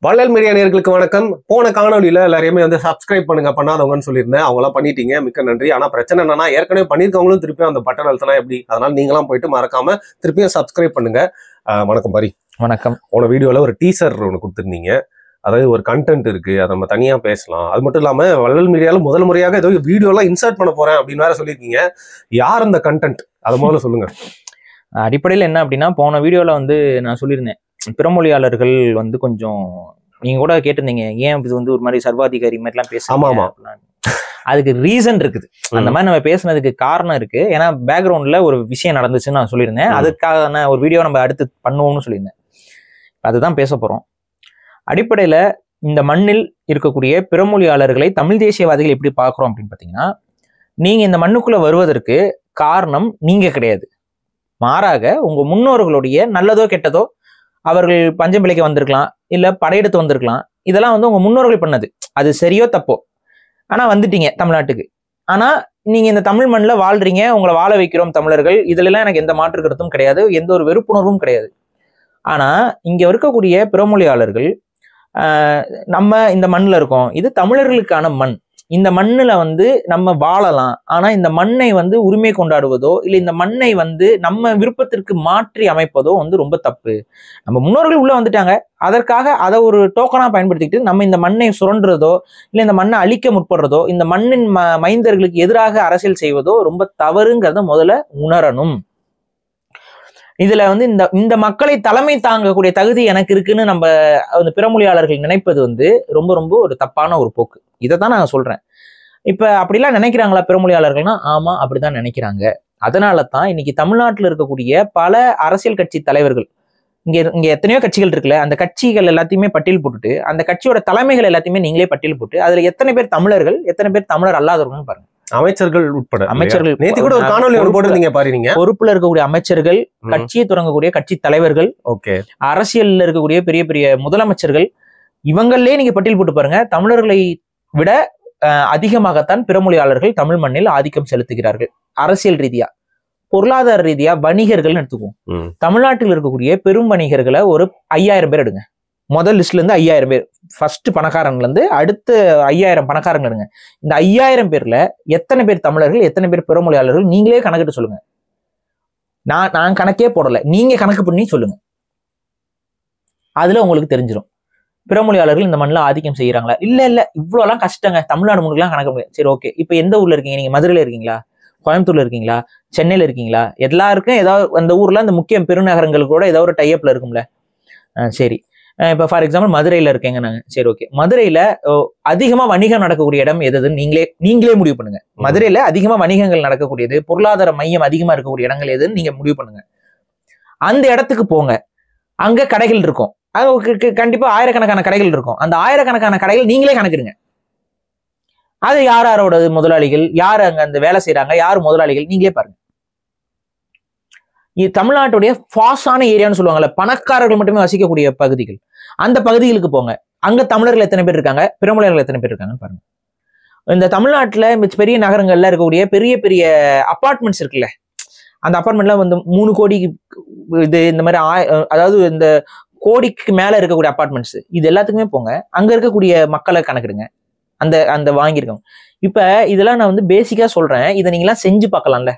வள்ளல் மீடியா நேயர்களுக்கு வணக்கம். போன காணொலியில எல்லாரையுமே சப்ஸ்கிரைப் பண்ணுங்க பண்ணாதவங்கன்னு சொல்லியிருந்தேன். அவங்களாம் பண்ணிட்டீங்க, மிக்க நன்றி. ஆனா பிரச்சனை என்னன்னா, ஏற்கனவே பண்ணிருக்கவங்களும் திருப்பியும் அந்த பட்டன் அழுத்தினா எப்படி? அதனால நீங்களாம் போயிட்டு மறக்காம திருப்பியும் சப்ஸ்கிரைப் பண்ணுங்க. வணக்கம் பாரி. வணக்கம். போன வீடியோல ஒரு டீசர் ஒன்று கொடுத்துருந்தீங்க. அதாவது ஒரு கண்டென்ட் இருக்கு, அதை நம்ம தனியா பேசலாம். அது மட்டும் இல்லாம வள்ளல் மீடியால முதல் முறையாக ஏதோ வீடியோலாம் இன்சர்ட் பண்ண போறேன் அப்படின்னு வேற சொல்லியிருக்கீங்க. யார் அந்த கண்டென்ட், அதை முதல்ல சொல்லுங்க. அடிப்படையில் என்ன அப்படின்னா, போன வீடியோல நான் சொல்லியிருந்தேன், பிறமொழியாளர்கள் கொஞ்சம் நீங்க கூட கேட்டிருந்தீங்க, ஏன் இது ஒரு மாதிரி சர்வாதிகாரி மாதிரிலாம் பேசுறீங்க. அதுக்கு ரீசன் இருக்குது. அந்த மாதிரி நம்ம பேசுனதுக்கு காரணம் இருக்கு. ஏன்னா பேக்ரவுண்ட்ல ஒரு விஷயம் நடந்துச்சுன்னு நான் சொல்லியிருந்தேன். அதுக்கான ஒரு வீடியோ நம்ம அடுத்து பண்ணுவோம்னு சொல்லியிருந்தேன். அதுதான் பேச போறோம். அடிப்படையில இந்த மண்ணில் இருக்கக்கூடிய பிறமொழியாளர்களை தமிழ் தேசியவாதிகள் எப்படி பார்க்குறோம் அப்படின்னு பார்த்தீங்கன்னா, நீங்க இந்த மண்ணுக்குள்ள வருவதற்கு காரணம் நீங்க கிடையாது. மாறாக உங்க முன்னோர்களுடைய நல்லதோ கெட்டதோ, அவர்கள் பஞ்சம் பிழைக்க வந்திருக்கலாம், இல்ல படையெடுத்து வந்திருக்கலாம். இதெல்லாம் உங்க முன்னோர்கள் பண்ணது. அது சரியோ தப்போ, ஆனா வந்துட்டீங்க தமிழ்நாட்டுக்கு. ஆனா நீங்க இந்த தமிழ் மண்ணில் வாழ்றீங்க, உங்களை வாழ வைக்கிறோம் தமிழர்கள். இதுல எல்லாம் எனக்கு எந்த மாற்று கருத்தும் கிடையாது, எந்த ஒரு வெறுப்புணர்வும் கிடையாது. ஆனா இங்க இருக்கக்கூடிய பிறமொழியாளர்கள், நம்ம இந்த மண்ணில் இருக்கோம், இது தமிழர்களுக்கான மண், இந்த மண்ணுல நம்ம வாழலாம். ஆனா இந்த மண்ணை உரிமை கொண்டாடுவதோ இல்லை இந்த மண்ணை நம்ம விருப்பத்திற்கு மாற்றி அமைப்பதோ ரொம்ப தப்பு. நம்ம முன்னோர்கள் உள்ள வந்துட்டாங்க, அதற்காக அதை ஒரு டோக்கனா பயன்படுத்திக்கிட்டு நம்ம இந்த மண்ணை சுரண்டுறதோ இல்லை இந்த மண்ணை அழிக்க முற்படுறதோ, இந்த மண்ணின் மைந்தர்களுக்கு எதிராக அரசியல் செய்வதோ ரொம்ப தவறுங்கிறத முதல்ல உணரணும். இதுல இந்த மக்களை தலைமை தாங்கக்கூடிய தகுதி எனக்கு இருக்குன்னு நம்ம பிறமொழியாளர்கள் நினைப்பது ரொம்ப ரொம்ப ஒரு தப்பான ஒரு போக்கு. இதைத்தான் நான் சொல்றேன். இப்ப அப்படிலாம் நினைக்கிறாங்களா பிறமொழியாளர்கள்னா? ஆமா, அப்படிதான் நினைக்கிறாங்க. அதனால தான் இன்னைக்கு தமிழ்நாட்டில் இருக்கக்கூடிய பல அரசியல் கட்சி தலைவர்கள், இங்க எத்தனையோ கட்சிகள் இருக்குல்ல, அந்த கட்சிகள் எல்லாத்தையுமே பட்டியல் போட்டுட்டு, அந்த கட்சியோட தலைமைகள் எல்லாத்தையுமே நீங்களே பட்டியல் போட்டு, அதுல எத்தனை பேர் தமிழர்கள், எத்தனை பேர் தமிழர் அல்லாதவர்கள்னு பாருங்க. அமைச்சர்கள் உட்பட அமைச்சர்கள், நேத்து கூட ஒரு காணொலி போட்டுருந்தீங்க பாருங்க. பொறுப்புல இருக்கக்கூடிய அமைச்சர்கள், கட்சியை தொடங்கக்கூடிய கட்சி தலைவர்கள், அரசியல்ல இருக்கக்கூடிய பெரிய பெரிய முதலமைச்சர்கள், இவங்களே நீங்க பட்டியல் போட்டு பாருங்க. தமிழர்களை விட அதிகமாகத்தான் பிறமொழியாளர்கள் தமிழ் மண்ணில் ஆதிக்கம் செலுத்துகிறார்கள். அரசியல் ரீதியா, பொருளாதார ரீதியா, வணிகர்கள் எடுத்துக்குவோம். தமிழ்நாட்டில் இருக்கக்கூடிய பெரும் வணிகர்களை ஒரு 5000 பேர் எடுங்க. முதல் லிஸ்ட்ல இருந்து 5000 பேர், ஃபர்ஸ்ட் பணக்காரங்கள்ல இருந்து அடுத்த 5000 பணக்காரங்க எடுங்க. இந்த 5000 பேர்ல எத்தனை பேர் தமிழர்கள், எத்தனை பேர் பிறமொழியாளர்கள், நீங்களே கணக்கிட்டு சொல்லுங்க. நான் கணக்கே போடல, நீங்க கணக்கு பண்ணி சொல்லுங்க. அதுல உங்களுக்கு தெரிஞ்சிடும் பிறமொழியாளர்கள் இந்த மண்ணில் ஆதிக்கம் செய்யறாங்களா. இல்ல இவ்வளோலாம் கஷ்டங்க, தமிழ்நாடு முழுக்கலாம் கணக்க முடியாது. சரி, ஓகே. இப்ப எந்த ஊர்ல இருக்கீங்க நீங்க? மதுரையில இருக்கீங்களா, கோயம்புத்தூர்ல இருக்கீங்களா, சென்னையில இருக்கீங்களா? எல்லாருக்கும் ஏதாவது அந்த ஊர்ல அந்த முக்கிய பெருநகரங்களுக்கு கூட ஏதாவது ஒரு டைப்ல இருக்கும்ல. சரி, இப்ப ஃபார் எக்ஸாம்பிள் மதுரையில இருக்கேங்க நாங்க. சரி, ஓகே. மதுரையில அதிகமா வணிகம் நடக்கக்கூடிய இடம் எதுன்னு நீங்களே முடிவு பண்ணுங்க. மதுரையில அதிகமா வணிகங்கள் நடக்கக்கூடியது, பொருளாதார மையம் அதிகமா இருக்கக்கூடிய இடங்கள் எதுன்னு நீங்க முடிவு பண்ணுங்க. அந்த இடத்துக்கு போங்க. அங்க கடைகள் இருக்கும், கண்டிப்பா ஆயிரக்கணக்கான கடைகள் இருக்கும். அந்த ஆயிரக்கணக்கான கடைகள் நீங்களே கணக்கிடுங்க. அது யாரோட முதலாளிகள், யார் அங்க அந்த வேலை செய்யறாங்க, யார் முதலாளிகள், நீங்களே பாருங்க. இது தமிழ்நாட்டுடைய ஃபாஸ்டான ஏரியான்னு சொல்லுவாங்கல்ல, பணக்காரர்கள் மட்டுமே வசிக்கக்கூடிய பகுதிகள். அந்த பகுதிகளுக்கு போங்க. அங்க தமிழர்கள் எத்தனை பேர் இருக்காங்க, பிறமொழியாளர்கள் எத்தனை பேர் இருக்காங்கன்னு பாருங்க. இந்த தமிழ்நாட்டுல பெரிய நகரங்கள்ல இருக்கக்கூடிய பெரிய பெரிய அபார்ட்மெண்ட்ஸ் இருக்குல்ல, அந்த அபார்ட்மெண்ட்ல 3 கோடி இது இந்த மாதிரி அதாவது இந்த கோடிக்கு மேல இருக்கக்கூடிய அபார்ட்மெண்ட்ஸ், இது எல்லாத்துக்குமே போங்க. அங்க இருக்கக்கூடிய மக்களை கணக்கிடுங்க, அந்த அந்த வாங்கியிருக்கோம். இப்ப இதெல்லாம் நான் பேசிக்கா சொல்றேன். இதை நீங்களாம் செஞ்சு பார்க்கலாம்ல.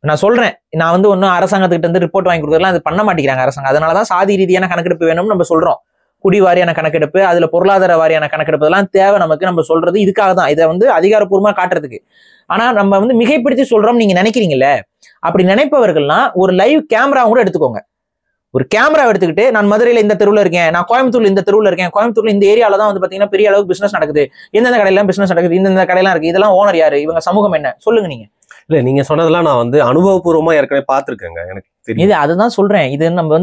நான் சொல்றேன், நான் ஒன்னும் அரசாங்கத்துக்கிட்ட ரிப்போர்ட் வாங்கி கொடுக்கறதுலாம் அது பண்ண மாட்டேங்கிறாங்க அரசாங்கம். அதனாலதான் சாதி ரீதியான கணக்கெடுப்பு வேணும்னு நம்ம சொல்றோம். குடி வாரியான கணக்கெடுப்பு, அதுல பொருளாதார வாரியான கணக்கெடுப்பு எல்லாம் தேவை நமக்கு. நம்ம சொல்றது இதுக்காக தான், இதை அதிகாரப்பூர்வமா காட்டுறதுக்கு. ஆனா நம்ம மிகைப்படுத்தி சொல்றோம் நீங்க நினைக்கிறீங்கல்ல. அப்படி நினைப்பவர்கள்லாம் ஒரு லைவ் கேமரா கூட எடுத்துக்கோங்க. ஒரு கேமரா எடுத்துக்கிட்டு, நான் மதுரையில இந்த தெருவில் இருக்கேன், நான் கோயம்புத்தூர்ல இந்த தெருவில் இருக்கேன், கோயம்புத்தூர்ல இந்த ஏரியால தான் பாத்தீங்கன்னா பெரிய அளவுக்கு பிசினஸ் நடக்குது, எந்தெந்த கடையெல்லாம் பிசினஸ் நடக்குது, இந்த கடையெல்லாம் இருக்கு, இதெல்லாம் ஓனர் யாரு, இவங்க சமூகம் என்ன, சொல்லுங்க நீங்க. இல்ல, நீங்க சொன்னதெல்லாம் நான் அனுபவபூர்வமா ஏற்கனவே பார்த்திருக்கேங்க, எனக்கு தெரியும். இது அதுதான் சொல்றேன். இது நம்ம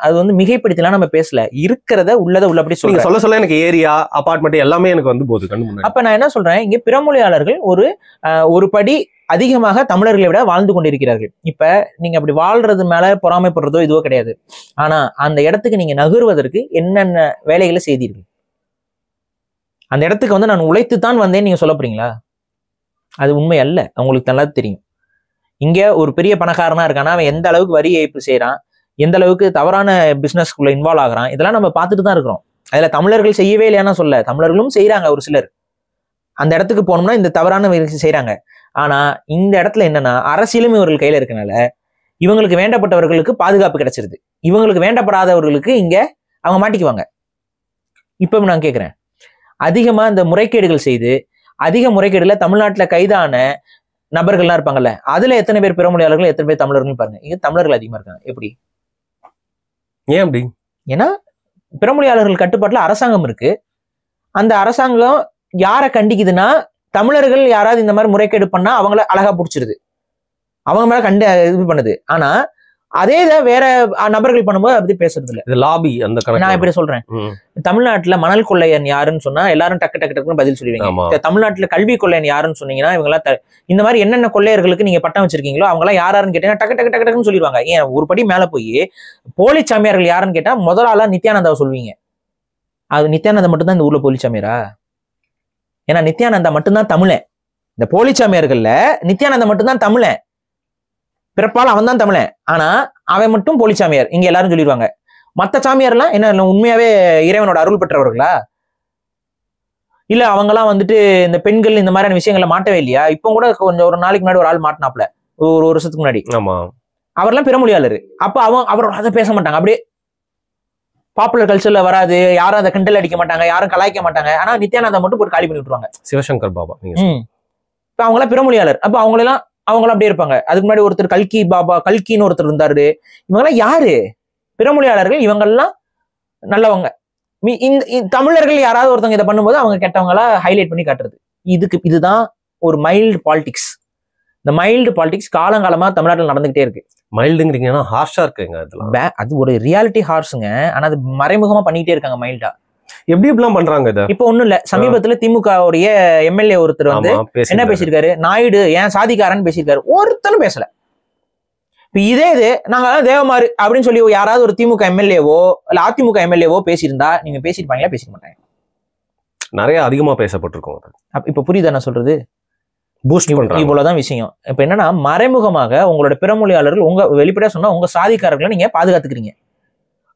அது மிகைப்படுத்தலாம் நம்ம பேசல, இருக்கிறத உள்ளபடி சொல்ல எனக்கு ஏரியா, அபார்ட்மெண்ட் எல்லாமே எனக்கு போகுது கண்ணு முன்னாடி. அப்ப நான் என்ன சொல்றேன், இங்க பிறமொழியாளர்கள் ஒரு படி அதிகமாக தமிழர்களை விட வாழ்ந்து கொண்டிருக்கிறார்கள். இப்ப நீங்க அப்படி வாழ்றது மேல பொறாமைப்படுறதோ இதுவோ கிடையாது. ஆனா அந்த இடத்துக்கு நீங்க நகர்வதற்கு என்னென்ன வேலைகளை செய்தீர்கள்? அந்த இடத்துக்கு நான் உழைத்துத்தான் வந்தேன்னு நீங்க சொல்ல போறீங்களா? அது உண்மை அல்ல, உங்களுக்கு நல்லா தெரியும். இங்க ஒரு பெரிய பணக்காரனா இருக்கானா, அவன் எந்த அளவுக்கு வரி ஏய்ப்பு செய்யறான், எந்த அளவுக்கு தவறான பிசினஸ்க்குள்ள இன்வால்வ் ஆகுறான், இதெல்லாம் நம்ம பார்த்துட்டு தான் இருக்கிறோம். அதுல தமிழர்கள் செய்யவே இல்லையானா சொல்ல, தமிழர்களும் செய்யறாங்க ஒரு சிலர். அந்த இடத்துக்கு போனோம்னா இந்த தவறான விஷயம் செய்யறாங்க. ஆனா இந்த இடத்துல என்னன்னா அரசியலும் இவர்கள் கையில இருக்கனால இவங்களுக்கு வேண்டப்பட்டவர்களுக்கு பாதுகாப்பு கிடைச்சிருது, இவங்களுக்கு வேண்டப்படாதவர்களுக்கு இங்க அவங்க மாட்டிக்குவாங்க. இப்ப நான் கேட்கிறேன், அதிகமா இந்த முறைகேடுகள் செய்து அதிக முறைகேடுல தமிழ்நாட்டுல கைதான நபர்கள்லாம் இருப்பாங்கல்ல, அதுல எத்தனை பேர் பிறமொழியாளர்கள் எத்தனை பேர் தமிழர்கள் பாருங்க. இங்க தமிழர்கள் அதிகமா இருக்காங்க. எப்படி? ஏன் அப்படி? ஏன்னா பிறமொழியாளர்கள் கட்டுப்பாட்டுல அரசாங்கம் இருக்கு. அந்த அரசாங்கம் யாரை கண்டிக்குதுன்னா தமிழர்கள் யாராவது இந்த மாதிரி முறைகேடு பண்ணா அவங்கள அழகா பிடிச்சிருது, அவங்க மேல இது பண்ணுது. ஆனா அதே இதை வேற நபர்கள் பண்ணும்போது அப்படி பேசுறது இல்ல. லாபி அந்த நான் இப்படி சொல்றேன், தமிழ்நாட்டுல மணல் கொள்ளையன் யாருன்னு சொன்னா எல்லாரும் டக்கு டக்கு டக்குன்னு பதில் சொல்லுவீங்க. தமிழ்நாட்டுல கல்வி கொள்ளையன் யாருன்னு சொன்னீங்கன்னா இவங்க எல்லாம் இந்த மாதிரி என்னென்ன கொள்ளையர்களுக்கு நீங்க பட்டம் வச்சிருக்கீங்களோ அவங்க எல்லாம் யாருன்னு கேட்டீங்கன்னா டக்கு டக்கு டக்கு டக்குன்னு சொல்லிடுவாங்க. ஏன் ஒரு படி மேல போய் போலி சாமியார்கள் யாருன்னு கேட்டா முதல் ஆளா நித்யானந்தாவை சொல்லுவீங்க. அது நித்யானந்தா மட்டும்தான் இந்த ஊர்ல போலி சாமியாரா? ஏன்னா நித்யானந்தா மட்டும்தான் தமிழன். இந்த போலி சாமியார்கள்ல நித்யானந்தா மட்டும்தான் தமிழன், பிறப்பால் அவன் தான் தமிழன். ஆனா அவன் மட்டும் போலி சாமியார் இங்க எல்லாரும் சொல்லிடுவாங்க. மத்த சாமியார்லாம் என்ன உண்மையாவே இறைவனோட அருள் பெற்றவர்களா? இல்ல அவங்கெல்லாம் வந்துட்டு இந்த பெண்கள் இந்த மாதிரியான விஷயங்களை மாட்டவே இல்லையா? இப்போ கூட கொஞ்சம் ஒரு நாளைக்கு முன்னாடி ஒரு ஆள் மாட்டினாப்ல, ஒரு வருஷத்துக்கு முன்னாடி. அவர்லாம் பிறமொழியாளர். அப்ப அவர் அதை பேச மாட்டாங்க, அப்படியே பாப்புலர் கல்ச்சர்ல வராது, யாரும் அதை கிண்டல் அடிக்க மாட்டாங்க, யாரும் கலாய்க்க மாட்டாங்க. ஆனா நித்யானந்தா மட்டும் போட்டு காலி பண்ணி விட்டுருவாங்க. சிவசங்கர் பாபா இப்ப அவங்களாம் பிறமொழியாளர். அப்ப அவங்களெல்லாம் அப்படியே இருப்பாங்க. அதுக்கு முன்னாடி ஒருத்தர் கல்கி பாபா, கல்கின்னு ஒருத்தர் இருந்தாரு. இவங்கெல்லாம் யாரு? பிறமொழியாளர்கள். இவங்கெல்லாம் நல்லவங்க. தமிழர்கள் யாராவது ஒருத்தவங்க இதை பண்ணும்போது அவங்க கெட்டவங்களா ஹைலைட் பண்ணி காட்டுறது. இதுதான் ஒரு மைல்டு பாலிடிக்ஸ். இந்த மைல்டு பாலிடிக்ஸ் காலங்காலமா தமிழ்நாட்டில் நடந்துகிட்டே இருக்கு. மைல்டுங்கிறீங்கன்னா ஹார்ஷா இருக்குங்க. அது ஒரு ரியாலிட்டி ஹார்ஸுங்க. ஆனா அது மறைமுகமா பண்ணிக்கிட்டே இருக்காங்க மைல்டா. எப்படி இப்படிலாம் பண்றாங்க? இப்ப ஒண்ணும் இல்ல, சமீபத்துல திமுகவுடைய எம்எல்ஏ ஒருத்தர் வந்து என்ன பேசியிருக்காரு, நாயுடு ஏன் சாதிக்காரன்னு பேசியிருக்காரு. ஒருத்தனும் பேசல. இப்ப இது நாங்க தேவமாறு அப்படின்னு சொல்லி யாராவது ஒரு திமுக எம்எல்ஏவோ இல்ல அதிமுக எம்எல்ஏவோ பேசியிருந்தா நீங்க பேசியிருப்பாங்களா? பேசிக்க மாட்டாங்க. நிறைய அதிகமா பேசப்பட்டிருக்கோம். இப்ப புரியுதா நான் சொல்றது? இவ்வளவுதான் விஷயம். இப்ப என்னன்னா மறைமுகமாக உங்களோட பிறமொழியாளர்கள் உங்க வெளிப்படையா சொன்னா உங்க சாதிக்காரர்களை நீங்க பாதுகாத்துக்கிறீங்க.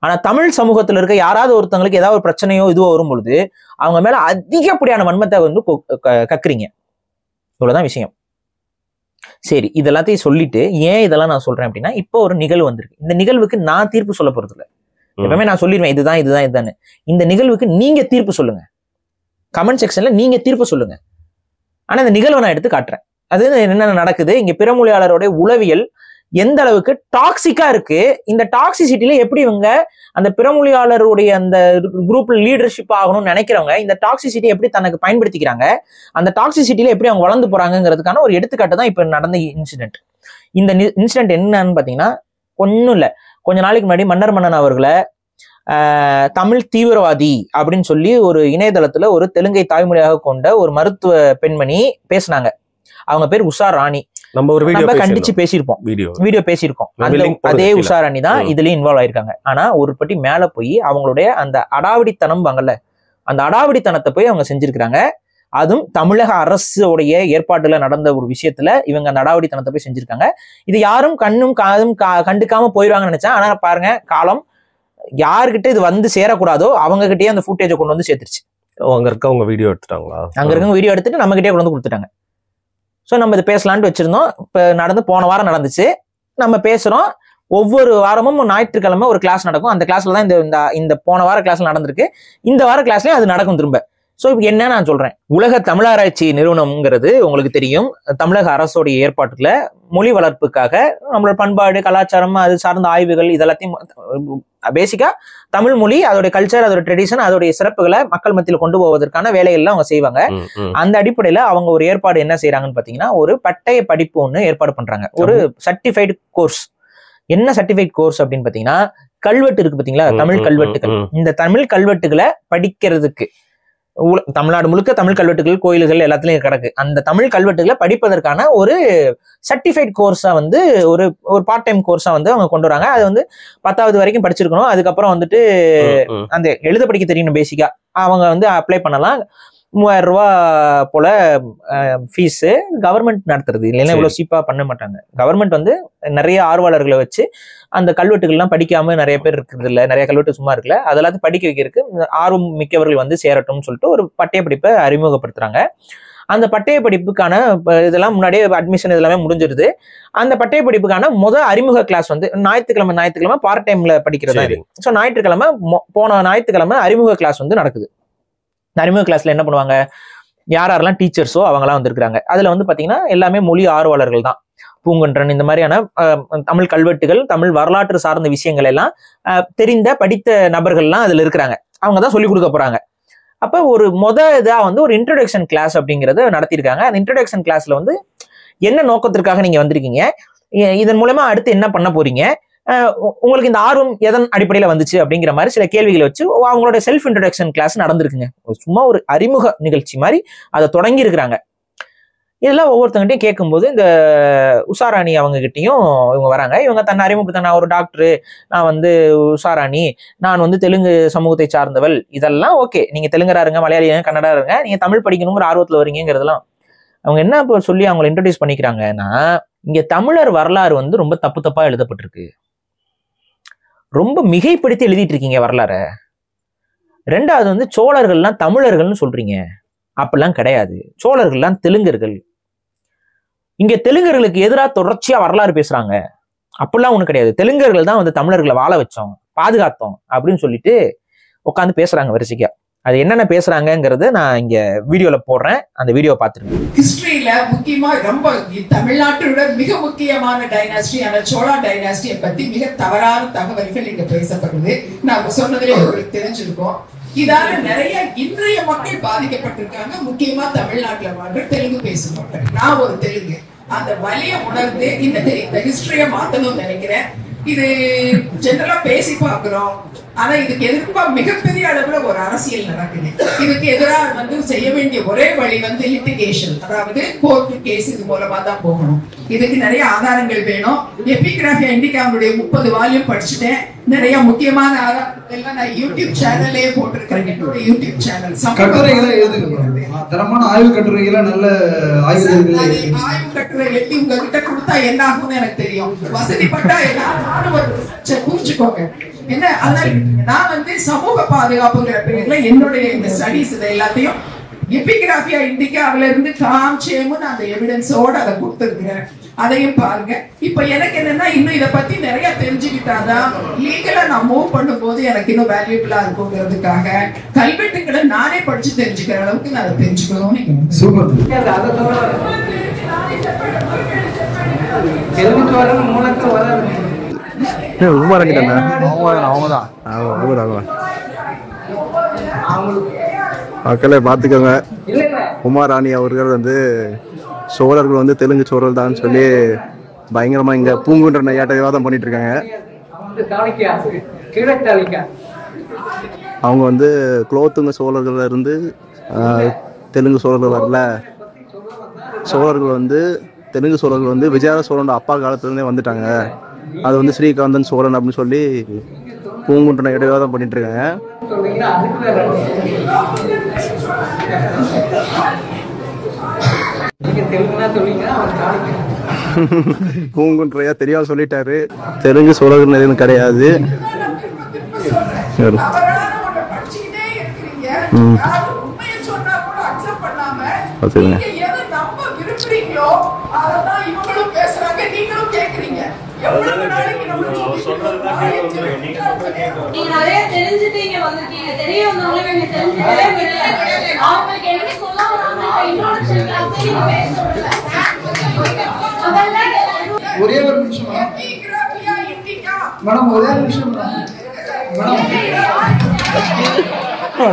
ஆனா தமிழ் சமூகத்துல இருக்க யாராவது ஒருத்தவங்களுக்கு ஏதாவது ஒரு பிரச்சனையோ இதுவோ வரும் பொழுது அவங்க மேல அதிகப்படியான வன்மத்தை வந்து கக்குறீங்க. இவ்வளவுதான் விஷயம். சரி, இதெல்லாத்தையும் சொல்லிட்டு ஏன் இதெல்லாம் நான் சொல்றேன் அப்படின்னா, இப்போ ஒரு நிகழ்வு வந்திருக்கு. இந்த நிகழ்வுக்கு நான் தீர்ப்பு சொல்ல போறது இல்லை. எப்பவுமே நான் சொல்லிடுவேன் இதுதான். இந்த நிகழ்வுக்கு நீங்க தீர்ப்பு சொல்லுங்க, கமெண்ட் செக்ஷன்ல நீங்க தீர்ப்பு சொல்லுங்க. ஆனா இந்த நிகழ்வை நான் எடுத்து காட்டுறேன். அது என்ன நடக்குது, இங்க பிறமொழியாளருடைய உளவியல் எந்த அளவுக்கு டாக்ஸிக்கா இருக்கு, இந்த டாக்ஸிசிட்டில எப்படி இவங்க அந்த பிறமொழியாளருடைய அந்த குரூப்ல லீடர்ஷிப் ஆகணும்னு நினைக்கிறவங்க இந்த டாக்ஸிசிட்டி எப்படி தனக்கு பயன்படுத்திக்கிறாங்க, அந்த டாக்ஸிசிட்டில எப்படி அவங்க வளர்ந்து போறாங்கிறதுக்கான ஒரு எடுத்துக்காட்டு தான் இப்ப நடந்த இன்சிடென்ட். இந்த இன்சிடென்ட் என்னன்னு பாத்தீங்கன்னா ஒன்னும் இல்ல, கொஞ்ச நாளைக்கு முன்னாடி மன்னர் மன்னன் அவர்களை தமிழ் தீவிரவாதி அப்படின்னு சொல்லி ஒரு இணையதளத்துல ஒரு தெலுங்கை தாய்மொழியாக கொண்ட ஒரு மருத்துவ பெண்மணி பேசினாங்க. அவங்க பேர் உஷா ராணி. நம்ம கண்டிச்சு பேசியிருப்போம், வீடியோ பேசியிருக்கோம். அதே உஷா ராணி தான் இதுலயும் இன்வால்வ் ஆயிருக்காங்க. ஆனா ஒரு பட்டி மேல போய் அவங்களுடைய அந்த அடாவடித்தனம் வாங்கல, அந்த அடாவடித்தனத்தை போய் அவங்க செஞ்சிருக்கிறாங்க. அதுவும் தமிழக அரசுடைய ஏற்பாட்டுல நடந்த ஒரு விஷயத்துல இவங்க அந்த அடாவடித்தனத்தை போய் செஞ்சிருக்காங்க. இது யாரும் கண்ணும் காதும் கண்டுக்காம போயிடுவாங்கன்னு நினைச்சேன். ஆனா பாருங்க, காலம் யாருக்கிட்ட இது வந்து சேரக்கூடாதோ அவங்க கிட்டே அந்த ஃபுட்டேஜை கொண்டு வந்து சேர்த்துருச்சு. அங்க இருக்கவங்க வீடியோ எடுத்துட்டாங்களா? அங்க இருக்கவங்க வீடியோ எடுத்துட்டு நம்ம கிட்டே கொண்டு வந்து கொடுத்துட்டாங்க. ஸோ நம்ம இது பேசலான்ட்டு வச்சிருந்தோம். இப்போ போன வாரம் நடந்துச்சு, நம்ம பேசுறோம். ஒவ்வொரு வாரமும் ஞாயிற்றுக்கிழமை ஒரு கிளாஸ் நடக்கும். அந்த கிளாஸ்ல தான் இந்த போன வார கிளாஸ்ல நடந்திருக்கு. இந்த வார கிளாஸ்லயும் அது நடக்கும் திரும்ப. ஸோ இப்போ என்ன நான் சொல்றேன், உலக தமிழாராய்ச்சி நிறுவனம்ங்கிறது உங்களுக்கு தெரியும், தமிழக அரசோடைய ஏற்பாட்டுல மொழி வளர்ப்புக்காக நம்மளோட பண்பாடு கலாச்சாரம் அது சார்ந்த ஆய்வுகள் இதெல்லாத்தையும் பேசிக்கா தமிழ் மொழி அதோட கல்ச்சர் அதோட ட்ரெடிஷன் அதோடைய சிறப்புகளை மக்கள் மத்தியில் கொண்டு போவதற்கான வேலைகள்லாம் அவங்க செய்வாங்க. அந்த அடிப்படையில அவங்க ஒரு ஏற்பாடு என்ன செய்யறாங்கன்னு பாத்தீங்கன்னா, ஒரு பட்டய படிப்பு ஒண்ணு ஏற்பாடு பண்றாங்க, ஒரு சர்டிஃபைடு கோர்ஸ். என்ன சர்டிஃபைட் கோர்ஸ் அப்படின்னு பாத்தீங்கன்னா, கல்வெட்டு இருக்கு பாத்தீங்களா, தமிழ் கல்வெட்டுகள். இந்த தமிழ் கல்வெட்டுகளை படிக்கிறதுக்கு தமிழ்நாடு முழுக்க தமிழ் கல்வெட்டுகள் கோயில்கள் எல்லாத்துலயும் கிடக்கு. அந்த தமிழ் கல்வெட்டுகளை படிப்பதற்கான ஒரு சர்டிஃபைட் கோர்ஸா வந்து ஒரு பார்ட் டைம் கோர்ஸா வந்து அவங்க கொண்டு வராங்க. அது 10வது வரைக்கும் படிச்சிருக்கணும். அதுக்கப்புறம் அந்த எழுத படிக்க தெரியணும் பேசிக்கா. அவங்க அப்ளை பண்ணலாம். 3000 ரூபா போல ஃபீஸு கவர்மெண்ட் நடத்துறது, இல்லைன்னா இவ்வளவு சீப்பா பண்ண மாட்டாங்க. கவர்மெண்ட் வந்து நிறைய ஆர்வலர்களை வச்சு அந்த கல்வெட்டுகள்லாம் படிக்காம நிறைய பேர் இருக்கிறது இல்லை, நிறைய கல்வெட்டு சும்மா இருக்குல்ல, அதெல்லாம் படிக்க வைக்கிறதுக்கு ஆர்வம் மிக்கவர்கள் வந்து சேரட்டும்னு சொல்லிட்டு ஒரு பட்டய படிப்பை அறிமுகப்படுத்துறாங்க. அந்த பட்டய படிப்புக்கான இதெல்லாம் முன்னாடியே அட்மிஷன் இதெல்லாமே முடிஞ்சிருது. அந்த பட்டய படிப்புக்கான அறிமுக கிளாஸ் வந்து ஞாயிற்றுக்கிழமை பார்ட் டைம்ல படிக்கிறதா. ஸோ ஞாயிற்றுக்கிழமை போன ஞாயிற்றுக்கிழமை அறிமுக கிளாஸ் வந்து நடக்குது. அறிமுக கிளாஸ்ல என்ன பண்ணுவாங்க, யாரெல்லாம் டீச்சர்ஸோ அவங்கலாம் வந்திருக்கிறாங்க. அதுல வந்து பாத்தீங்கன்னா எல்லாமே மொழி ஆர்வலர்கள் தான். பூங்குன்றன் இந்த மாதிரியான தமிழ் கல்வெட்டுகள், தமிழ் வரலாற்று சார்ந்த விஷயங்கள் எல்லாம் தெரிந்த படித்த நபர்கள்லாம் அதுல இருக்கிறாங்க. அவங்க தான் சொல்லிக் கொடுக்க போறாங்க. அப்ப ஒரு இதா வந்து ஒரு இன்ட்ரோடக்ஷன் கிளாஸ் அப்படிங்கறத நடத்திருக்காங்க. அந்த இன்ட்ரோடக்ஷன் கிளாஸ்ல வந்து என்ன நோக்கத்திற்காக நீங்க வந்திருக்கீங்க, இதன் மூலமா அடுத்து என்ன பண்ண போறீங்க, உங்களுக்கு இந்த ஆர்வம் எதன் அடிப்படையில வந்துச்சு அப்படிங்கிற மாதிரி சில கேள்விகளை வச்சு அவங்களோட செல்ஃப் இன்ட்ரோடக்ஷன் கிளாஸ் நடந்திருக்குங்க. சும்மா ஒரு அறிமுக நிகழ்ச்சி மாதிரி அதை தொடங்கி இருக்கிறாங்க. இதெல்லாம் ஒவ்வொருத்தங்கிட்டையும் கேட்கும்போது இந்த உஷாராணி அவங்க கிட்டையும் இவங்க வராங்க. இவங்க தன்னை அறிமுகப்படுத்த, நான் ஒரு டாக்டரு, நான் வந்து உஷாராணி, நான் வந்து தெலுங்கு சமூகத்தை சார்ந்தவள், இதெல்லாம் ஓகே. நீங்க தெலுங்கரா இருங்க, மலையாளிங்க, கன்னடா இருங்க, நீங்க தமிழ் படிக்கணுங்கிற ஆர்வத்துல வரீங்கிறதெல்லாம் அவங்க என்ன இப்போ சொல்லி அவங்களை இன்ட்ரோடியூஸ் பண்ணிக்கிறாங்கன்னா, இங்க தமிழர் வரலாறு வந்து ரொம்ப தப்பா எழுதப்பட்டிருக்கு, ரொம்ப மிகைப்படுத்தி எழுதிட்டு இருக்கீங்க வரலாற. ரெண்டாவது வந்து சோழர்கள்லாம் தமிழர்கள்னு சொல்றீங்க, அப்படிலாம் கிடையாது. சோழர்கள்லாம் தெலுங்கர்கள். இங்க தெலுங்கர்களுக்கு எதிராக தொடர்ச்சியா வரலாறு பேசுறாங்க, அப்படிலாம் ஒண்ணு கிடையாது. தெலுங்கர்கள் தான் வந்து தமிழர்களை வாழ வச்சோம், பாதுகாத்தோம் அப்படின்னு சொல்லிட்டு உட்காந்து பேசுறாங்க வரிசைக்கா. அது என்னென்ன பேசுறாங்கிறத நான் இங்க வீடியோல போடுறேன், அந்த வீடியோ பார்த்துருங்க. ஹிஸ்டரியில முக்கியமா ரொம்ப தமிழ்நாட்டோட மிக முக்கியமான டைனாஸ்டியான சோழா டைனாஸ்டியை பத்தி மிக தவறான தகவல்கள் இங்க பேசப்படுது. நான் சொன்னதுல உங்களுக்கு தெரிஞ்சிருக்கோம். இதால நிறைய இன்றைய மக்கள் பாதிக்கப்பட்டிருக்காங்க. முக்கியமா தமிழ்நாட்டுல வாழ்ற தெலுங்கு பேசும் மக்கள். நான் ஒரு தெலுங்கு. அந்த வலிய உணர்ந்து இந்த ஹிஸ்டரிய மாத்தணும்னு நினைக்கிறேன். இது ஜெனரலா பேசி பாக்குறோம், ஆனா இதுக்கு எதிர்ப்பா மிகப்பெரிய அளவுல ஒரு அரசியல் நடக்குது. இதுக்கு எதிராக வந்து செய்ய வேண்டிய ஒரே வழி வந்து லிட்டிகேஷன், அதாவது கோர்ட்டு கேஸ், இது மூலமா தான் போகணும். இதுக்கு நிறைய ஆதாரங்கள் வேணும். எபிகிராஃபியா இண்டிகாவுடைய 30 வால்யூம் படிச்சுட்டேன். நிறைய முக்கியமான ஆதாரங்கள் நான் யூடியூப் சேனல்லே போட்டிருக்கேன். என்னோட யூடியூப் சேனல் கட்டுரைகளை எழுதுங்க, தரமான ஆய்வு கட்டுரைகளை, நல்ல ஆய்வு கட்டுரை எழுதி உங்ககிட்ட கொடுத்தா என்ன ஆகும்னு எனக்கு தெரியும். வசதிப்பட்டா எல்லாரும் புரிஞ்சுக்கோங்க. என்ன அதனால நான் வந்து சமூக பாதுகாப்புங்கிற பேர்ல என்னுடைய இந்த ஸ்டடிஸ் இதை எல்லாத்தையும் எபிகிராஃபியா இண்டிகாவில இருந்து காமிச்சேமுன்னு அந்த எவிடன்ஸோட அதை கொடுத்துருக்கிறேன். அதையும் பாருங்க. இப்ப எனக்கு என்னன்னா, இன்னும் இதை பத்தி நிறைய தெரிஞ்சுக்கிட்டாதான் லீகலா நான் மூவ் பண்ணும் போது எனக்கு இன்னும் வேல்யூபிளா இருக்குங்கிறதுக்காக கல்வெட்டுகளை நானே படிச்சு தெரிஞ்சுக்கிற அளவுக்கு நான் அதை தெரிஞ்சுக்கணும்னு. மக்களை பார்த்துக்கோங்க. உமாராணி அவர்கள் வந்து சோழர்கள் வந்து தெலுங்கு சோழர்கள் தான் சொல்லி பயங்கரமா இங்க பூங்குன்ற நையாட்ட விவாதம் பண்ணிட்டு இருக்காங்க. அவங்க வந்து குலோத்துங்க சோழர்கள்ல இருந்து தெலுங்கு சோழர்கள் வரல, சோழர்கள் வந்து தெலுங்கு சோழர்கள் வந்து விஜய சோழனோட அப்பா காலத்துல இருந்தே வந்துட்டாங்க, அது வந்து ஸ்ரீகாந்தன் சோழன் அப்படின்னு சொல்லி பூங்குன்ற நையாட்ட விவாதம் பண்ணிட்டு இருக்காங்க. பூங்குன்றையா தெரியாம சொல்லிட்டாரு, தெலுங்கு சோழர்கள் எதுவும் கிடையாது. ஒரே ஒரு நிமிஷம் மேடம், ஒரே நிமிஷம் மேடம்.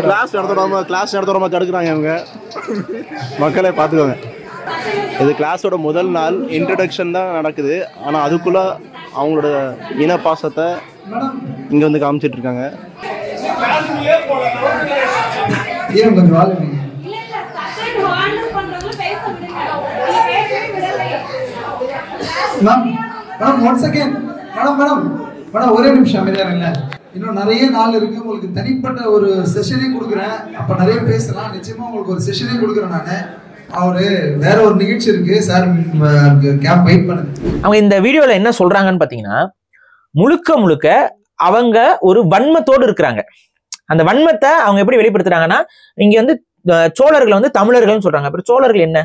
கிளாஸ் நடத்துறோமா தடுக்கிறாங்க இவங்க. மக்களே பார்த்துக்கோங்க. இது கிளாஸோட முதல் நாள் இன்ட்ரடக்ஷன் தான் நடக்குது. ஆனால் அதுக்குள்ள அவங்களோட இன பாசத்தை இங்கே வந்து காமிச்சிட்டு இருக்காங்க. ஒரே நிமிஷம் அமைதியா இருங்க. இன்னும் நிறைய நாள் இருக்கு. உங்களுக்கு தனிப்பட்ட ஒரு செஷனே கொடுக்குறேன். அப்ப நிறைய பேசலாம். நிச்சயமா உங்களுக்கு ஒரு செஷனே கொடுக்குறேன் நானு. அவரு வேற ஒரு நிகழ்ச்சி இருக்கு சார், கேம்ப் வெயிட் பண்ணுங்க. அவங்க இந்த வீடியோல என்ன சொல்றாங்கன்னு பாத்தீங்கன்னா, முழுக்க முழுக்க அவங்க ஒரு வன்மத்தோடு இருக்கிறாங்க. அந்த வன்மத்தை அவங்க எப்படி வெளிப்படுத்துறாங்கன்னா, இங்க வந்து சோழர்கள் வந்து தமிழர்கள்னு சொல்றாங்க. அப்புறம் சோழர்கள் என்ன?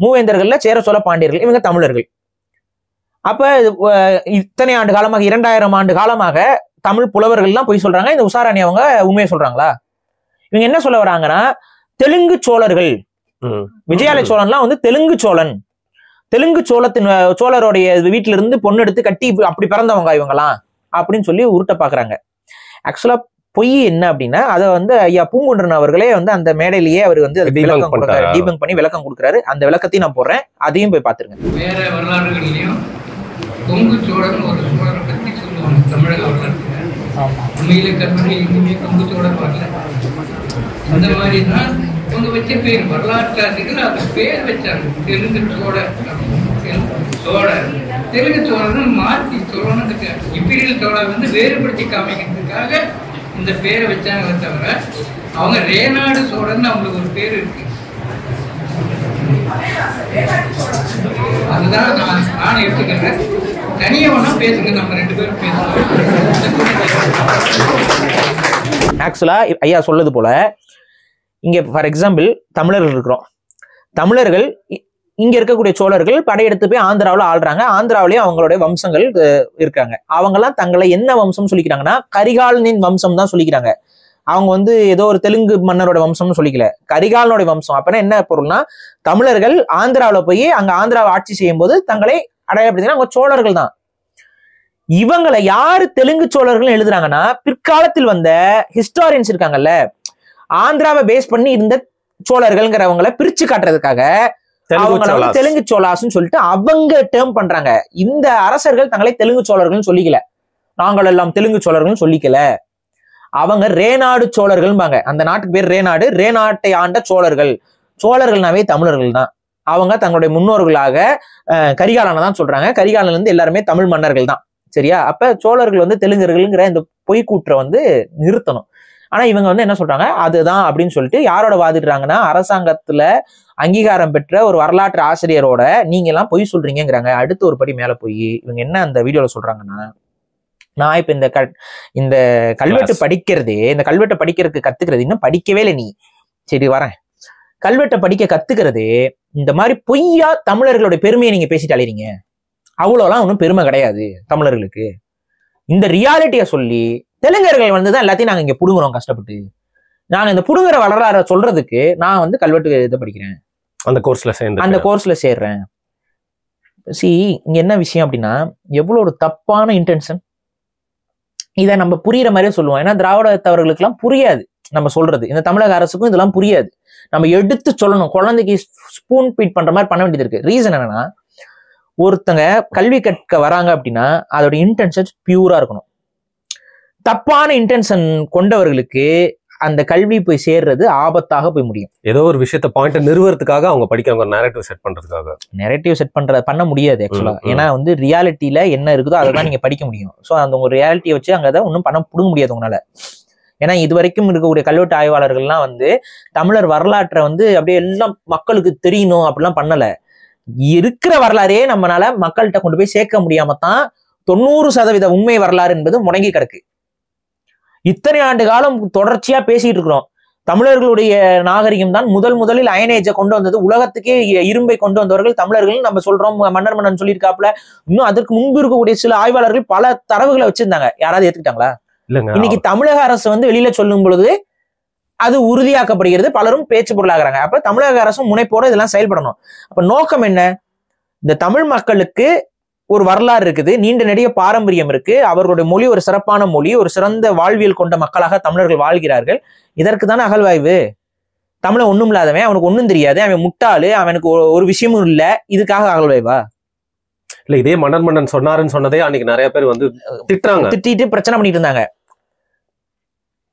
மூவேந்தர்கள்ல சேர சோழ பாண்டியர்கள், இவங்க தமிழர்கள். அப்ப இத்தனை ஆண்டு காலமாக 2000 ஆண்டு காலமாக தமிழ் புலவர்கள்லாம் போய் சொல்றாங்க. இந்த உஷாராணி அவங்க உண்மையை சொல்றாங்களா? இவங்க என்ன சொல்ல வராங்கன்னா, தெலுங்கு சோழர்கள், விஜயாலய சோழன்லாம் வந்து தெலுங்கு சோழன், தெலுங்கு சோழருடைய வீட்டுல இருந்து பொண்ணு எடுத்து கட்டி அப்படி பிறந்தவங்க இவங்கலாம் அப்படின்னு சொல்லி உருட்ட பாக்குறாங்க. ஆக்சுவலா பொய் என்ன அப்படின்னா, அதை வந்து ஐயா பூங்குன்றன் அவர்களே வந்து அந்த மேடையிலேயே அவர் வந்து டீபங்க் பண்ணி விளக்கம் கொடுக்குறாரு. அந்த விளக்கத்தையும் நான் போடுறேன், அதையும் போய் பாத்துருங்க. வேற வரலாறுகள்லயும் கொங்கு சோழன் ஒரு சோழரை பத்தி சொல்லுவாங்க தமிழக வரலாற்றுல. உண்மையில கற்பனை எங்குமே கொங்கு சோழன் வரல. அந்த மாதிரி தான் அவங்க வச்ச பேர் வரலாற்றாசிகள் அது பேர் வச்சாங்க. தெலுங்கு சோழர், சோழர் தெலுங்கு சோழன் மாற்றி சொல்லணும்னு இம்பீரியல் சோழர் வந்து வேறுபடுத்தி காமிக்கிறதுக்காக இந்த பேரை வச்சாங்க. தவிர அவங்க ரேநாடு சோழர்னு அவங்களுக்கு ஒரு பேர் இருக்கு. அதுதான் நான் எடுத்துக்கிறேன். தனியா வேணா பேசுங்க, நம்ம 2 பேரும் பேசலாம். ஆக்சுவலா ஐயா சொல்லது போல இங்க ஃபார் எக்ஸாம்பிள் தமிழர்கள் இருக்கிறோம். தமிழர்கள் இங்க இருக்கக்கூடிய சோழர்கள் படையெடுத்து போய் ஆந்திராவில் ஆள்றாங்க. ஆந்திராவிலேயும் அவங்களுடைய வம்சங்கள் இருக்காங்க. அவங்கெல்லாம் தங்களை என்ன வம்சம் சொல்லிக்கிறாங்கன்னா, கரிகாலனின் வம்சம் தான் சொல்லிக்கிறாங்க. அவங்க வந்து ஏதோ ஒரு தெலுங்கு மன்னரோட வம்சம்னு சொல்லிக்கல, கரிகாலனுடைய வம்சம். அப்பனா என்ன பொருள்னா, தமிழர்கள் ஆந்திராவில் போய் அங்க ஆந்திராவை ஆட்சி செய்யும் போது தங்களை அடையாளப்படுத்தினா அவங்க சோழர்கள் தான். இவங்களை யாரு தெலுங்கு சோழர்கள் எழுதுறாங்கன்னா, பிற்காலத்தில் வந்த ஹிஸ்டாரியன்ஸ் இருக்காங்கல்ல, ஆந்திராவை பேஸ் பண்ணி இருந்த சோழர்கள்ங்கிறவங்களை பிரிச்சு காட்டுறதுக்காக அவங்க தெலுங்கு சோழாஸ்ன்னு சொல்லிட்டு அவங்க டேர்ம் பண்றாங்க. இந்த அரசர்கள் தங்களை தெலுங்கு சோழர்கள் சொல்லிக்கல, நாங்கள் எல்லாம் தெலுங்கு சோழர்கள் சொல்லிக்கல. அவங்க ரேநாடு சோழர்கள்பாங்க. அந்த நாட்டுக்கு பேர் ரேநாடு. ரேநாட்டை ஆண்ட சோழர்கள். சோழர்கள்னாவே தமிழர்கள் தான். அவங்க தங்களுடைய முன்னோர்களாக கரிகாலனை தான் சொல்றாங்க. கரிகாலன்ல இருந்து எல்லாருமே தமிழ் மன்னர்கள் தான். சரியா? அப்ப சோழர்கள் வந்து தெலுங்கர்கள்ங்கிற இந்த பொய்க்கூற்றை வந்து நிறுத்தணும். ஆனா இவங்க வந்து என்ன சொல்றாங்க, அதுதான் அப்படின்னு சொல்லிட்டு யாரோட வாதிடுறாங்கன்னா, அரசாங்கத்துல அங்கீகாரம் பெற்ற ஒரு வரலாற்று ஆசிரியரோட நீங்க எல்லாம் பொய் சொல்றீங்கிறாங்க. அடுத்து ஒரு படி மேல போய் இவங்க என்ன அந்த வீடியோல சொல்றாங்கன்னா, நான் இப்ப இந்த கல்வெட்டு படிக்கிறதே, இந்த கல்வெட்டை படிக்கிறதுக்கு கத்துக்கிறது, இன்னும் படிக்கவே இல்லை நீ, சரி வரேன், கல்வெட்டை படிக்க கத்துக்கிறது இந்த மாதிரி பொய்யா தமிழர்களுடைய பெருமையை நீங்க பேசிட்டு அலைறீங்க. அவ்வளோலாம் ஒன்றும் பெருமை கிடையாது தமிழர்களுக்கு. இந்த ரியாலிட்டியை சொல்லி தெலுங்கர்கள் வந்துதான் எல்லாத்தையும் நாங்க இங்க புடுங்குறோம் கஷ்டப்பட்டு. நாங்க இந்த புடுங்குற வரலாறு சொல்றதுக்கு நான் வந்து கல்வெட்டு இதை படிக்கிறேன், அந்த கோர்ஸ்ல சேர்றேன். இங்க என்ன விஷயம் அப்படின்னா, எவ்வளவு ஒரு தப்பான இன்டென்ஷன். இதை நம்ம புரியுற மாதிரியே சொல்லுவோம். ஏன்னா திராவிடத்தவர்களுக்கு எல்லாம் புரியாது நம்ம சொல்றது. இந்த தமிழக அரசுக்கும் இதெல்லாம் புரியாது. நம்ம எடுத்து சொல்லணும். குழந்தைக்கு ஸ்பூன் ஃபீட் பண்ற மாதிரி பண்ண வேண்டியது இருக்கு. ரீசன் என்னன்னா, ஒருத்தங்க கல்வி கற்க வராங்க அப்படின்னா அதோட இன்டென்ஷன் பியூரா இருக்கணும். தப்பான இன்டென்ஷன் கொண்டவர்களுக்கு அந்த கல்வி போய் சேர்றது ஆபத்தாக போய் முடியும். ஏதோ ஒரு விஷயத்த பாயிண்ட் நிறுவறதுக்காக அவங்க படிக்கிறவங்க நேரேட்டிவ் செட் பண்றதுக்காக. நேரேட்டிவ் செட் பண்ண முடியாது ஆக்சுவலா. ஏன்னா வந்து ரியாலிட்டியில என்ன இருக்குதோ அதை தான் நீங்க படிக்க முடியும். ஸோ அந்த உங்க ரியாலிட்டியை வச்சு அங்கே தான் ஒன்றும் பண்ண புடுங்க முடியாது உங்களால. ஏன்னா இது வரைக்கும் இருக்கக்கூடிய கல்வெட்டு ஆய்வாளர்கள்லாம் வந்து தமிழர் வரலாற்றை வந்து அப்படியே எல்லாம் மக்களுக்கு தெரியணும் அப்படிலாம் பண்ணல. இருக்கிற வரலாறே நம்மளால மக்கள்கிட்ட கொண்டு போய் சேர்க்க முடியாம தான் 90% உண்மை வரலாறு என்பது முடங்கி கிடக்கு. இத்தனை ஆண்டு காலம் தொடர்ச்சியா பேசிட்டு இருக்கிறோம். தமிழர்களுடைய நாகரிகம் தான் முதலில் அயனேஜை கொண்டு வந்தது. உலகத்துக்கே இரும்பை கொண்டு வந்தவர்கள் தமிழர்கள் நம்ம சொல்றோம். மன்னன் சொல்லியிருக்காப்புல. இன்னும் அதற்கு முன்பு இருக்கக்கூடிய சில ஆய்வாளர்கள் பல தரவுகளை வச்சிருந்தாங்க. யாராவது ஏத்துக்கிட்டாங்களா? இன்னைக்கு தமிழக அரசு வந்து வெளியில சொல்லும் பொழுது அது உறுதியாக்கப்படுகிறது. பலரும் பேச்சு பொருளாகிறாங்க. அப்ப தமிழக அரசும் முனைப்போட இதெல்லாம் செயல்படணும். அப்ப நோக்கம் என்ன? இந்த தமிழ் மக்களுக்கு ஒரு வரலாறு இருக்குது, நீண்ட நெடிய பாரம்பரியம் இருக்கு, அவர்களுடைய மொழி ஒரு சிறப்பான மொழி, ஒரு சிறந்த வாழ்வியல் கொண்ட மக்களாக தமிழர்கள் வாழ்கிறார்கள். இதற்கு தானே அகழ்வாய்வு. தமிழை ஒண்ணும் இல்லாதவன், அவனுக்கு ஒண்ணும் தெரியாது, அவன் முட்டாளு, அவனுக்கு ஒரு விஷயமும் இல்லை, இதுக்காக அகழ்வாய்வா? இல்ல இதே மன்னன் சொன்னாருன்னு சொன்னதே அன்னைக்கு நிறைய பேர் வந்து திட்டிட்டு பிரச்சனை பண்ணிட்டு இருந்தாங்க.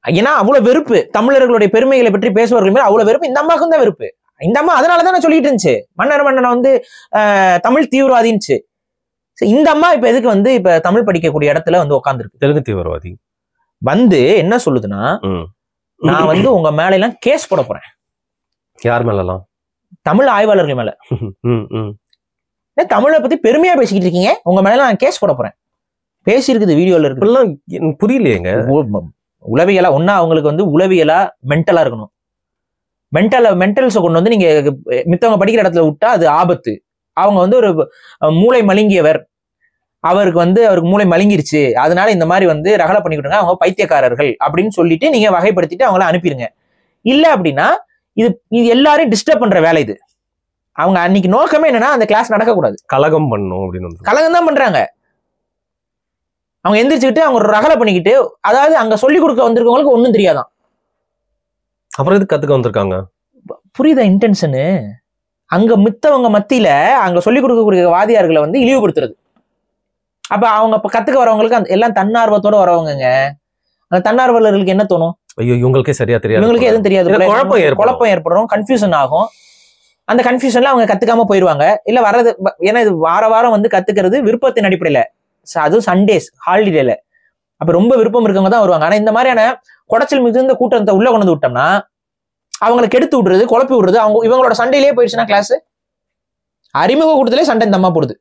ஏன்னா அவ்வளவு வெறுப்பு, தமிழர்களுடைய பெருமைகளை பற்றி பேசுவார்கள் மேல அவ்வளவு வெறுப்பு. இந்த அம்மாவுக்கும் தான் வெறுப்பு. இந்த அம்மா அதனாலதான் சொல்லிட்டு இருந்துச்சு, மன்னனை வந்து தமிழ் தீவிரவாதின்னுச்சு. இந்த அம்மா இப்ப எதுக்கு வந்து இப்ப தமிழ் படிக்கக்கூடிய இடத்துல வந்து உட்காந்துருக்கு? தெலுங்கு தீவிரவாதி வந்து என்ன சொல்லுதுன்னா, நான் வந்து உங்க மேல எல்லாம் கேஸ் போட போறேன். யார் மேலாம்? தமிழ் ஆய்வாளர்கள் மேல. தமிழை பத்தி பெருமையா பேசிக்கிட்டு இருக்கீங்க, உங்க மேல நான் கேஸ் போட போறேன். பேசி இருக்குது, வீடியோல இருக்கு. புரியலையேங்க. உளவியலா ஒன்னா அவங்களுக்கு வந்து உளவியலா மென்டலா இருக்கணும். மென்டல்ஸை கொண்டு வந்து நீங்க மித்தவங்க படிக்கிற இடத்துல விட்டா அது ஆபத்து. அவங்க வந்து ஒரு மூளை மழுங்கியவர், அவருக்கு மூளை மழுங்கிருச்சு, அதனால இந்த மாதிரி வந்து ரகலை பண்ணிக்கிட்டுங்க, அவங்க பைத்தியக்காரர்கள் அப்படின்னு சொல்லிட்டு நீங்க வகைப்படுத்திட்டு அவங்கள அனுப்பிடுங்க. இல்ல அப்படின்னா இது எல்லாரையும் டிஸ்டர்ப் பண்ற வேலை இது. அவங்க அன்னைக்கு நோக்கமே என்னன்னா அந்த கிளாஸ் நடக்கக்கூடாது, கலகம் பண்ணும் அப்படின்னு. கலகம் தான் பண்றாங்க. அவங்க எந்திரிச்சுக்கிட்டு அவங்க ரகலை பண்ணிக்கிட்டு, அதாவது அங்க சொல்லிக் கொடுக்க வந்திருக்கவங்களுக்கு ஒன்றும் தெரியாதான், அப்புறம் எதுக்கு கத்துக்க வந்திருக்காங்க? புரியுதா இன்டென்ஷனு? அங்க மித்தவங்க மத்தியில அங்க சொல்லிக் கொடுக்கக்கூடிய வாதியார்களை வந்து இழிவுபடுத்துறது. அப்ப அவங்க இப்ப கத்துக்க வரவங்களுக்கு எல்லாம் தன்னார்வத்தோட வரவங்க. அந்த தன்னார்வலர்களுக்கு என்ன தோணும்? ஐயோ இவங்களுக்கே சரியா தெரியாது, இவங்களுக்கே எதுவும் தெரியாது, குழப்பம் ஏற்படும், கன்ஃபியூஷன் ஆகும். அந்த கன்ஃபியூஷன்ல அவங்க கத்துக்காம போயிடுவாங்க. இல்ல வர்றது, ஏன்னா இது வாரம் வந்து கத்துக்கிறது விருப்பத்தின் அடிப்படையில, அதுவும் சண்டேஸ் ஹாலிடேல. அப்ப ரொம்ப விருப்பம் இருக்கவங்க தான் வருவாங்க. ஆனா இந்த மாதிரியான குடைச்சல் மிகுந்த கூட்டத்தை உள்ள கொண்டு விட்டோம்னா அவங்களை கெடுத்து விடுறது, குழப்பி விடுறது. அவங்க இவங்களோட சண்டையிலேயே போயிடுச்சுன்னா கிளாஸ் அறிமுக கூட்டத்திலே சண்டை இந்த அம்மா போடுது.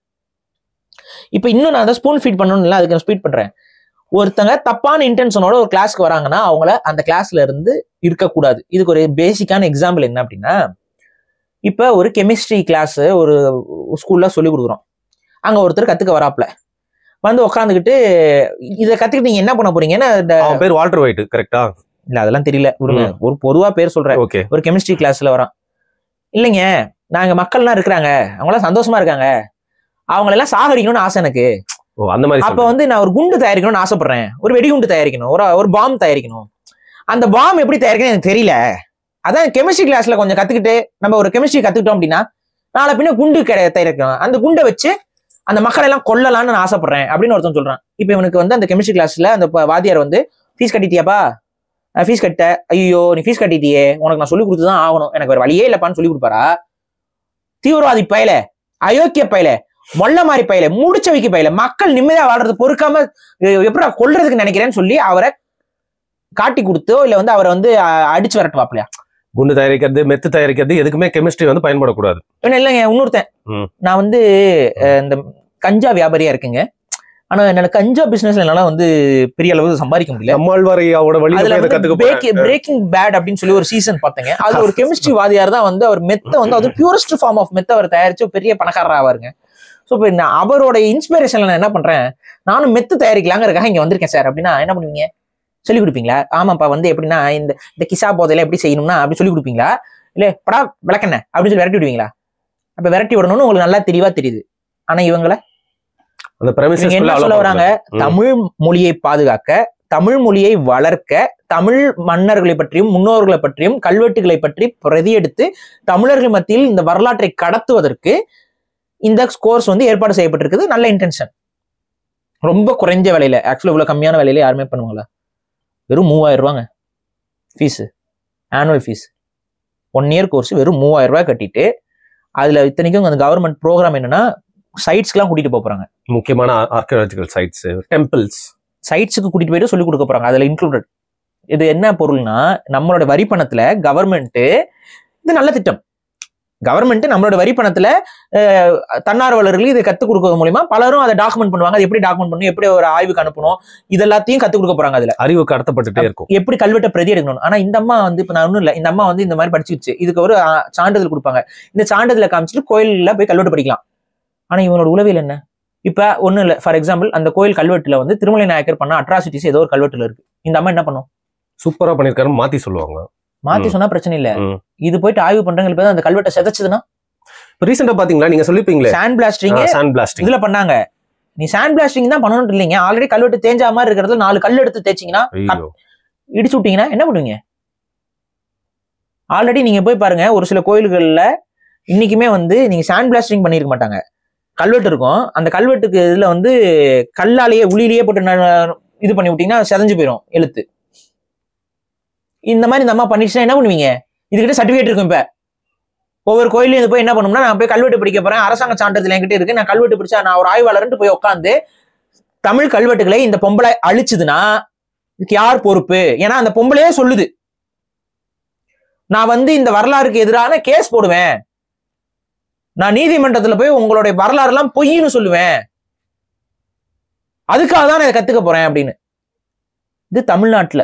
இப்ப இன்னும் நான் அதை ஸ்பூன் ஃபீட் பண்ணணும் இல்லை, அதுக்கு நான் ஸ்பீட் பண்றேன். ஒருத்தங்க தப்பான இன்டென்ஷனோட ஒரு கிளாஸ்க்கு வராங்கன்னா அவங்கள அந்த கிளாஸ்ல இருந்து இருக்கக்கூடாது. இதுக்கு ஒரு பேசிக்கான எக்ஸாம்பிள் என்ன அப்படின்னா, இப்ப ஒரு கெமிஸ்ட்ரி கிளாஸ் ஒரு ஸ்கூல்ல சொல்லி கொடுக்குறோம். அங்க ஒருத்தர் கத்துக்க வராப்ல வந்து உட்காந்துக்கிட்டு இதை கத்துக்கிட்டு நீங்க என்ன பண்ண போறீங்கன்னா, பேர் வால்டர் ஒயிட் கரெக்டா? இல்ல அதெல்லாம் தெரியல, விடுங்க. ஒரு பொதுவா பேர் சொல்றேன். ஒரு கெமிஸ்ட்ரி கிளாஸ்ல வரான். இல்லைங்க, நாங்க மக்கள்லாம் இருக்கிறாங்க, அவங்களாம் சந்தோஷமா இருக்காங்க, அவங்களெல்லாம் சாகடிக்கணும்னு ஆசை எனக்கு. அந்த மாதிரி அப்ப வந்து நான் ஒரு குண்டு தயாரிக்கணும்னு ஆசைப்படுறேன், ஒரு வெடிகுண்டு தயாரிக்கணும், ஒரு பாம் தயாரிக்கணும். அந்த பாம் எப்படி தயாரிக்கணும் எனக்கு தெரியல. அதான் கெமிஸ்ட்ரி கிளாஸ்ல கொஞ்சம் கத்துக்கிட்டு நம்ம ஒரு கெமிஸ்ட்ரி கத்துக்கிட்டோம் அப்படின்னா நாளை பின்ன குண்டு தயாரிக்கணும், அந்த குண்டை வச்சு அந்த மக்களை எல்லாம் கொல்லலாம்னு நான் ஆசைப்படுறேன் அப்படின்னு ஒருத்தன் சொல்றான். இப்ப இவனுக்கு வந்து அந்த கெமிஸ்ட்ரி கிளாஸ்ல அந்த வாத்தியார் வந்து ஃபீஸ் கட்டிட்டியாப்பா, ஃபீஸ் கட்ட, ஐயோ நீ ஃபீஸ் கட்டிட்டியே, உனக்கு நான் சொல்லி கொடுத்துதான் ஆகணும், எனக்கு வேற வழியே இல்லப்பான்னு சொல்லி கொடுப்பாரா? தீவிரவாதி பயில, அயோக்கிய பயில, மொல்ல மாதிரி பயில, முடிச்ச வைக்க பயில, மக்கள் நிம்மதியா வாழ்றது பொறுக்காம எப்படி கொல்றதுக்கு நினைக்கிறேன்னு சொல்லி அவரை காட்டி கொடுத்தோ இல்ல வந்து அவரை வந்து அடிச்சு விரட்டுவாப்லையா? குண்டு தயாரிக்கிறது, மெத்து தயாரிக்கிறது எதுக்குமே கெமிஸ்ட்ரி வந்து பயன்படக்கூடாது. இல்லைங்க, இன்னொருத்தன், நான் வந்து இந்த கஞ்சா வியாபாரியா இருக்குங்க, ஆனா என்னால கஞ்சா பிசினஸ்ல என்னால வந்து பெரிய அளவு சம்பாதிக்க முடியல. பிரேக்கிங் பேட் அப்படின்னு சொல்லி ஒரு சீசன் பார்த்தேங்க. அது ஒரு கெமிஸ்ட்ரி வாதியார் தான் வந்து அவர் மெத்த வந்து அது பியூரஸ்ட் ஃபார்ம் ஆஃப் மெத்த அவர் தயாரிச்சு பெரிய பணக்காரர் ஆவாருங்க. ஸோ இப்போ நான் அவரோட இன்ஸ்பிரேஷன்ல நான் என்ன பண்றேன், நானும் மெத்து தயாரிக்கலாங்கிறதுக்காக இங்க வந்திருக்கேன் சார் அப்படின்னா என்ன பண்ணுவீங்க? சொல்லிக் கொடுப்பீங்களா? ஆமாப்பா வந்து எப்படின்னா இந்த கிசா போதையில எப்படி செய்யணும்னா அப்படி சொல்லிக் கொடுப்பீங்களா? இல்ல படா விளக்கண்ண அப்படின்னு சொல்லி விரட்டி விடுவீங்களா? அப்ப விரட்டி விடணும்னு உங்களுக்கு நல்லா தெளிவா தெரியுது. ஆனா இவங்களை என்ன சொல்ல வராங்க? தமிழ் மொழியை பாதுகாக்க, தமிழ் மொழியை வளர்க்க, தமிழ் மன்னர்களை பற்றியும் முன்னோர்களை பற்றியும் கல்வெட்டுகளை பற்றி பிரதி எடுத்து தமிழர்கள் மத்தியில் இந்த வரலாற்றை கடத்துவதற்கு இந்த கோர்ஸ் வந்து ஏற்பாடு செய்யப்பட்டிருக்குது. நல்ல இன்டென்ஷன், ரொம்ப குறைஞ்ச விலையில. ஆக்சுவலி இவ்வளவு கம்மியான விலையில யாருமே பண்ணுவாங்களா? வெறும் 3000 ரூபாங்க fees, annual fees. 1 year course வெறும் 3000 ரூபாய் கட்டிட்டு, அதுல இத்தனைக்கும் அந்த கவர்மெண்ட் ப்ரோக்ராம் என்னன்னா சைட்ஸ்க்குலாம் கூட்டிட்டு போறாங்க. முக்கியமான ஆர்கியாலஜிக்கல் சைட்ஸ், டெம்பிள்ஸ், சைட்ஸுக்கு கூட்டிட்டு போயிட்டு சொல்லி கொடுக்க போறாங்க. அதுல இன்க்ளூடட். இது என்ன பொருள்னா, நம்மளோட வரி பணத்துல கவர்மெண்ட், இது நல்ல திட்டம், கவர்மெண்ட் நம்மளோட வரி பணத்துல தன்னார்வலர்களுக்கு இதை கத்துக் கொடுக்கறது மூலியமா பலரும் அதை டாக்குமெண்ட் பண்ணுவாங்க. அது எப்படி டாக்குமெண்ட் பண்ணணும், எப்படி ஒரு ஆய்வுக்கு அனுப்பணும், இதெல்லாத்தையும் கத்துக் கொடுக்க போறாங்க. அதுல அறிவு கடத்தப்பட்டுட்டே இருக்கும், எப்படி கல்வெட்டை பிரதி எடுக்கணும். ஆனா இந்த அம்மா வந்து இப்ப நான் ஒன்றும் இல்லை, இந்த அம்மா வந்து இந்த மாதிரி படிச்சுச்சு, இதுக்கு ஒரு சான்றிதழ் கொடுப்பாங்க. இந்த சான்றிதழை காமிச்சிட்டு கோயில்ல போய் கல்வெட்டு படிக்கலாம். ஆனா இவங்களோட உளவியல் என்ன? இப்ப ஒண்ணும் இல்லை, ஃபார் எக்ஸாம்பிள் அந்த கோயில் கல்வெட்டுல வந்து திருமலை நாயக்கர் பண்ண அட்ராசிட்டிஸ் ஏதோ ஒரு கல்வெட்டுல இருக்கு. இந்த அம்மா என்ன பண்ணும்? சூப்பரா பண்ணிருக்காரு மாத்தி சொல்லுவாங்க. மாத்தி சொன்னா பிரச்சனை இல்ல, இது போயிட்டு ஆய்வு பண்றவங்க அந்த கல்வெட்டை செதைச்சதுன்னா ரீசெண்டா பாத்தீங்களா, நீங்க சொல்லிப்பீங்களே சாண்ட் பிளாஸ்டிங் இதுல பண்ணாங்க. நீ சாண்ட் பிளாஸ்டிங் தான் பண்ணணும் இல்லைங்க, ஆல்ரெடி கல்வெட்டு தேஞ்சா மாதிரி இருக்கிறதுல 4 கல் எடுத்து தேய்ச்சிங்கன்னா இடிச்சு விட்டீங்கன்னா என்ன பண்ணுவீங்க? ஆல்ரெடி நீங்க போய் பாருங்க, ஒரு சில கோயில்கள்ல இன்னைக்குமே வந்து நீங்க சாண்ட் பிளாஸ்டிங் பண்ணிருக்க மாட்டாங்க, கல்வெட்டு இருக்கும். அந்த கல்வெட்டுக்கு இதுல வந்து கல்லாலேயே உளியிலேயே போட்டு இது பண்ணி விட்டீங்கன்னா செதஞ்சு போயிடும் எழுத்து. இந்த மாதிரி இந்த அம்மா பண்ணிடுச்சுன்னா என்ன பண்ணுவீங்க? இதுகிட்ட சர்டிபிகேட் இருக்கும். இப்ப ஒவ்வொரு கோயிலையும் இது போய் என்ன பண்ணும்னா, நான் போய் கல்வெட்டு பிடிக்க போறேன், அரசாங்க சான்றிதழ் என்கிட்ட இருக்கு, நான் கல்வெட்டு பிடிச்சா நான் ஒரு ஆய்வாளர்ன்ட்டு போய் உட்காந்து தமிழ் கல்வெட்டுகளை இந்த பொம்பளை அழிச்சுதுன்னா இதுக்கு யார் பொறுப்பு? ஏன்னா அந்த பொம்பளையே சொல்லுது, நான் வந்து இந்த வரலாறுக்கு எதிரான கேஸ் போடுவேன், நான் நீதிமன்றத்துல போய் உங்களுடைய வரலாறு எல்லாம் பொய்ன்னு சொல்லுவேன், அதுக்காக தான் நான் கத்துக்க போறேன் அப்படின்னு. இது தமிழ்நாட்டுல.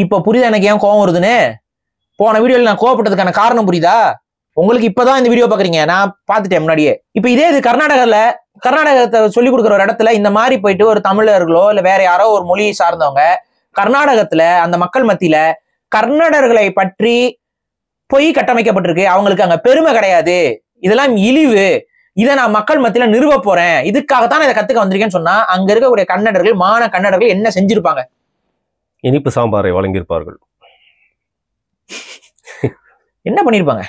இப்ப புரியுதா எனக்கு ஏன் கோவம் வருதுன்னு? போன வீடியோல நான் கோவப்பட்டதுக்கான காரணம் புரியுதா? உங்களுக்கு இப்பதான் இந்த வீடியோ பாக்குறீங்க, நான் பார்த்துட்டேன் முன்னாடியே. இப்ப இதே இது கர்நாடகத்தை சொல்லிக் கொடுக்குற ஒரு இடத்துல இந்த மாதிரி போயிட்டு ஒரு தமிழர்களோ இல்ல வேற யாரோ ஒரு மொழியை சார்ந்தவங்க கர்நாடகத்துல அந்த மக்கள் மத்தியில கர்நாடகர்களை பற்றி பொய் கட்டமைக்கப்பட்டிருக்கு, அவங்களுக்கு அங்க பெருமை கிடையாது, இதெல்லாம் இழிவு, இதை நான் மக்கள் மத்தியில நிறுவ போறேன், இதுக்காகத்தான் இதை கத்துக்க வந்திருக்கேன்னு சொன்னா அங்க இருக்கக்கூடிய கன்னடர்கள், மான கன்னடர்கள் என்ன செஞ்சிருப்பாங்க? இனிப்பு சாம்பாரை வழங்கியிருப்பார்கள். என்ன பண்ணிருப்பாங்க?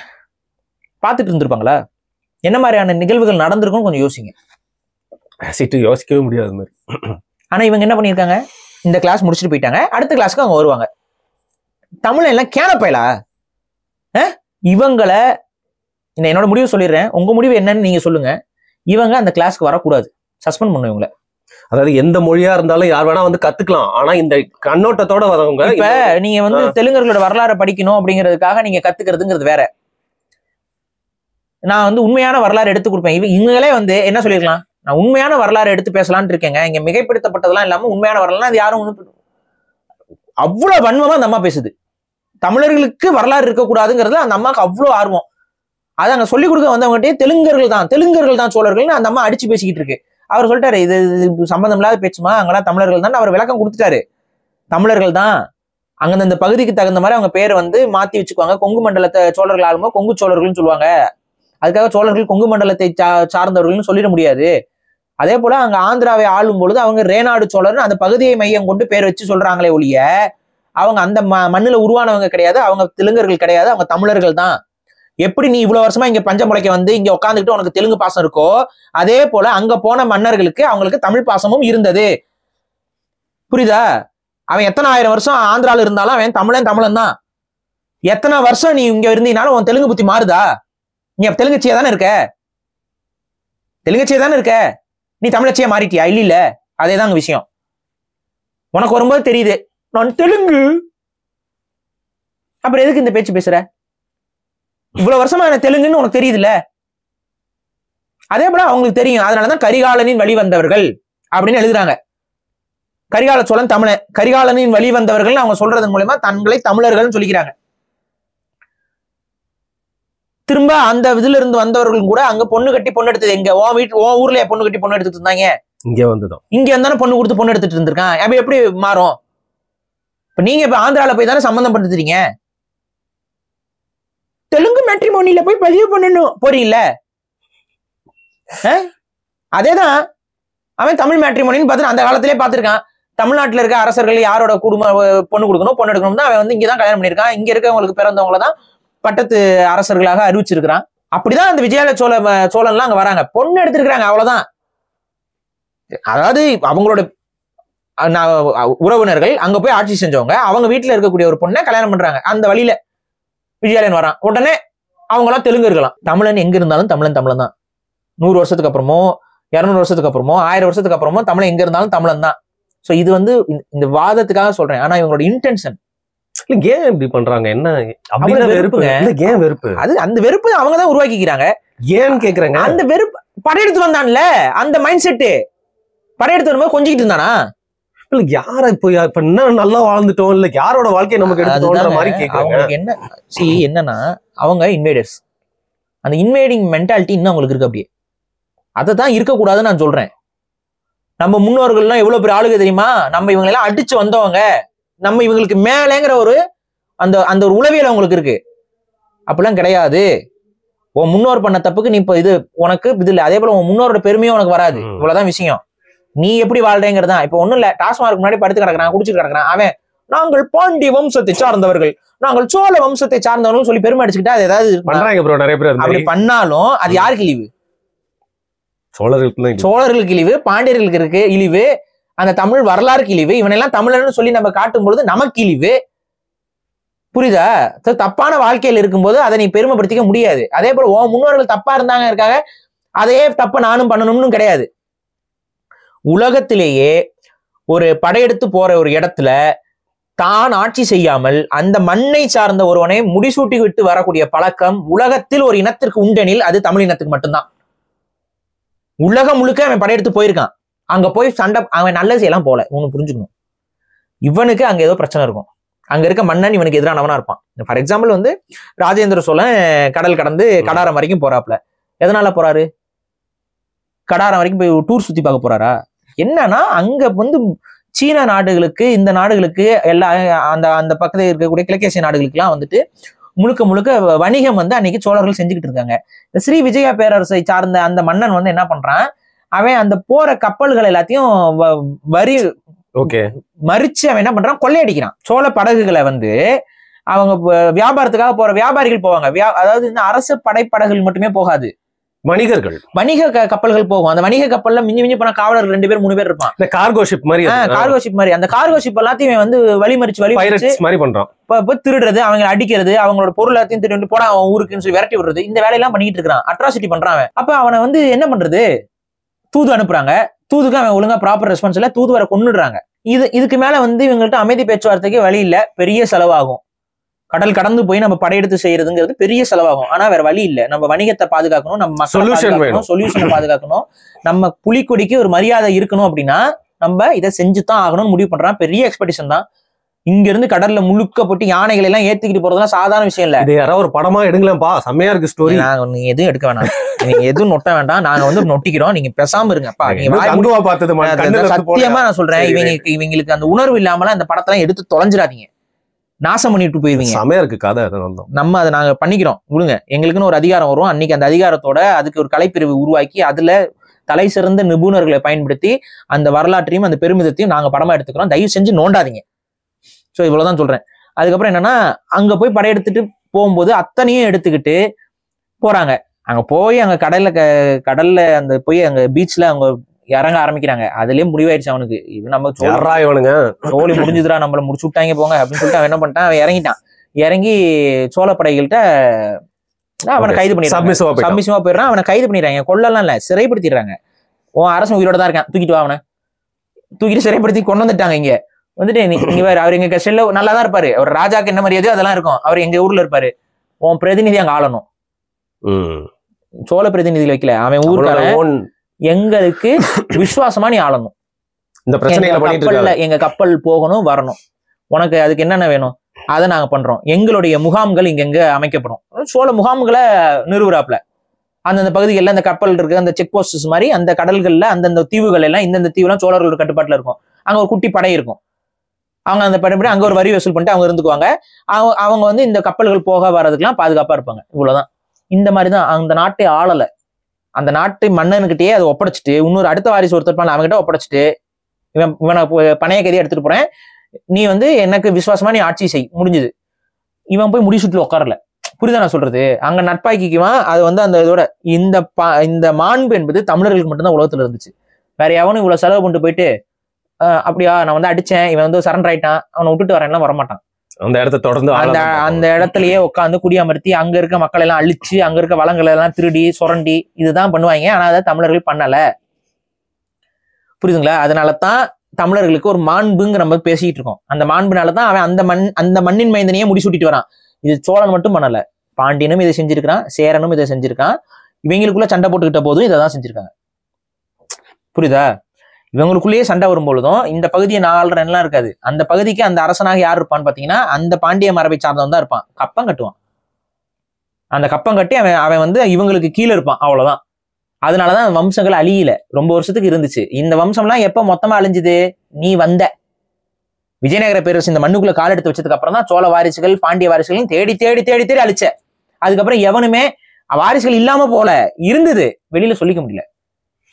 பார்த்துட்டு இருந்திருப்பாங்களா? என்ன மாதிரியான நிகழ்வுகள் நடந்திருக்கும் கொஞ்சம் யோசிங்க. யோசிக்கவே முடியாது மாதிரி. ஆனா இவங்க என்ன பண்ணிருக்காங்க? இந்த கிளாஸ் முடிச்சுட்டு போயிட்டாங்க, அடுத்த கிளாஸ்க்கு அவங்க வருவாங்க. தமிழ் எல்லாம் கேனப்பயலா? இவங்களை என்னோட முடிவு சொல்லிடுறேன், உங்க முடிவு என்னன்னு நீங்க சொல்லுங்க. இவங்க அந்த கிளாஸ்க்கு வரக்கூடாது, சஸ்பெண்ட் பண்ணும் இவங்களை. அதாவது எந்த மொழியா இருந்தாலும் யார் வேணா வந்து கத்துக்கலாம், ஆனா இந்த கண்ணோட்டத்தோட வரவங்க. இப்ப நீங்க வந்து தெலுங்கர்களோட வரலாறை படிக்கணும் அப்படிங்கிறதுக்காக நீங்க கத்துக்கிறதுங்கிறது வேற. நான் வந்து உண்மையான வரலாறு எடுத்து கொடுப்பேன். இவங்களே வந்து என்ன சொல்லிருக்கலாம், நான் உண்மையான வரலாறு எடுத்து பேசலான்னு இருக்கேங்க, இங்க மிகைப்படுத்தப்பட்டதெல்லாம் இல்லாம உண்மையான வரலாறு, அது யாரும் அவ்வளவு வன்மமா அந்த அம்மா பேசுது. தமிழர்களுக்கு வரலாறு இருக்கக்கூடாதுங்கிறது அந்த அம்மாவுக்கு அவ்வளவு ஆர்வம். அதை அங்க சொல்லிக் கொடுக்க வந்தவங்ககிட்டயே தெலுங்கர்கள் தான் சோழர்கள்னு அந்த அம்மா அடிச்சு பேசிக்கிட்டு இருக்கு. அவர் சொல்லிட்டாரு, இது சம்பந்தம் இல்லாத பேச்சுமா, அங்கெல்லாம் தமிழர்கள் தான் அவர் விளக்கம் கொடுத்துட்டாரு. தமிழர்கள் தான் அங்க அந்த பகுதிக்கு தகுந்த மாதிரி அவங்க பேரை வந்து மாத்தி வச்சுக்குவாங்க. கொங்கு மண்டலத்தை சோழர்கள் ஆளுமோ கொங்கு சோழர்கள்னு சொல்லுவாங்க, அதுக்காக சோழர்கள் கொங்கு மண்டலத்தை சார்ந்தவர்கள்னு சொல்லிட முடியாது. அதே போல அங்க ஆந்திராவை ஆளும் பொழுது அவங்க ரேநாடு சோழர்னு அந்த பகுதியை மையம் கொண்டு பேர் வச்சு சொல்றாங்களே ஒழிய அவங்க அந்த மண்ணுல உருவானவங்க கிடையாது, அவங்க தெலுங்கர்கள் கிடையாது, அவங்க தமிழர்கள் தான். எப்படி நீ இவ்வளவு வருஷமா இங்க பஞ்சமுளைக்க வந்து இங்க உட்காந்துக்கிட்டு உனக்கு தெலுங்கு பாசம் இருக்கோ, அதே போல அங்க போன மன்னர்களுக்கு அவங்களுக்கு தமிழ் பாசமும் இருந்தது. புரியுதா? அவன் எத்தனை ஆயிரம் வருஷம் ஆந்திரால இருந்தாலும் அவன் தமிழன் தான். எத்தனை வருஷம் நீ இங்க இருந்தீனாலும் உன் தெலுங்கு புத்தி மாறுதா? நீ தெலுங்கச்சியா தானே இருக்க, நீ தமிழச்சியா மாறிட்டியா? இல்ல, அதேதாங்க விஷயம். உனக்கு வரும்போது தெரியுது நான் தெலுங்கு, அப்புறம் எதுக்கு இந்த பேச்சு பேசுற? இவ்வளவு வருஷமா எனக்கு தெலுங்குன்னு உனக்கு தெரியுதுல்ல. அதே போல அவங்களுக்கு தெரியும், அதனாலதான் கரிகாலனின் வழி வந்தவர்கள் அப்படின்னு எழுதுறாங்க. கரிகால சோழன் தமிழன், கரிகாலனின் வழி வந்தவர்கள் அவங்க சொல்றதன் மூலமா தங்களை தமிழர்கள் சொல்லிக்கிறாங்க. திரும்ப அந்த இதுல இருந்து வந்தவர்களும் கூட அங்க பொண்ணு கட்டி பொண்ணு எடுத்தது எங்க? உன் ஊர்லயே பொண்ணு கட்டி பொண்ணு எடுத்துட்டு இருந்தாங்க. இங்க இருந்தானே பொண்ணு கொடுத்து பொண்ணு எடுத்துட்டு இருந்திருக்கான். அப்ப எப்படி மாறும்? இப்ப நீங்க இப்ப ஆந்திரால போய் தானே சம்பந்தம் படுத்துறீங்க. தெலுங்கு மேட்ரிமோனியில போய் பதிவு பண்ணணும் போறீங்கல்ல, அதேதான் அவன் தமிழ் மேட்ரிமோனின்னு பார்த்து அந்த காலத்திலே பார்த்திருக்கான். தமிழ்நாட்டுல இருக்க அரசர்கள் யாரோட குடும்ப பொண்ணு கொடுக்கணும் பொண்ணு எடுக்கணும் அவன் வந்து இங்கதான் கல்யாணம் பண்ணிருக்கான். இங்க இருக்கவங்களுக்கு பிறந்தவங்களதான் பட்டத்து அரசர்களாக அறிவிச்சிருக்கிறான். அப்படிதான் அந்த விஜயாலய சோழன்லாம் அங்க வராங்க, பொண்ணு எடுத்திருக்கிறாங்க, அவ்வளவுதான். அதாவது அவங்களோட உறவினர்கள் அங்க போய் ஆட்சி செஞ்சவங்க அவங்க வீட்டுல இருக்கக்கூடிய ஒரு பொண்ணை கல்யாணம் பண்றாங்க. அந்த வழியில விஜயாலயன் வரான், உடனே அவங்களாம் தெலுங்கு இருக்கலாம். தமிழன் எங்க இருந்தாலும் தமிழன் தான். 100 வருஷத்துக்கு அப்புறமோ 200 வருஷத்துக்கு அப்புறமோ 1000 வருஷத்துக்கு அப்புறமோ தமிழன் எங்க இருந்தாலும் தமிழன் தான். சோ இது வந்து இந்த வாதத்துக்காக சொல்றேன். ஆனா இவங்களோட இன்டென்ஷன் ஏன் இப்படி பண்றாங்க? என்ன வெறுப்பு? அது அந்த வெறுப்பு அவங்கதான் உருவாக்கிக்கிறாங்க. ஏன்னு கேக்குறாங்க. அந்த வெறுப்பு படையெடுத்து வந்தான்ல, அந்த மைண்ட் செட்டு படையெடுத்து வரும்போது கொஞ்சிக்கிட்டு இருந்தானா? இல்ல யார இப்ப என்ன நல்லா வாழ்ந்துட்டோம், இல்ல யாரோட வாழ்க்கையை நமக்கு எடுத்துட்டோம்ன்ற மாதிரி கேக்குறாங்க. என்ன என்னன்னா அவங்க இன்வேடர்ஸ், அந்த இன்வேடிங் மென்டாலிட்டி இன்னும் அவங்களுக்கு இருக்கு. அப்படியே அதை தான் இருக்கக்கூடாதுன்னு நான் சொல்றேன். நம்ம முன்னோர்கள்லாம் எவ்வளவு பெரிய ஆளுக தெரியுமா? நம்ம இவங்க எல்லாம் அடிச்சு வந்தவங்க, நம்ம இவங்களுக்கு மேலேங்கிற ஒரு அந்த ஒரு உளவியல் அவங்களுக்கு இருக்கு. அப்படிலாம் கிடையாது. உன் முன்னோர் பண்ண தப்புக்கு நீ இப்ப இது உனக்கு இது இல்லை. அதே போல உன் முன்னோரோட பெருமையும் உனக்கு வராது. இவ்வளவுதான் விஷயம். நீ எப்படி வாழ்றேங்கிறதா. இப்ப ஒண்ணும் இல்ல, டாஸ்மார்க் முன்னாடி படுத்து கிடக்குறான், குடிச்சிட்டு கிடக்குறான். அவன் நாங்கள் பாண்டிய வம்சத்தை சார்ந்தவர்கள், நாங்கள் சோழ வம்சத்தை சார்ந்தவர்கள் சொல்லி பெருமை அடிச்சுக்கிட்டா அது ஏதாவது நிறைய பேர் அப்படி பண்ணாலும் அது யாருக்கு இழிவு? சோழர்களுக்கு இழிவு, பாண்டியர்களுக்கு இருக்கு இழிவு, அந்த தமிழ் வரலாறுக்கு இழிவு. இவனெல்லாம் தமிழர்னு சொல்லி நம்ம காட்டும் பொழுது நமக்கு இழிவு. புரியுதா? தப்பான வாழ்க்கையில் இருக்கும்போது அதை நீ பெருமைப்படுத்திக்க முடியாது. அதே போல உன் முன்னோர்கள் தப்பா இருந்தாங்க இருக்காங்க, அதையே தப்ப நானும் பண்ணணும்னு கிடையாது. உலகத்திலேயே ஒரு படையெடுத்து போற ஒரு இடத்துல தான் ஆட்சி செய்யாமல் அந்த மண்ணை சார்ந்த ஒருவனை முடிசூட்டி விட்டு வரக்கூடிய பழக்கம் உலகத்தில் ஒரு இனத்திற்கு உண்டெனில் அது தமிழ் இனத்துக்கு மட்டும்தான். உலகம் முழுக்க அவன் படையெடுத்து போயிருக்கான். அங்க போய் சண்டை, அவன் நல்லது செய்யலாம் போல. உனக்கு புரிஞ்சுக்கணும், இவனுக்கு அங்க ஏதோ பிரச்சனை இருக்கும். அங்க இருக்க மன்னன் இவனுக்கு எதிரானவனா இருப்பான். ஃபார் எக்ஸாம்பிள் வந்து ராஜேந்திர சோழன் கடல் கடந்து கடாரம் வரைக்கும் போறாப்ல. எதனால போறாரு? கடாரம் வரைக்கும் போய் டூர் சுத்தி பார்க்க போறாரா? என்னன்னா அங்க வந்து சீன நாடுகளுக்கு, இந்த நாடுகளுக்கு எல்லா அந்த அந்த பக்கத்தில் இருக்கக்கூடிய கிழக்கேசிய நாடுகளுக்கெல்லாம் வந்துட்டு முழுக்க முழுக்க வணிகம் வந்து அன்னைக்கு சோழர்கள் செஞ்சுக்கிட்டு இருக்காங்க. இந்த ஸ்ரீ விஜயா பேரரசை சார்ந்த அந்த மன்னன் வந்து என்ன பண்றான், அவன் அந்த போற கப்பல்கள் எல்லாத்தையும் வரி மறிச்சு அவன் என்ன பண்றான், கொள்ளையடிக்கிறான். சோழ படகுகளை வந்து அவங்க வியாபாரத்துக்காக போற வியாபாரிகள் போவாங்க. அதாவது இந்த அரசு படைப்படகுகள் மட்டுமே போகாது, வணிக கப்பல்கள் போகும். அந்த வணிக கப்பல்ல மிஞ்சி மிஞ்சி போன காவலர்கள் 2 பேர் 3 பேர் இருப்பான். கார்கோ ஷிப் மாதிரி. அந்த கார்கோ ஷிப் எல்லாத்தையும் வந்து வழிமறிச்சு பண்றான். திருடுறது, அவங்க அடிக்கிறது, அவங்களோட பொருள் எல்லாத்தையும் திருட்டு போட அவன் ஊருக்குன்னு சொல்லி விரட்டி விடுறது, இந்த வேலையெல்லாம் பண்ணிட்டு இருக்கான். அட்ராசிட்டி பண்றான். அப்ப அவனை வந்து என்ன பண்றது, தூது அனுப்புறாங்க. தூதுக்கு அவன் ஒழுங்கா ப்ராப்பர் ரெஸ்பான்ஸ் இல்ல, தூது வர கொன்னுடுறாங்க. இதுக்கு மேல வந்து இவங்கள்ட்ட அமைதி பேச்சுவார்த்தைக்கு வழி இல்ல, பெரிய செலவாகும். கடல் கடந்து போய் நம்ம படையெடுத்து செய்யறதுங்கிறது பெரிய செலவாகும். ஆனா வேற வழி இல்ல. நம்ம வணிகத்தை பாதுகாக்கணும், நம்ம சொல்யூஷனை பாதுகாக்கணும், நம்ம புலிக்கொடிக்கு ஒரு மரியாதை இருக்கணும். அப்படின்னா நம்ம இதை செஞ்சுதான் ஆகணும்னு முடிவு பண்றான். பெரிய எக்ஸ்பெடிஷன் தான். இங்க இருந்து கடல்ல முழுக்க போட்டு யானைகள் எல்லாம் ஏத்திக்கிட்டு போறதுலாம் சாதாரண விஷயம் இல்ல. யாராவது ஒரு படமா எடுங்களேன்பா, செம்மையா இருக்கு ஸ்டோரி. நீங்க எதுவும் எடுக்க வேணாம், நீங்க எதுவும் நொட்ட வேண்டாம், நாங்க வந்து நொட்டிக்கிறோம், நீங்க பேசாம இருங்கப்பா. சத்தியமா நான் சொல்றேன், இவங்களுக்கு அந்த உணர்வு இல்லாமலாம் அந்த படத்தெல்லாம் எடுத்து தொலைஞ்சிடாதீங்க, நாசம் பண்ணிட்டு போயிருவீங்க. செமையா இருக்கு கதை. நம்ம அதை நாங்க பண்ணிக்கிறோம், விடுங்க. எங்களுக்குன்னு ஒரு அதிகாரம் வரும். அன்னைக்கு அந்த அதிகாரத்தோட அதுக்கு ஒரு கலைப்பிரிவு உருவாக்கி அதுல தலை சிறந்த நிபுணர்களை பயன்படுத்தி அந்த வரலாற்றையும் அந்த பெருமிதத்தையும் நாங்க படமா எடுத்துக்கிறோம். தயவு செஞ்சு நோண்டாதீங்க. ஸோ இவ்வளவுதான் சொல்றேன். அதுக்கப்புறம் என்னன்னா, அங்க போய் படையெடுத்துட்டு போகும்போது அத்தனையும் எடுத்துக்கிட்டு போறாங்க. அங்க போய் அங்க கடல்ல அந்த போய் அங்க பீச்ல அவங்க இறங்க ஆரம்பிக்கிறாங்க. அதுலயே முடிவாயிடுச்சு அவனுக்கு, இது நம்ம சோழி முடிஞ்சுதுரா, நம்மள முடிச்சு விட்டாங்க போங்க அப்படின்னு சொல்லிட்டு அவன் என்ன பண்ணிட்டான், அவன் இறங்கிட்டான். இறங்கி சோழ படைகள்கிட்ட அவனை கைது பண்ணிடுறாங்க. சப்மிசிவா போயிடுறான். அவனை கைது பண்ணிடுறாங்க. கொல்லலாம் இல்ல, சிறைப்படுத்திடுறாங்க. உன் அரசன் உயிரோட தான் இருக்கான், தூக்கிட்டு வா. அவனை தூக்கிட்டு சிறைப்படுத்தி கொண்டு வந்துட்டாங்க. இங்க வந்துட்டு நீங்க வேற, அவர் எங்க செல்ல நல்லா தான் இருப்பாரு, அவர் ராஜாக்கு என்ன மரியாதையோ அதெல்லாம் இருக்கும், அவர் எங்க ஊர்ல இருப்பாரு. உன் பிரதிநிதி அங்க ஆளணும். சோழ பிரதிநிதிகள் வைக்கல, அவன் ஊருக்காரன். எங்களுக்கு விசுவாசமா நீ ஆளணும். இந்த பிரச்சனை எங்க கப்பல் போகணும் வரணும், உனக்கு அதுக்கு என்னென்ன வேணும் அதை நாங்க பண்றோம். எங்களுடைய முகாம்கள் இங்க அமைக்கப்படும். சோழ முகாம்களை நிறுவுறாப்ல. அந்தந்த பகுதிகளில் அந்த கப்பல் இருக்கு, அந்த செக் போஸ்ட் மாதிரி அந்த கடல்கள்ல அந்தந்த தீவுகள் எல்லாம், இந்தந்த தீவுலாம் சோழர்களோட கட்டுப்பாட்டுல இருக்கும். அங்க ஒரு குட்டி படை இருக்கும். அவங்க அந்த படைப்படி அங்க ஒரு வரி வசூல் பண்ணிட்டு அவங்க இருந்துக்குவாங்க. அவங்க வந்து இந்த கப்பல்கள் போக வர்றதுக்கெல்லாம் பாதுகாப்பா இருப்பாங்க. இவ்வளவுதான். இந்த மாதிரிதான் அந்த நாட்டை ஆளலை. அந்த நாட்டு மன்னனுக்கிட்டே அதை ஒப்படைச்சிட்டு இன்னொரு அடுத்த வாரிசு ஒருத்தர் அவங்ககிட்ட ஒப்படைச்சிட்டு, இவனை பணைய கைதியா எடுத்துட்டு போறேன், நீ வந்து எனக்கு விசுவாசமா நீ ஆட்சி செய், முடிஞ்சுது. இவன் போய் முடிச்சுட்டு உட்காரல. புரியுதா நான் சொல்றது? அங்க நட்பாக்கிக்குவான். அது வந்து அந்த இதோட இந்த மாண்பு என்பது தமிழர்களுக்கு மட்டும்தான் உலகத்துல இருந்துச்சு. வேற எவனும் இவ்வளவு செலவு பண்ணிட்டு போயிட்டு அப்படியா நான் வந்து அடிச்சேன், இவன் வந்து சரண்டர் ஆயிட்டான், அவனை விட்டுட்டு வரேன்லாம் வரமாட்டான். அந்த இடத்த தொடர்ந்து அந்த இடத்துலயே உட்காந்து குடியமர்த்தி அங்க இருக்க மக்கள் எல்லாம் அழிச்சு அங்க இருக்க வளங்களை எல்லாம் திருடி சுரண்டி இதுதான் பண்ணுவாங்க. ஆனா அதை தமிழர்கள் பண்ணல. புரியுதுங்களா? அதனாலதான் தமிழர்களுக்கு ஒரு மாண்புங்கிற நம்ம பேசிட்டு இருக்கோம். அந்த மாண்புனாலதான் அவன் அந்த மண்ணின் மைந்தனையே முடிசூட்டிட்டு வரான். இது சோழன் மட்டும் பண்ணல, பாண்டியனும் இதை செஞ்சிருக்கான், சேரனும் இதை செஞ்சிருக்கான். இவங்களுக்குள்ள சண்டை போட்டுக்கிட்ட போதும் இதை தான் செஞ்சிருக்காங்க. புரியுதா? இவங்களுக்குள்ளேயே சண்டை வரும்பொழுதும் இந்த பகுதியை நாள்லாம் இருக்காது. அந்த பகுதிக்கு அந்த அரசனாக யார் இருப்பான்னு பாத்தீங்கன்னா அந்த பாண்டிய மரபை சார்ந்தவன் தான் இருப்பான். கப்பம் கட்டுவான். அந்த கப்பம் கட்டி அவன் வந்து இவங்களுக்கு கீழே இருப்பான். அவ்வளவுதான். அதனாலதான் வம்சங்கள் அழியல, ரொம்ப வருஷத்துக்கு இருந்துச்சு. இந்த வம்சம்லாம் எப்ப மொத்தமா அழிஞ்சுது? நீ வந்த விஜயநகர பேரரசு இந்த மண்ணுக்குள்ள கால் எடுத்து வச்சதுக்கு அப்புறம் தான் சோழ வாரிசுகள் பாண்டிய வாரிசுகளையும் தேடி தேடி தேடி தேடி அழிச்ச. அதுக்கப்புறம் எவனுமே வாரிசுகள் இல்லாம போல இருந்தது, வெளியில சொல்லிக்க முடியல.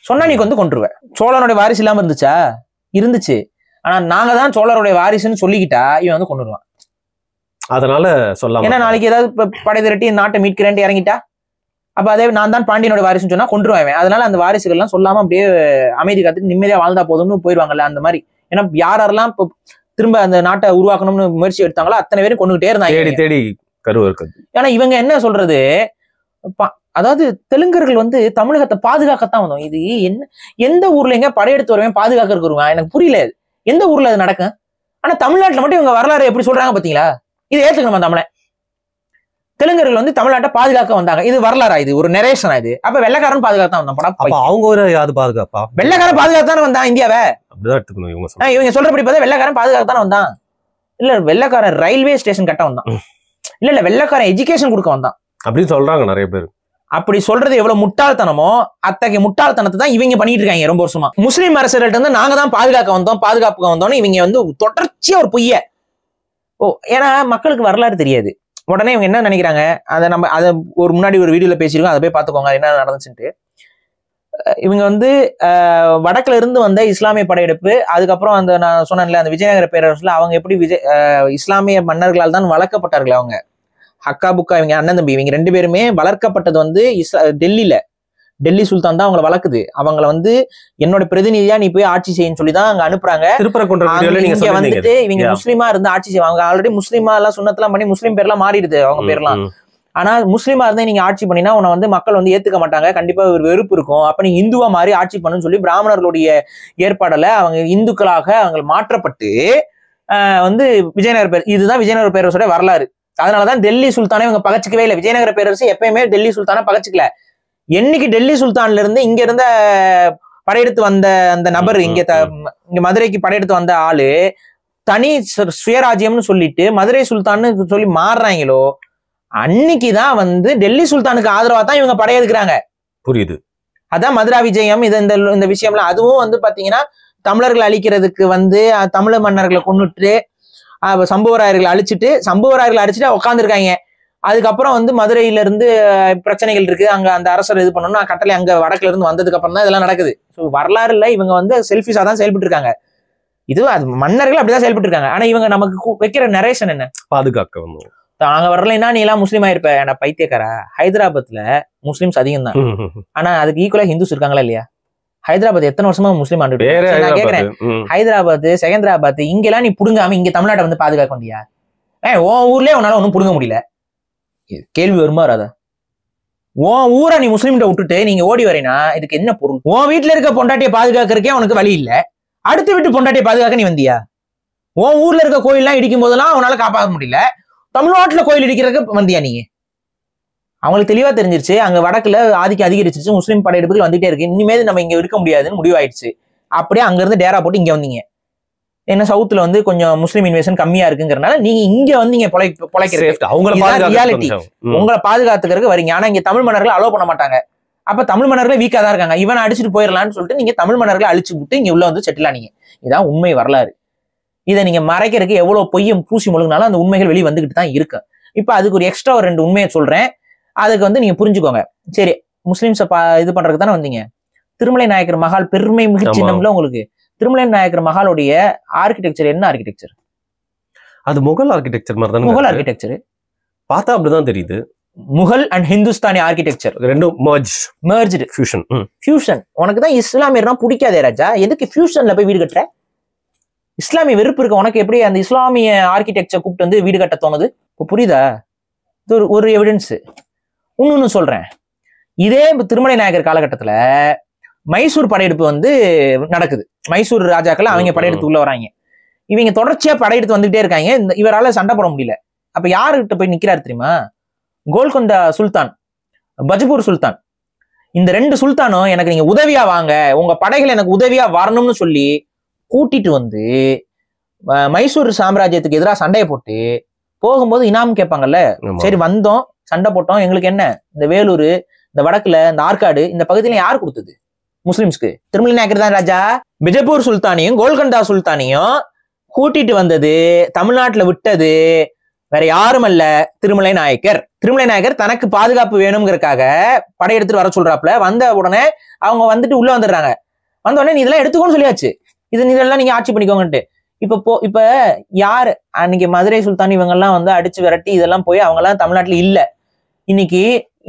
சொன்னா நீ வந்து கொண்டுருவேன். சோழனுடைய வாரிசு இல்லாம இருந்துச்சா? இருந்துச்சு. ஆனா நாங்க தான் சோழருடைய வாரிசுன்னு சொல்லிக்கிட்டா இவன் வந்து கொண்டுருவான். அதனால சொல்லலாம். ஏன்னா நாளைக்கு ஏதாவது படை திரட்டி நாட்டை மீட்கிறேன்ட்டு இறங்கிட்டா அப்ப அதே நான் தான் பாண்டியனோட வாரிசுன்னு சொன்னா கொண்டுருவேன். அதனால அந்த வாரிசுகள் எல்லாம் சொல்லாம அப்படியே அமைதி காத்துட்டு நிம்மதியா வாழ்ந்தா போதும்னு போயிடுவாங்கல்ல, அந்த மாதிரி. ஏன்னா யாரெல்லாம் இப்போ திரும்ப அந்த நாட்டை உருவாக்கணும்னு முயற்சி எடுத்தாங்களோ அத்தனை பேரும் கொண்டுகிட்டே இருந்தாங்க. தேடி தேடி கருவ இருக்குது. ஏன்னா இவங்க என்ன சொல்றது, அதாவது தெலுங்கர்கள் வந்து தமிழகத்தை பாதுகாக்கத்தான் வந்தோம். இது என்ன, எந்த ஊர்ல எங்க படையெடுத்து வருவேன் பாதுகாக்க வருவாங்க, எனக்கு புரியல எந்த ஊர்ல அது நடக்கும். ஆனா தமிழ்நாட்டுல மட்டும் இவங்க வரலாறு எப்படி சொல்றாங்க பாத்தீங்களா? இதை ஏத்துக்கணுமா தமிழன்? தெலுங்கர்கள் வந்து தமிழ்நாட்டை பாதுகாக்க வந்தாங்க, இது வரலாறா? இது ஒரு நரேஷனா? இது அப்ப வெள்ளைக்காரன் பாதுகாத்தான் வந்தான் படம். அவங்க ஒரு யாது பாதுகாப்பா? வெள்ளைக்காரன் பாதுகாத்தானே வந்தான் இந்தியாவை. அப்படிதான் எடுத்துக்கணும் இவங்க சொல்றபடி பார்த்தா வெள்ளைக்காரன் பாதுகாத்தானே வந்தான். இல்ல வெள்ளைக்காரன் ரயில்வே ஸ்டேஷன் கட்ட வந்தான். இல்ல வெள்ளைக்காரன் எஜுகேஷன் கொடுக்க வந்தான் அப்படின்னு சொல்றாங்க நிறைய பேர். அப்படி சொல்றது எவ்வளவு முட்டாள்தனமோ அத்தகைய முட்டாள்தனத்தை தான் இவங்க பண்ணிட்டு இருக்காங்க ரொம்ப வருஷமா. முஸ்லீம் அரசர்கள்ட்ட வந்து நாங்க தான் பாதுகாப்புக்கு வந்தோம்னு இவங்க வந்து தொடர்ச்சியா ஒரு பொய்ய. ஏன்னா மக்களுக்கு வரலாறு தெரியாது. உடனே இவங்க என்ன நினைக்கிறாங்க, அதை ஒரு முன்னாடி ஒரு வீடியோல பேசியிருக்கோம், அதை போய் பார்த்துக்கோங்க என்ன நடந்துச்சுட்டு. இவங்க வந்து வடக்குல இருந்து வந்த இஸ்லாமிய படையெடுப்பு, அதுக்கப்புறம் அந்த நான் சொன்னேன்ல அந்த விஜயநகர பேரரசுல அவங்க எப்படி இஸ்லாமிய மன்னர்களால் தான் வளர்க்கப்பட்டார்கள். அவங்க ஹக்கா புக்கா இவங்க அண்ணன் தம்பி இவங்க 2 பேருமே வளர்க்கப்பட்டது வந்து டெல்லி சுல்தான் தான் அவங்களை வளர்க்குது. அவங்கள வந்து என்னோட பிரதிநிதியா நீ போய் ஆட்சி செய்யன்னு சொல்லிதான் அங்க அனுப்புறாங்க. இங்க வந்துட்டு இவங்க முஸ்லீமா இருந்து ஆட்சி செய்வாங்க. ஆல்ரெடி முஸ்லீமா எல்லாம் சுண்ணத்தெல்லாம் பண்ணி முஸ்லீம் பேர்லாம் மாறிடுது அவங்க பேர்லாம். ஆனா முஸ்லீமா இருந்தா நீங்க ஆட்சி பண்ணினா உன்னை வந்து மக்கள் வந்து ஏத்துக்க மாட்டாங்க, கண்டிப்பா ஒரு வெறுப்பு இருக்கும். அப்ப நீ இந்துவா மாறி ஆட்சி பண்ணுன்னு சொல்லி பிராமணர்களுடைய ஏற்பாடுல அவங்க இந்துக்களாக அவங்க மாற்றப்பட்டு வந்து விஜயநகர பேர், இதுதான் விஜயநகர பேரரசோட வரலாறு. அதனாலதான் டெல்லி சுல்தானை இவங்க பகச்சிக்கவே இல்லை. விஜயநகர பேரரசு எப்பயுமே டெல்லி சுல்தானை பகச்சிக்கல. என்னைக்கு டெல்லி சுல்தான்ல இருந்து இங்க இருந்த படையெடுத்து வந்த அந்த நபர் இங்க மதுரைக்கு படையெடுத்து வந்த ஆளு தனி சுயராஜ்யம்னு சொல்லிட்டு மதுரை சுல்தான்னு சொல்லி மாறுறாங்களோ அன்னைக்குதான் வந்து டெல்லி சுல்தானுக்கு ஆதரவா தான் இவங்க படையெடுக்கிறாங்க. புரியுது. அதான் மதுரா விஜயம். இந்த விஷயம்லாம் அதுவும் வந்து பாத்தீங்கன்னா தமிழர்களை அழிக்கிறதுக்கு வந்து தமிழ் மன்னர்களை கொண்டுட்டு சம்புவராயர்களை அழிச்சிட்டு உட்காந்துருக்காங்க. அதுக்கப்புறம் வந்து மதுரையில இருந்து பிரச்சனைகள் இருக்கு, அங்க அந்த அரசர் இது பண்ணணும்னா கட்டளை அங்க வடக்குல இருந்து வந்ததுக்கு அப்புறம் தான் இதெல்லாம் நடக்குது. ஸோ வரலாறு இல்லை, இவங்க வந்து செல்ஃபிஷா தான் செயல்பட்டு இருக்காங்க. இது மன்னர்கள் அப்படிதான் செயல்பட்டு இருக்காங்க. ஆனா இவங்க நமக்கு வைக்கிற நரேஷன் என்ன, பாதுகாக்க நாங்க வரலைன்னா நீ எல்லாம் முஸ்லீம் ஆயிருப்ப. ஏன்னா பைத்தியக்காரா, ஹைதராபாத்ல முஸ்லிம்ஸ் அதிகம் தான், ஆனா அதுக்கு ஈக்குவலா ஹிந்துஸ் இருக்காங்களா இல்லையா? ஹைதராபாத் எத்தனை வருஷமா முஸ்லீம் ஆண்டு நான் கேக்குறேன். ஹைதராபாத் செகந்திராபாத் இங்கெல்லாம் நீ புடுங்காம இங்க தமிழ்நாட்டை வந்து பாதுகாக்க வந்தியா? உன் ஊர்லயே உன்னால ஒன்னும் புடுங்க முடியல. கேள்வி வருமா வராதா? உன் ஊரை நீ முஸ்லீம்கிட்ட விட்டுட்டு நீங்க ஓடி வரீனா இதுக்கு என்ன பொருள்? உன் வீட்டுல இருக்க பொண்டாட்டியை பாதுகாக்கிறதுக்கே உனக்கு வழி இல்ல, அடுத்த வீட்டு பொண்டாட்டியை பாதுகாக்க நீ வந்தியா? உன் ஊர்ல இருக்க கோயில்லாம் இடிக்கும் போதெல்லாம் உன்னால காப்பாற்ற முடியல, தமிழ்நாட்டுல கோயில் இடிக்கிறதுக்கு வந்தியா நீங்க? அவங்களுக்கு தெளிவா தெரிஞ்சிருச்சு அங்க வடக்குல ஆதிக்கம் அதிகரிச்சிருச்சு, முஸ்லீம் படையெடுப்புகள் வந்துட்டே இருக்கு, இனிமேல் நம்ம இங்க இருக்க முடியாதுன்னு முடிவாயிடுச்சு. அப்படியே அங்க இருந்து டேரா போட்டு இங்க வந்தீங்க. ஏன்னா சவுத்துல வந்து கொஞ்சம் முஸ்லீம் இன்வேஷன் கம்மியா இருக்குங்கிறனால நீங்க இங்க வந்து இங்க ரியாலிட்டி உங்களை பாதுகாத்துக்கிறதுக்கு வரீங்க. ஆனா இங்க தமிழ் மன்னர்களை அலோவ் பண்ண மாட்டாங்க. அப்ப தமிழ் மன்னர்களே வீக்கா தான் இருக்காங்க, இவனை அடிச்சுட்டு போயிடலாம்னு சொல்லிட்டு நீங்க தமிழ் மன்னர்களை அழிச்சு விட்டு இங்க உள்ள வந்து செட்டில் ஆனீங்க. இதான் உண்மை வரலாறு. இதை நீங்க மறைக்கிறதுக்கு எவ்வளவு பொய்யும் பூசி முழுங்கினாலும் அந்த உண்மைகள் வெளியே வந்துகிட்டு தான் இருக்கு. இப்ப அதுக்கு ஒரு எக்ஸ்ட்ரா 2 உண்மையை சொல்றேன், அதுக்கு வந்து நீங்க புரிஞ்சுக்கோங்க. சரி, முஸ்லிம்ஸை இது பண்றதுக்கு தானே வந்தீங்க. திருமலை நாயக்கர் மஹால் பெருமை மிக சின்னம்ல உங்களுக்கு. திருமலை நாயக்கர் மஹாலுடைய ஆர்கிடெக்சர் என்ன ஆர்கிடெக்சர்? அது முகல் ஆர்கிடெக்சர் மாதிரி தான். முகல் ஆர்கிடெக்சர் பார்த்தா அப்படிதான் தெரியுது. முகல் அண்ட் ஹிந்துஸ்தானி ஆர்கிடெக்சர் ரெண்டும் மெர்ஜ்டு ஃபியூஷன். உனக்கு தான் இஸ்லாமியர்னா பிடிக்காதே ராஜா, எதுக்கு ஃபியூஷன்ல போய் வீடு கட்டுற? இஸ்லாமிய வெறுப்பு இருக்க உனக்கு எப்படி அந்த இஸ்லாமிய ஆர்கிடெக்சர் கூப்பிட்டு வந்து வீடு கட்ட தோணுது? இப்போ புரியுதா? இது ஒரு எவிடன்ஸ். இன்னொன்னு சொல்றேன், இதே திருமலை நாயக்கர் காலகட்டத்துல மைசூர் படையெடுப்பு வந்து நடக்குது. மைசூர் ராஜாக்கள் அவங்க படையெடுத்து உள்ள வராங்க. இவங்க தொடர்ச்சியா படையெடுத்து வந்துகிட்டே இருக்காங்க. இவரால சண்டை போட முடியல. அப்ப யாருகிட்ட போய் நிக்கிறாரு தெரியுமா? கோல்கொண்டா சுல்தான், பஜ்பூர் சுல்தான். இந்த 2 சுல்தானும் எனக்கு நீங்க உதவியா வாங்க, உங்க படைகள் எனக்கு உதவியா வரணும்னு சொல்லி கூட்டிட்டு வந்து மைசூர் சாம்ராஜ்யத்துக்கு எதிராக சண்டையை போட்டு போகும்போது இனாம் கேட்பாங்கல்ல. சரி வந்தோம், சண்டை போட்டோம், எங்களுக்கு என்ன? இந்த வேலூர், இந்த வடக்குல இந்த ஆற்காடு, இந்த பகுதியில யார் கொடுத்தது? முஸ்லிம்ஸ்க்கு. திருமலை நாயக்கர் தான் ராஜா. பிஜப்பூர் சுல்தானையும் கோல்கொண்டா சுல்தானையும் கூட்டிட்டு வந்தது, தமிழ்நாட்டுல விட்டது வேற யாரும் அல்ல, திருமலை நாயக்கர். திருமலை நாயக்கர் தனக்கு பாதுகாப்பு வேணுங்கிறதுக்காக படையெடுத்துட்டு வர சொல்றாப்புல. வந்த உடனே அவங்க வந்துட்டு உள்ள வந்துடுறாங்க. வந்த உடனே நீ இதெல்லாம் எடுத்துக்கோன்னு சொல்லியாச்சு, இதெல்லாம் நீங்க ஆட்சி பண்ணிக்கோங்கன்ட்டு. இப்ப யாரு அன்னைக்கு மதுரை சுல்தான் இவங்கெல்லாம் வந்து அடிச்சு விரட்டி இதெல்லாம் போய் அவங்க எல்லாம் தமிழ்நாட்டுல இல்ல. இன்னைக்கு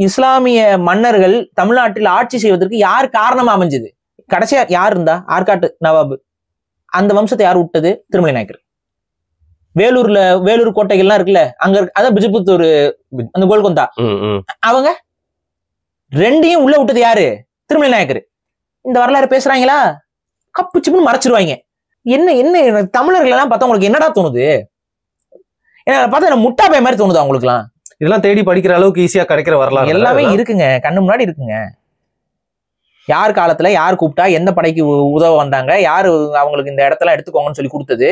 இஸ்லாமிய மன்னர்கள் தமிழ்நாட்டில் ஆட்சி செய்வதற்கு யார் காரணமா அமைஞ்சது? கடைசியா யார் இருந்தா? ஆற்காட்டு நவாபு. அந்த வம்சத்தை யார் விட்டது? திருமலை நாயக்கர். வேலூர் கோட்டைகள்லாம் இருக்குல்ல, அங்க அதான் பிஜுபுத்தூர், அந்த கோல்கொந்தா, அவங்க ரெண்டையும் உள்ள விட்டது யாரு? திருமலை நாயக்கர். இந்த வரலாறு பேசுறாங்களா, கப்பு சிப்புன்னு மறைச்சிருவாங்க. என்ன தமிழர்கள் எல்லாம் பார்த்தா உங்களுக்கு என்னடா தோணுது? ஏன்னா பார்த்தா முட்டா பை மாதிரி தோணுது அவங்களுக்கு எல்லாம். இதெல்லாம் தேடி படிக்கிற அளவுக்கு ஈஸியா கிடைக்கிற வரலாறு எல்லாமே இருக்குங்க, கண்ணு முன்னாடி இருக்குங்க. யார் காலத்துல யார் கூப்பிட்டா, எந்த படைக்கு உதவ வந்தாங்க, யாரு அவங்களுக்கு இந்த இடத்துல எடுத்துக்கோங்கன்னு சொல்லி கொடுத்தது.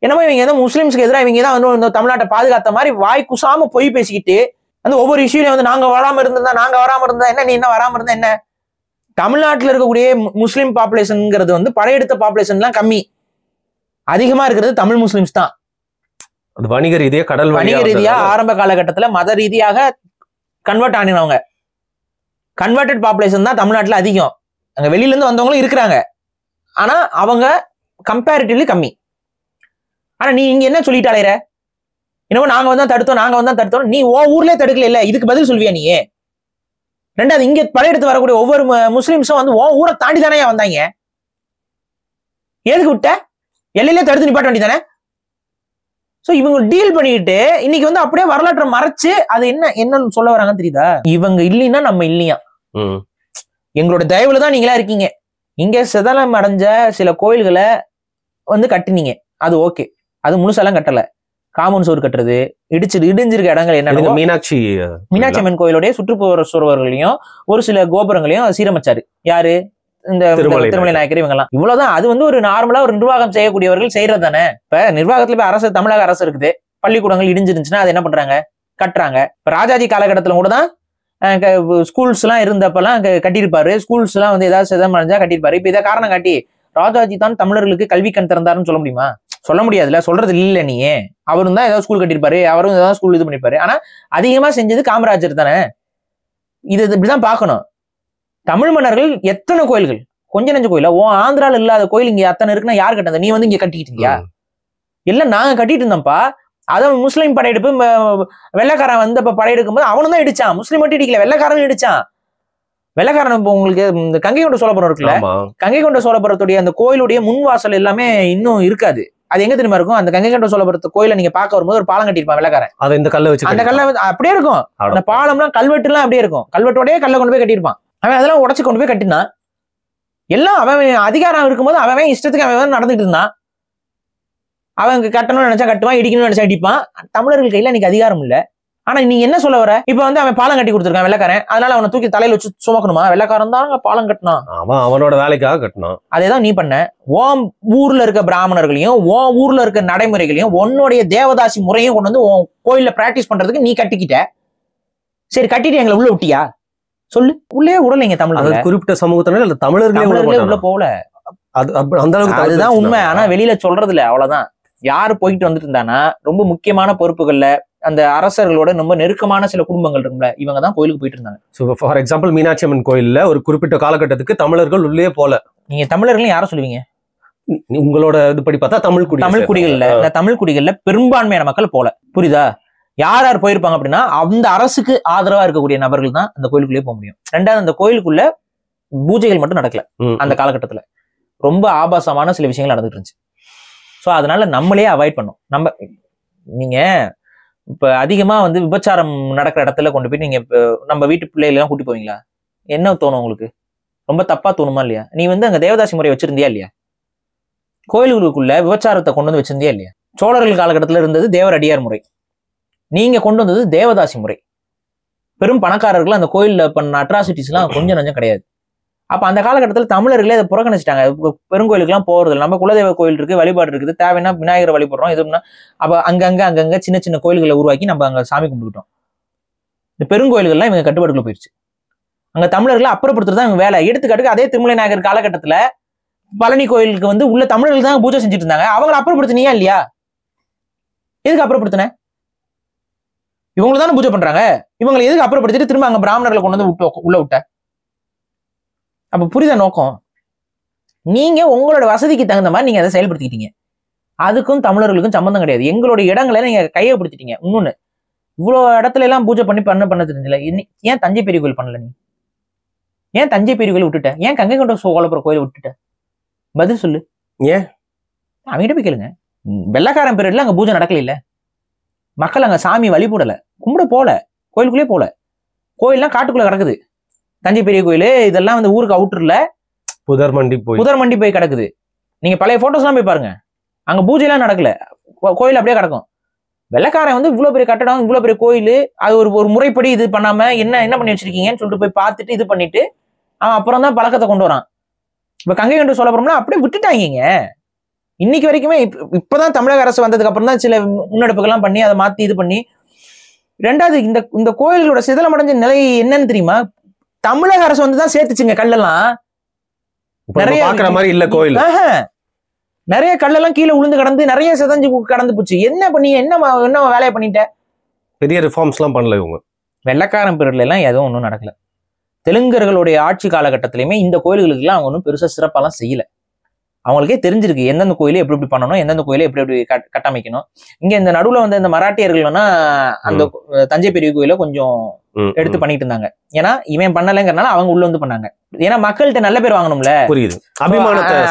என்னமோ இவங்க ஏதோ முஸ்லிம்ஸ்க்கு எதிராக இவங்க தான் வந்து தமிழ்நாட்டை பாதுகாத்த மாதிரி வாய் குசாம பொய் பேசிக்கிட்டு அந்த ஒவ்வொரு இஷ்யூலையும் வந்து நாங்க வராம இருந்தா என்ன, நீ என்ன வராம இருந்தா என்ன? தமிழ்நாட்டில் இருக்கக்கூடிய முஸ்லீம் பாப்புலேஷன்ங்கிறது வந்து படையெடுத்த பாப்புலேஷன்லாம் கம்மி, அதிகமா இருக்கிறது தமிழ் முஸ்லிம்ஸ் தான். வணிக ரீதியா வணிக ரீதியா ஆரம்ப காலகட்டத்துல மத ரீதியாக கன்வெர்ட் ஆனினவங்க, கன்வெர்டட் பாப்புலேஷன் தான் தமிழ்நாட்டுல அதிகம். அங்க வெளியில இருந்து வந்தவங்களும் இருக்கிறாங்க, ஆனா அவங்க கம்பேரிட்டிவ்லி கம்மி. ஆனா நீ இங்க என்ன சொல்லிட்டு அலையிற? இன்னமும் நாங்க வந்து தடுத்தோம், நீ ஓ ஊர்லயே தடுக்கல இல்ல, இதுக்கு பதில் சொல்வியா நீ? ரெண்டாவது, இங்க படையெடுத்து வரக்கூடிய ஒவ்வொரு முஸ்லிம்ஸும் வந்து ஓ ஊரை தாண்டி தானே வந்தாங்க, எதுக்கு விட்ட? எல்லையிலே தடுத்து நிப்பாட்ட வேண்டியதானே? சோ இவங்க டீல் பண்ணிட்டு இன்னைக்கு வந்து அப்படியே வரலாற்றை மறைச்சு அது என்னன்னு சொல்ல வராங்கன்னு தெரியுதா? இவங்க இல்லைன்னா நம்ம இல்லையா, எங்களோட தயவுல தான் நீங்களா இருக்கீங்க. இங்க சிதலம் அடைஞ்ச சில கோயில்களை வந்து கட்டினீங்க, அது ஓகே, அது முழுசெல்லாம் கட்டல. காமன் சோறு கட்டுறது, இடிஞ்சிருக்க இடங்கள் என்ன, மீனாட்சி அம்மன் கோயிலுடைய சுற்றுப்புறவர்களையும் ஒரு சில கோபுரங்களையும் சீரமைச்சாரு யாரு? இந்த திருமலை நாயக்கர் இவங்க எல்லாம். இவ்வளவுதான். அது வந்து ஒரு நார்மலா ஒரு நிர்வாகம் செய்யக்கூடியவர்கள் செய்யறது தானே. இப்ப நிர்வாகத்துல இப்ப அரசு, தமிழக அரசு இருக்குது, பள்ளிக்கூடங்கள் இடிஞ்சிருந்துச்சுன்னா அது என்ன பண்றாங்க? கட்டுறாங்க. இப்ப ராஜாஜி காலகட்டத்துல கூட தான் ஸ்கூல்ஸ் எல்லாம் இருந்தப்பெல்லாம் கட்டியிருப்பாரு. ஸ்கூல்ஸ் எல்லாம் வந்து ஏதாவது சிதம் அடைஞ்சா கட்டியிருப்பாரு. இப்ப இதை காரணம் காட்டி ராஜாஜி தான் தமிழர்களுக்கு கல்வி கண் திறந்தாருன்னு சொல்ல முடியுமா? சொல்ல முடியாதுல்ல, சொல்றது இல்ல. நீ அவரும் தான் ஏதாவது ஸ்கூல் கட்டியிருப்பாரு, அவரும் ஏதாவது ஸ்கூல் இது பண்ணிருப்பாரு. ஆனா அதிகமா செஞ்சது காமராஜர் தானே. இது இப்படிதான் பார்க்கணும். தமிழ் மன்னர்கள் எத்தனை கோயில்கள், கொஞ்ச நெஞ்ச கோயில, ஆந்திரால இல்லாத கோயில் இங்க அத்தனை இருக்குன்னா யார் கட்டது? நீ வந்து இங்க கட்டிக்கிட்டீங்க? எல்லாம் நாங்க கட்டிட்டு இருந்தோம்ப்பா. அதான் முஸ்லீம் படையெடுப்பு, வெள்ளைக்காரன் வந்து இப்ப படையெடுக்கும் போது அவனும் தான் இடிச்சான், முஸ்லீம் மட்டும் இடிக்கல, வெள்ளைக்காரன் இடிச்சான். வெள்ளைக்காரன் இப்போ உங்களுக்கு இந்த கங்கை கொண்ட சோழபுரம் இருக்குல்ல, கங்கை கொண்ட சோழபுரத்துடைய அந்த கோயிலுடைய முன்வாசல் எல்லாமே இன்னும் இருக்காது. அது எங்க தெரியுமா இருக்கும்? அந்த கங்கை கொண்ட சோழபுரத்து கோயிலை நீங்க பார்க்க வரும்போது ஒரு பாலம் கட்டிருப்பான் வெள்ளைக்காரன். அது இந்த கல்லை வச்சு, அந்த கல்லை அப்படியே இருக்கும். அந்த பாலம்லாம் கல்வெட்டு எல்லாம் அப்படியே இருக்கும். கல்வெட்டோடய கல்லை கொண்டு போய் கட்டியிருப்பான். அவன் அதெல்லாம் உடச்சு கொண்டு போய் கட்டினான். எல்லாம் அவன் அதிகாரம் இருக்கும்போது அவன் இஷ்டத்துக்கு அவன் நடந்துட்டு இருந்தான். அவங்க கட்டணும்னு நினைச்சா கட்டுவான், இடிக்கணும்னு நினைச்சா இடிப்பான். தமிழர்கள் கையில இன்னைக்கு அதிகாரம் இல்ல. ஆனா நீ என்ன சொல்ல வர? இப்ப வந்து அவன் பாலம் கட்டி கொடுத்துருக்கான் வெள்ளைக்காரன், அதனால அவனை தூக்கி தலையில வச்சு சுமக்கணுமா? வெள்ளைக்காரன் தான் பாலம் கட்டினான், அவனோட வேலைக்காக கட்டினான். அதேதான் நீ பண்ண. உன் ஊர்ல இருக்க பிராமணர்களையும் உன் ஊர்ல இருக்க நடைமுறைகளையும் உன்னுடைய தேவதாசி முறையும் கொண்டு வந்து உன் கோயில்ல பிராக்டிஸ் பண்றதுக்கு நீ கட்டிக்கிட்ட. சரி, கட்டிட்டு எங்களை உள்ள விட்டியா? சொல்லு. உள்ளே விடலைங்க தமிழ் குறிப்பிட்ட சமூகத்தினர் தமிழர்களே உள்ள போகல. அந்த அளவுக்கு அதுதான் உண்மை. ஆனா வெளியில சொல்றது இல்ல, அவ்வளவுதான். யாரு போயிட்டு வந்துட்டு இருந்தானா ரொம்ப முக்கியமான பொறுப்புகள்ல அந்த அரசர்களோட ரொம்ப நெருக்கமான சில குடும்பங்கள் இருக்கும்ல, இவங்க தான் கோயிலுக்கு போயிட்டு இருந்தாங்க. So for example Meenakshi Amman கோயில்ல ஒரு குறிப்பிட்ட காலகட்டத்துக்கு தமிழர்கள் உள்ளே போல. நீங்க தமிழர்கள் யார சொல்லுவீங்க? உங்களோட இதுபடி பார்த்தா தமிழ் குடிகள்ல, இந்த தமிழ் குடிகள்ல பெரும்பான்மையான மக்கள் போல. புரியுதா? யார் யார் போயிருப்பாங்க அப்படின்னா அந்த அரசுக்கு ஆதரவா இருக்கக்கூடிய நபர்கள் தான் அந்த கோயிலுக்குள்ளேயே போக முடியும். ரெண்டாவது, அந்த கோயிலுக்குள்ள பூஜைகள் மட்டும் நடக்கல அந்த காலகட்டத்துல, ரொம்ப ஆபாசமான சில விஷயங்கள் நடந்துட்டு இருந்துச்சு. ஸோ அதனால நம்மளே அவாய்ட் பண்ணோம். நீங்க இப்ப அதிகமா வந்து விபச்சாரம் நடக்கிற இடத்துல கொண்டு போய் நீங்க நம்ம வீட்டு பிள்ளைகள் கூட்டி போவீங்களா? என்ன தோணும் உங்களுக்கு? ரொம்ப தப்பா தோணுமா இல்லையா? நீ வந்து அங்க தேவதாசி முறை வச்சிருந்தியா இல்லையா? கோயில்களுக்குள்ள விபச்சாரத்தை கொண்டு வந்து வச்சிருந்தியா இல்லையா? சோழர்கள் காலகட்டத்துல இருந்தது தேவர் அடியார் முறை, நீங்க கொண்டு வந்தது தேவதாசி முறை. பெரும் பணக்காரர்கள் அந்த கோயில்ல பண்ண அட்ராசிட்டிஸ் எல்லாம் கொஞ்சம் நஞ்சம் கிடையாது. அப்ப அந்த காலகட்டத்தில் தமிழர்களே அதை புறக்கணிச்சிட்டாங்க. பெருங்கோயிலுக்கு எல்லாம் போறது இல்லை. நம்ம குலதெய்வ கோயில் இருக்கு, வழிபாடு இருக்குது, தேவைன்னா விநாயகரை வழிபடுறோம். எதுனா அப்ப அங்கங்க சின்ன சின்ன கோயில்களை உருவாக்கி நம்ம அங்க சாமி கும்பிட்டுக்கிட்டோம். இந்த பெருங்கோயில்கள்லாம் இவங்க கட்டுப்பாடுக்குள்ள போயிடுச்சு. அங்க தமிழர்களை அப்புறப்படுத்துறது தான் இவங்க வேலை. எடுத்துக்காட்டுக்கு அதே திருமலை நாயக்கர் காலகட்டத்துல பழனி கோயிலுக்கு வந்து உள்ள தமிழர்கள் தான் பூஜை செஞ்சுட்டு இருந்தாங்க. அவங்களை அப்புறப்படுத்தினியா இல்லையா? எதுக்கு அப்புறப்படுத்தின? இவங்களை தானே பூஜை பண்றாங்க. இவங்களை எதுக்கு அப்புறப்படுத்திட்டு திரும்ப அங்க பிராமணர்களை கொண்டு வந்து உள்ள விட்ட? அப்ப புரியுதா நோக்கம்? நீங்க உங்களோட வசதிக்கு தகுந்த மாதிரி நீங்க அதை செயல்படுத்திக்கிட்டீங்க. அதுக்கும் தமிழர்களுக்கும் சம்பந்தம் கிடையாது. எங்களுடைய இடங்களை நீங்க கையப்படுத்திட்டீங்க. இன்னொன்னு, இவ்வளவு இடத்துல எல்லாம் பூஜை பண்ண தெரிஞ்சல. ஏன் தஞ்சை பெரிய கோயில் பண்ணல? நீ ஏன் தஞ்சை பெரிய கோயில் விட்டுட்ட? ஏன் கங்கை கொண்ட சோழபுரம் கோயில் விட்டுட்ட? பதில் சொல்லு. ஏன்? அவங்ககிட்ட போய் கேளுங்க. வெள்ளைக்காரன் பீரியட்ல அங்க பூஜை நடக்கல இல்ல, மக்கள் அங்க சாமி வழிபடல, கும்பிட போல, கோயிலுக்குள்ளே போல. கோயில்லாம் காட்டுக்குள்ள கிடக்குது. தஞ்சை பெரிய கோயில் இதெல்லாம் வந்து ஊருக்கு அவுட்டர்ல புதர்மண்டி போய் கிடக்குது. நீங்க பழைய போட்டோஸ் எல்லாம் போய் பாருங்க, அங்க பூஜை எல்லாம் நடக்கல, கோயில் அப்படியே கிடக்கும். வெள்ளைக்காரன் வந்து இவ்வளவு பெரிய கட்டடம், இவ்வளவு பெரிய கோயில், அது ஒரு முறைப்படி இது பண்ணாம என்ன பண்ணி வச்சிருக்கீங்கன்னு சொல்லிட்டு போய் பார்த்துட்டு இது பண்ணிட்டு அவன் அப்புறம் தான் பழக்கத்தை கொண்டு வரான். இப்ப கங்கை கொண்டு சோழபுரம்னா அப்படியே விட்டுட்டாங்க. இன்னைக்கு வரைக்குமே இப்பதான் தமிழக அரசு வந்ததுக்கு அப்புறம் தான் சில முன்னெடுப்புகள்லாம் பண்ணி அதை மாத்தி இது பண்ணி. ரெண்டாவது இந்த கோயில்களோட சிதலமடைஞ்ச நிலை என்னன்னு தெரியுமா? தமிழக அரசு வந்துதான் சேர்த்துச்சுங்க கல்லெல்லாம். நிறைய மாதிரி இல்ல கோயில், நிறைய கல்லெல்லாம் கீழே உளுந்து கடந்து நிறைய சிதஞ்சு கடந்து போச்சு. என்ன பண்ணி என்ன வேலையை பண்ணிட்ட? பெரிய ரிஃபார்ம்ஸ் எல்லாம் பண்ணல இவங்க. வெள்ளைக்காரன் பீரியட்ல எல்லாம் எதுவும் ஒன்றும் நடக்கல. தெலுங்கர்களுடைய ஆட்சி காலகட்டத்திலையுமே இந்த கோயில்களுக்கு எல்லாம் அவங்க ஒன்றும் பெருசா சிறப்பாலாம் செய்யல. அவங்களுக்கே தெரிஞ்சிருக்கு எந்தெந்த கோயிலை எப்படி பண்ணணும், எந்தெந்த கோயிலை எப்படி கட்டமைக்கணும். இங்க இந்த நடுவுல வந்து இந்த மராட்டியர்கள்னா அந்த தஞ்சை பெரிய கோயில கொஞ்சம் எடுத்து பண்ணிட்டு இருந்தாங்க. ஏன்னா இவன் பண்ணலைங்கிறனால அவங்க உள்ள வந்து பண்ணாங்க. ஏன்னா மக்கள்கிட்ட நல்ல பேர் வாங்கணும்ல, புரியுது,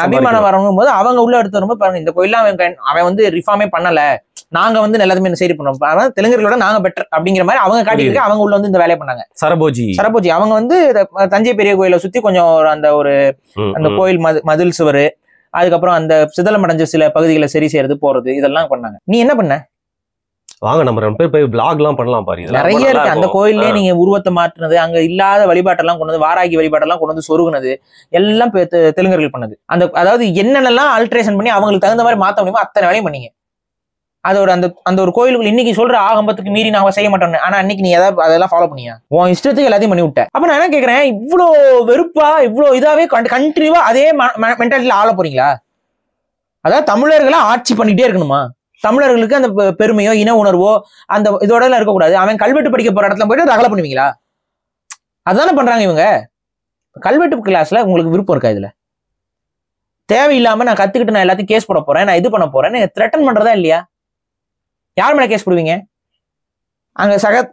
அபிமானம் வரணும் போது அவங்க உள்ள எடுத்து வரும்போது பாருங்க, இந்த கோயில அவன் வந்து ரிஃபார்மே பண்ணல, நாங்க வந்து எல்லாத்தையுமே சரி பண்ணோம், அதாவது தெலுங்கர்களோட நாங்க பெட்டர் அப்படிங்கிற மாதிரி அவங்க காட்டிட்டு அவங்க உள்ள வந்து இந்த வேலையை பண்ணாங்க. சரபோஜி அவங்க வந்து தஞ்சை பெரிய கோயிலை சுத்தி கொஞ்சம் அந்த கோயில் மதில் சுவர், அதுக்கப்புறம் அந்த சிதலமடைஞ்ச சில பகுதிகளை சரி செய்யறது போறது இதெல்லாம் பண்ணாங்க. நீ என்ன பண்ண? வாங்க நம்ம 2 பேர் போய் vlog எல்லாம் பண்ணலாம் பாரு. நிறைய இருக்கு அந்த கோயிலே. நீங்க உருவத்தை மாற்றினது, அங்க இல்லாத வழிபாட்டெல்லாம் கொண்டு வந்து, வாராகி வழிபாட்டெல்லாம் கொண்டு வந்து சொருகுனது எல்லாம் தெலுங்கர்கள் பண்ணது. அதாவது என்னென்னலாம் ஆல்ட்ரேஷன் பண்ணி அவங்களுக்கு தகுந்த மாதிரி மாத்த முடியுமோ அத்தனை வேலையும் பண்ணீங்க. அதோட அந்த ஒரு கோயிலுக்குள்ள இன்னைக்கு சொல்ற ஆகம்பத்துக்கு மீறி நான் செய்ய மாட்டேன், ஆனா அன்னைக்கு நீ ஏதாவது அதெல்லாம் ஃபாலோ பண்ணியா? உன் இஷ்டத்துக்கு எல்லாத்தையும் பண்ணி விட்ட. அப்ப நான் என்ன கேக்குறேன், இவ்வளோ வெறுப்பா இவ்வளோ இதாவே கண்டினியூவா அதே மென்டாலிட்டியில ஆள போறீங்களா? அதாவது தமிழர்களை ஆட்சி பண்ணிட்டே இருக்கணுமா? தமிழர்களுக்கு அந்த பெருமையோ இன உணர்வோ அந்த இதோட எல்லாம் இருக்கக்கூடாது. அவன் கல்வெட்டு படிக்க போற இடத்துல போயிட்டு ரகலை பண்ணுவீங்களா? அதுதானே பண்றாங்க இவங்க. கல்வெட்டு கிளாஸ்ல உங்களுக்கு விருப்பம் இருக்கா? இதுல தேவையில்லாம நான் கத்துக்கிட்டு நான் எல்லாத்தையும் கேஸ் போட போறேன், நான் இது பண்ண போறேன்னு த்ரெட்டன் பண்றதா இல்லையா? யார் மேல கேஸ் போடுவீங்க? அங்க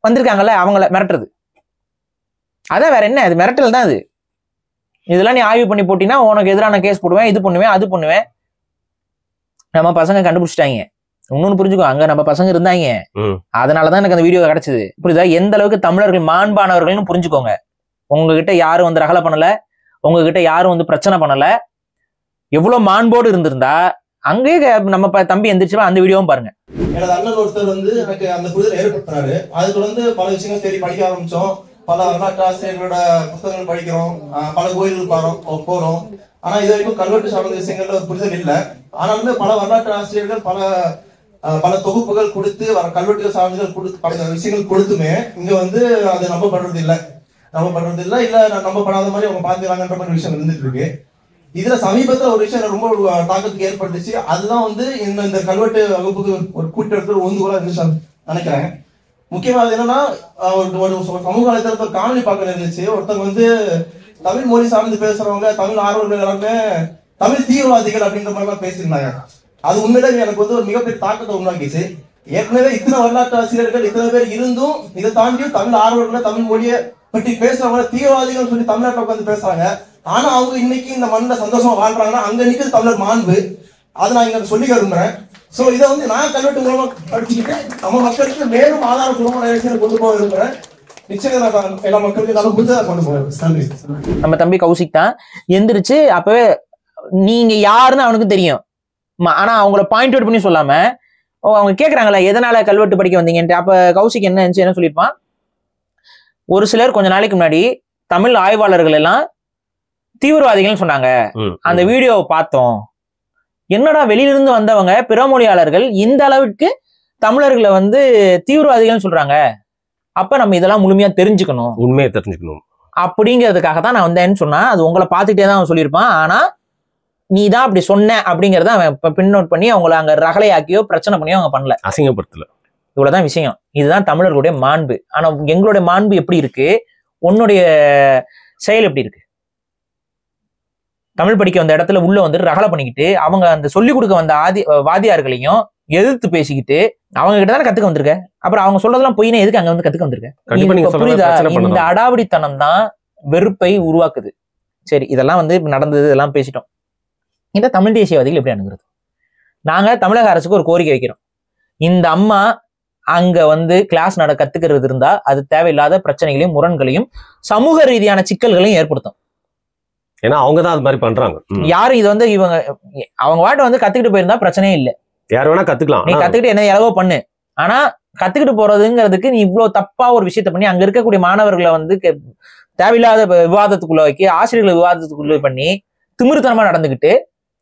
வந்திருக்காங்கல்ல அவங்கள மிரட்டுறது. அதான் வேற என்ன, அது மிரட்டல் தான். அது இதெல்லாம் நீ ஆய்வு பண்ணி போட்டீங்கன்னா உனக்கு எதிரான கேஸ் போடுவேன், இது பண்ணுவேன், அது பண்ணுவேன். நம்ம பசங்க கண்டுபிடிச்சிட்டாங்க. இன்னொன்னு புரிஞ்சுக்கோ, அங்க நம்ம பசங்க இருந்தாங்க, அதனாலதான் எனக்கு அந்த வீடியோ கிடைச்சது. புரியுதா? எந்த அளவுக்கு தமிழர்கள் மாண்பானவர்கள்னு புரிஞ்சுக்கோங்க. உங்ககிட்ட யாரும் வந்து ரகலை பண்ணல, உங்ககிட்ட யாரும் வந்து பிரச்சனை பண்ணல. எவ்வளவு மாண்போடு இருந்திருந்தா அங்கேயே நம்ம தம்பி எந்திரிச்சுவா அந்த வீடியோவும் பாருங்க. எனது அண்ணன் ஒருத்தர் வந்து எனக்கு அந்த புரிதல் ஏற்படுத்தினாரு. அது தொடர்ந்து பல விஷயங்கள் தேடி படிக்க ஆரம்பிச்சோம். பல வரலாற்று ஆசிரியர்களோட புத்தகங்கள் படிக்கிறோம், பல கோயில்கள் போறோம். ஆனா இது வரைக்கும் கல்வெட்டு சார்ந்த விஷயங்கள்ல ஒரு புரிதல் இல்லை. ஆனாலுமே பல வரலாற்று ஆசிரியர்கள் பல தொகுப்புகள் கொடுத்து கல்வெட்டுகள் சார்ந்தர்கள் கொடுத்து பல விஷயங்கள் கொடுத்துமே இங்க வந்து அது நம்பப்படுறது இல்லை இல்ல நம்பப்படாத மாதிரி அவங்க பாத்துக்கிறாங்கன்ற மாதிரி விஷயம் இருந்துட்டு இருக்கு. இதுல சமீபத்துல ஒரு விஷயம் ரொம்ப தாக்கத்துக்கு ஏற்பட்டுச்சு. அதுதான் வந்து இந்த கல்வெட்டு வகுப்புக்கு ஒரு கூட்டத்தில் ஒந்துகோலா இருந்துச்சு நினைக்கிறேன். முக்கியமா அது என்னன்னா, ஒரு சமூக வலைதளத்துல ஒரு காணொலி பார்க்க இருந்துச்சு. ஒருத்தவங்க வந்து தமிழ் மொழி சார்ந்து பேசுறவங்க, தமிழ் ஆர்வலர்கள் எல்லாமே தமிழ் தீவிரவாதிகள் அப்படின்ற மாதிரி எல்லாம் பேசியிருந்தாங்க. அது உண்மையிலே எனக்கு வந்து ஒரு மிகப்பெரிய தாக்கத்தை உண்டாக்கிச்சு. ஏற்கனவே இத்தனை வரலாற்று ஆசிரியர்கள் இத்தனை பேர் இருந்தும் இதை தாண்டியும் தமிழ் ஆர்வலர்கள் தமிழ் மொழியை பற்றி பேசுறவங்க தீவிரவாதிகள் சொல்லி தமிழ்நாட்டில் உட்காந்து பேசுறாங்க. ஆனா அவங்க இன்னைக்கு இந்த மண்ணில் சந்தோஷமா வாழ்றாங்கன்னா அங்க நிற்கிறது தமிழர் மாண்பு. அதை நான் இங்க சொல்லி விரும்புறேன். சோ இதை வந்து நான் கல்வெட்டு மூலமா படிச்சுக்கிட்டு நம்ம மக்களுக்கு மேலும் ஆதாரப்பூர்வமான விஷயத்தை கொண்டு போக விரும்புறேன். நிச்சயம் எல்லா மக்களுக்கும் நல்லா புரிதலா கொண்டு போவேன். நம்ம தம்பி கௌசிக் தான் எந்திரிச்சு அப்பவே நீங்க யாருன்னு அவனுக்கு தெரியும். ஆனா அவங்கள பாயிண்ட் அவுட் பண்ணி சொல்லாம அவங்க கேட்கறாங்களே எதனால கல்வெட்டு படிக்க வந்தீங்கன்ட்டு. அப்ப கௌசிக் என்ன சொல்லியிருப்பான், ஒரு சிலர் கொஞ்ச நாளைக்கு முன்னாடி தமிழ் ஆய்வாளர்கள் எல்லாம் தீவிரவாதிகள் சொன்னாங்க, அந்த வீடியோவை பார்த்தோம். என்னடா வெளியிலிருந்து வந்தவங்க பிறமொழியாளர்கள் இந்த அளவுக்கு தமிழர்களை வந்து தீவிரவாதிகள் சொல்றாங்க, அப்ப நம்ம இதெல்லாம் முழுமையா தெரிஞ்சுக்கணும், உண்மையை தெரிஞ்சுக்கணும் அப்படிங்கிறதுக்காக தான் நான் வந்தேன்னு சொன்னா. அது உங்களை பார்த்துட்டே தான் அவன் சொல்லியிருப்பான். ஆனா நீ தான் அப்படி சொன்ன அப்படிங்கிறத அவன் பின் நோட் பண்ணி அவங்கள அங்க ரகலையாக்கியோ பிரச்சனை பண்ணியோ அவங்க பண்ணல, அசிங்கப்படுத்தல. இவ்வளவுதான் விஷயம். இதுதான் தமிழர்களுடைய மாண்பு. ஆனா எங்களுடைய மாண்பு எப்படி இருக்கு, உன்னுடைய செயல் எப்படி இருக்கு? தமிழ் படிக்க வந்த இடத்துல உள்ள வந்து ரகலை பண்ணிக்கிட்டு அவங்க அந்த சொல்லிக் கொடுக்க வந்த வாதியார்களையும் எதிர்த்து பேசிக்கிட்டு அவங்க கிட்ட தானே கத்துக்க வந்திருக்க. அப்புறம் அவங்க சொல்றதெல்லாம் பொய்னா எதுக்கு அங்க வந்து கத்துக்க வந்திருக்க? புரியுதா? இந்த அடாவடித்தனம் தான் வெறுப்பை உருவாக்குது. சரி, இதெல்லாம் வந்து நடந்தது, இதெல்லாம் பேசிட்டோம். இந்த தமிழ் தேசியவாதிகள் எப்படி அணுகிறது? நாங்க தமிழக அரசுக்கு ஒரு கோரிக்கை வைக்கிறோம். இந்த அம்மா அங்க வந்து கிளாஸ் கத்துக்கிறது இருந்தா அது தேவையில்லாத பிரச்சனைகளையும் முரண்களையும் சமூக ரீதியான சிக்கல்களையும் ஏற்படுத்தும். ஏன்னா அவங்கதான் அது மாதிரி பண்றாங்க. யாரும் இது வந்து அவங்க வாட்ட வந்து கத்துக்கிட்டு போயிருந்தா பிரச்சனையே இல்லை. யார் வேணா கத்துக்கலாம். நீ கத்துக்கிட்டு என்ன எளவோ பண்ணு. ஆனா கத்துக்கிட்டு போறதுங்கிறதுக்கு நீ இவ்வளவு தப்பா ஒரு விஷயத்த பண்ணி அங்க இருக்கக்கூடிய மாணவர்களை வந்து தேவையில்லாத விவாதத்துக்குள்ள வைக்க, ஆசிரியர்களை விவாதத்துக்குள்ள பண்ணி திமிருத்தனமா நடந்துகிட்டு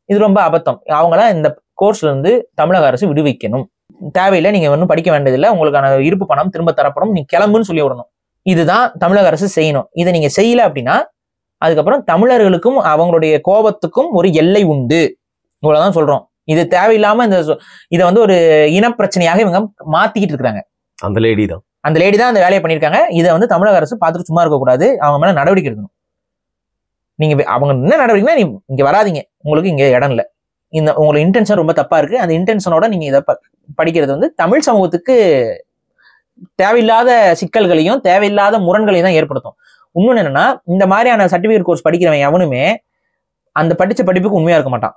இது ரொம்ப அபத்தம். அவங்களாம் இந்த கோர்ஸ்ல இருந்து தமிழக அரசு விடுவிக்கணும். தேவையில்லை, நீங்க ஒன்றும் படிக்க வேண்டியதில்லை, உங்களுக்கான இருப்பு பணம் திரும்ப தரப்படும், நீ கிளம்புன்னு சொல்லி விடணும். இதுதான் தமிழக அரசு செய்யணும். இதை நீங்க செய்யல அப்படின்னா அதுக்கப்புறம் தமிழர்களுக்கும் அவங்களுடைய கோபத்துக்கும் ஒரு எல்லை உண்டு. இவ்வளவுதான் சொல்றோம். இது தேவையில்லாம இதை வந்து ஒரு இனப்பிரச்சனையாக இவங்க மாத்திக்கிட்டு இருக்காங்க. அந்த லேடி தான் அந்த வேலையை பண்ணியிருக்காங்க. இதை வந்து தமிழக அரசு பார்த்துட்டு சும்மா இருக்கக்கூடாது, அவங்க மேல நடவடிக்கை எடுக்கணும். நீங்க அவங்க என்ன நடவடிக்கைனா, நீ இங்க வராதிங்க, உங்களுக்கு இங்க இடம் இல்லை, உங்களுக்கு இன்டென்ஷன் ரொம்ப தப்பா இருக்கு, அந்த இன்டென்ஷனோட நீங்க இதை படிக்கிறது வந்து தமிழ் சமூகத்துக்கு தேவையில்லாத சிக்கல்களையும் தேவையில்லாத முரண்களையும் தான் ஏற்படுத்தும். இன்னொன்னு என்னன்னா, இந்த மாதிரியான சர்டிபிகேட் கோர்ஸ் படிக்கிறவன் எவனுமே அந்த படிச்ச படிப்புக்கு உண்மையா இருக்க மாட்டான்.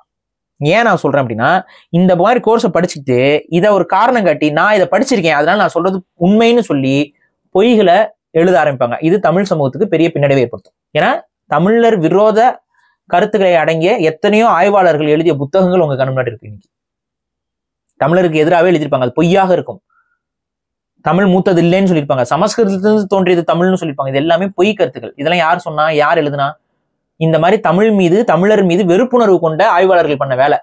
ஏன் நான் சொல்றேன் அப்படின்னா, இந்த மாதிரி கோர்ஸை படிச்சுட்டு இதை ஒரு காரணம் காட்டி நான் இதை படிச்சிருக்கேன் அதனால நான் சொல்றது உண்மைன்னு சொல்லி பொய்களை எழுத ஆரம்பிப்பாங்க. இது தமிழ் சமூகத்துக்கு பெரிய பின்னடைவை ஏற்படுத்தும். ஏன்னா தமிழர் விரோத கருத்துக்களை அடங்கிய எத்தனையோ ஆய்வாளர்கள் எழுதிய புத்தகங்கள் உங்க கண் முன்னாடி இருக்கு. இன்னைக்கு தமிழருக்கு எதிராகவே எழுதியிருப்பாங்க, அது பொய்யாக இருக்கும். தமிழ் மூத்தது இல்லைன்னு சொல்லியிருப்பாங்க, சமஸ்கிருதத்திலிருந்து தோன்றியது தமிழ்னு சொல்லியிருப்பாங்க. இது எல்லாமே பொய் கருத்துக்கள். இதெல்லாம் யார் சொன்னா, யார் எழுதுனா? இந்த மாதிரி தமிழ் மீது தமிழர் மீது வெறுப்புணர்வு கொண்ட ஆய்வாளர்கள் பண்ண வேலை.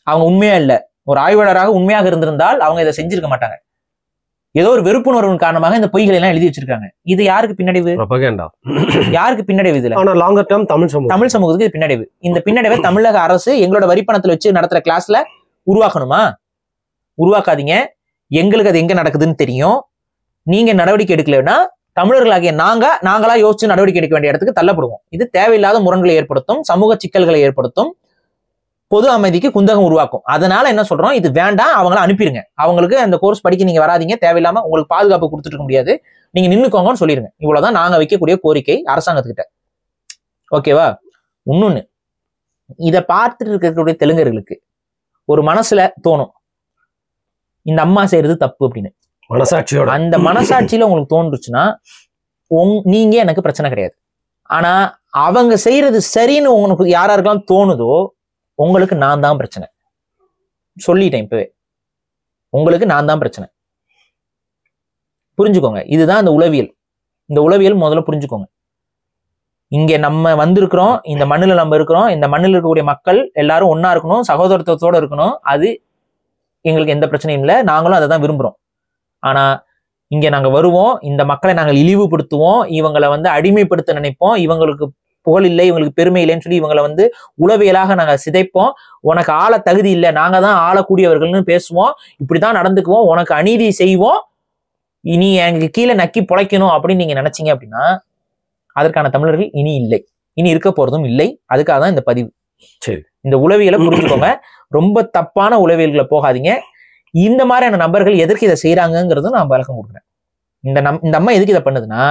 அவங்க உண்மையா இல்லை, ஒரு ஆய்வாளராக உண்மையாக இருந்திருந்தால் அவங்க இதை செஞ்சிருக்க மாட்டாங்க. ஏதோ ஒரு வெறுப்புணர்வின் காரணமாக இந்த பொய்களை எல்லாம் எழுதி வச்சிருக்காங்க. இது யாருக்கு பின்னடைவு? யாருக்கு பின்னடைவு? இதுல லாங்கர் டேர்ம் தமிழ் சமூகத்துக்கு இது பின்னடைவு. இந்த பின்னடைவை தமிழக அரசு எங்களோட வரிப்பணத்துல வச்சு நடத்துற கிளாஸ்ல உருவாக்கணுமா? உருவாக்காதீங்க. எங்களுக்கு அது எங்க நடக்குதுன்னு தெரியும். நீங்க நடவடிக்கை எடுக்கலன்னா தமிழர்களாகிய நாங்களா யோசிச்சு நடவடிக்கை எடுக்க வேண்டிய இடத்துக்கு தள்ளப்படுவோம். இது தேவையில்லாத முரண்களை ஏற்படுத்தும், சமூக சிக்கல்களை ஏற்படுத்தும், பொது அமைதிக்கு குந்தகம் உருவாக்கும். அதனால என்ன சொல்றோம், இது வேண்டாம், அவங்கள அனுப்பிடுங்க. அவங்களுக்கு அந்த கோர்ஸ் படிக்க நீங்க வராதிங்க, தேவையில்லாம உங்களுக்கு பாதுகாப்பு கொடுத்துட்டு இருக்க முடியாது, நீங்க நின்னுக்கோங்கன்னு சொல்லிருங்க. இவ்வளவுதான் நாங்க வைக்கக்கூடிய கோரிக்கை அரசாங்கத்துக்கிட்ட. ஓகேவா? இன்னொன்னு, இதை பார்த்துட்டு இருக்கக்கூடிய தெலுங்கர்களுக்கு ஒரு மனசுல தோணும், இந்த அம்மா செய்யறது தப்பு அப்படின்னு. மனசாட்சியோட அந்த மனசாட்சியில உங்களுக்கு தோன்றுச்சுன்னா நீங்க எனக்கு பிரச்சனை கிடையாது. ஆனா அவங்க செய்யறது சரின்னு உங்களுக்கு யாராருக்கெல்லாம் தோணுதோ உங்களுக்கு நான் தான் பிரச்சனை. சொல்லிட்டேன் இப்பவே, உங்களுக்கு நான் தான் பிரச்சனை. புரிஞ்சுக்கோங்க. இதுதான் அந்த உளவியல். இந்த உளவியல் முதல்ல புரிஞ்சுக்கோங்க. இங்க நம்ம வந்திருக்கிறோம், இந்த மண்ணுல நம்ம இருக்கிறோம், இந்த மண்ணில் இருக்கக்கூடிய மக்கள் எல்லாரும் ஒன்னா இருக்கணும், சகோதரத்துவத்தோட இருக்கணும். அது எங்களுக்கு எந்த பிரச்சனையும் இல்லை, நாங்களும் அதை தான் விரும்புறோம். ஆனா இங்க நாங்க வருவோம், இந்த மக்களை நாங்கள் இழிவுபடுத்துவோம், இவங்களை வந்து அடிமைப்படுத்த நினைப்போம், இவங்களுக்கு புகழ் இல்லை, இவங்களுக்கு பெருமை இல்லைன்னு சொல்லி இவங்களை வந்து உளவியலாக நாங்க சிதைப்போம். உனக்கு ஆள தகுதி இல்லை, நாங்க தான் ஆளக்கூடியவர்கள்னு பேசுவோம், இப்படிதான் நடந்துக்குவோம், உனக்கு அநீதி செய்வோம், இனி எனக்கு கீழே நக்கி பொழைக்கணும் அப்படின்னு நீங்க நினைச்சீங்க அப்படின்னா அதற்கான தமிழர்கள் இனி இல்லை, இனி இருக்க போறதும் இல்லை. அதுக்காக தான் இந்த பதிவு. சரி, இந்த உளவியலை புரிஞ்சுக்கோங்க. ரொம்ப தப்பான உளவியல்களை போகாதீங்க. இந்த மாதிரியான நபர்கள் எதற்கு இதை செய்யறாங்கிறதும் நான் விளக்கம் கொடுக்குறேன். இந்த அம்மா எதுக்கு இதை பண்ணுதுன்னா,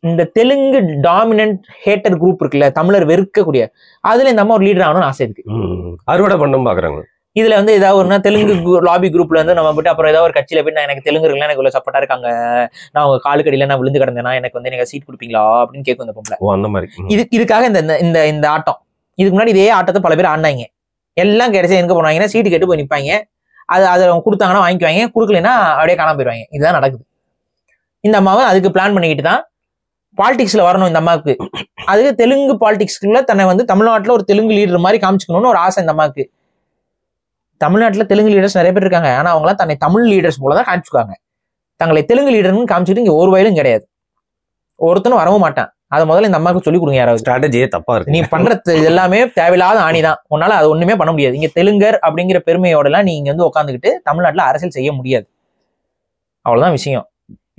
இந்த தெலுங்கு டாமினன்ட் ஹேட்டர் குரூப் இருக்குல்ல, தமிழர் வெறுக்கக்கூடிய, அதுல இந்த அம்மா ஒரு லீடர் ஆகணும்னு ஆசை இருக்கு. அறுவடை பண்ணணும் பாக்குறாங்க. இதுல வந்து ஏதாவது ஒரு தெலுங்கு லாபி குரூப்ல இருந்து நம்ம போயிட்டு அப்புறம் ஏதாவது ஒரு கட்சியில போய் நான் எனக்கு தெலுங்குகள் எனக்கு இவ்வளவு சப்போர்ட்டா இருக்காங்க, நான் உங்க காலுக்கடியில நான் விழுந்து கிடந்தேன்னா எனக்கு வந்து எனக்கு சீட் கொடுப்பீங்களா அப்படின்னு கேட்கும் இந்த பொம்பளை. அந்த மாதிரி இதுக்காக இந்த ஆட்டம். இதுக்கு முன்னாடி இதே ஆட்டத்தை பல பேர் ஆடினாங்க. எல்லாம் கிடைச்சா எங்க போனாங்கன்னா சீட்டு கேட்டு போய் நிற்பாங்க. அதை அவங்க கொடுத்தாங்கன்னா வாங்கிக்குவாங்க, கொடுக்கலன்னா அப்படியே காணாம போயிடுவாங்க. இதுதான் நடக்குது. இந்த அம்மாவை அதுக்கு பிளான் பண்ணிக்கிட்டு தான் பாலிடிக்ஸ்ல வரணும் இந்த அம்மாவுக்கு. அதுக்கு தெலுங்கு பாலிடிக்ஸ்க்குள்ள தன்னை வந்து தமிழ்நாட்டில் ஒரு தெலுங்கு லீடர் மாதிரி காமிச்சுக்கணும்னு ஒரு ஆசை இந்த அம்மாவுக்கு. தமிழ்நாட்டில் தெலுங்கு லீடர்ஸ் நிறைய பேர் இருக்காங்க, ஆனா அவங்களாம் தன்னை தமிழ் லீடர்ஸ் போலதான் காமிச்சுக்காங்க. தங்களை தெலுங்கு லீடர்னு காமிச்சுட்டு இங்க ஒரு வயலும் கிடையாது, ஒருத்தனும் வரவும் மாட்டான். அதை முதல்ல இந்த அம்மாவுக்கு சொல்லிக் கொடுங்க. யாராவது ஸ்ட்ராட்டஜியே தப்பா இருக்கு, நீ பண்றது எல்லாமே தேவையில்லாத ஆணிதான், உன்னால அது ஒண்ணுமே பண்ண முடியாது. இங்க தெலுங்கர் அப்படிங்கிற பெருமையோட எல்லாம் நீங்க வந்து உட்காந்துக்கிட்டு தமிழ்நாட்டுல அரசியல் செய்ய முடியாது. அவ்வளவுதான் விஷயம்.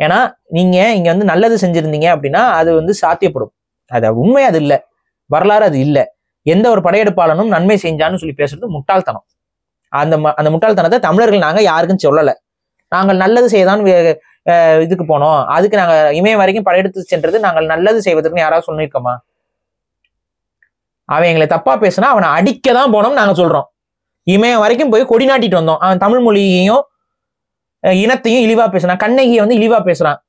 ஏன்னா நீங்க இங்க வந்து நல்லது செஞ்சிருந்தீங்க அப்படின்னா அது வந்து சாத்தியப்படும். அது உண்மை, அது இல்லை, வரலாறு அது இல்லை. எந்த ஒரு படையெடுப்பாளனும் நன்மை செஞ்சான்னு சொல்லி பேசுறது முட்டாள்தனம். அந்த முட்டாள்தனத்தை தமிழர்கள் நாங்க யாருக்கும் சொல்லலை. நாங்கள் நல்லது செய்யதான் இதுக்கு போனோம், அதுக்கு நாங்க இமயம் வரைக்கும் படையெடுத்து சென்றது நாங்கள் நல்லது செய்வதற்கு யாராவது சொல்லியிருக்கோமா? அவன் எங்களை தப்பா பேசினா அவனை அடிக்கதான் போனோம்னு நாங்க சொல்றோம். இமயம் வரைக்கும் போய் கொடி நாட்டிட்டு வந்தோம். அவன் தமிழ் மொழியையும் இனத்தையும் இழிவா பேசுறான், கண்ணகியை வந்து இழிவா பேசுறான்.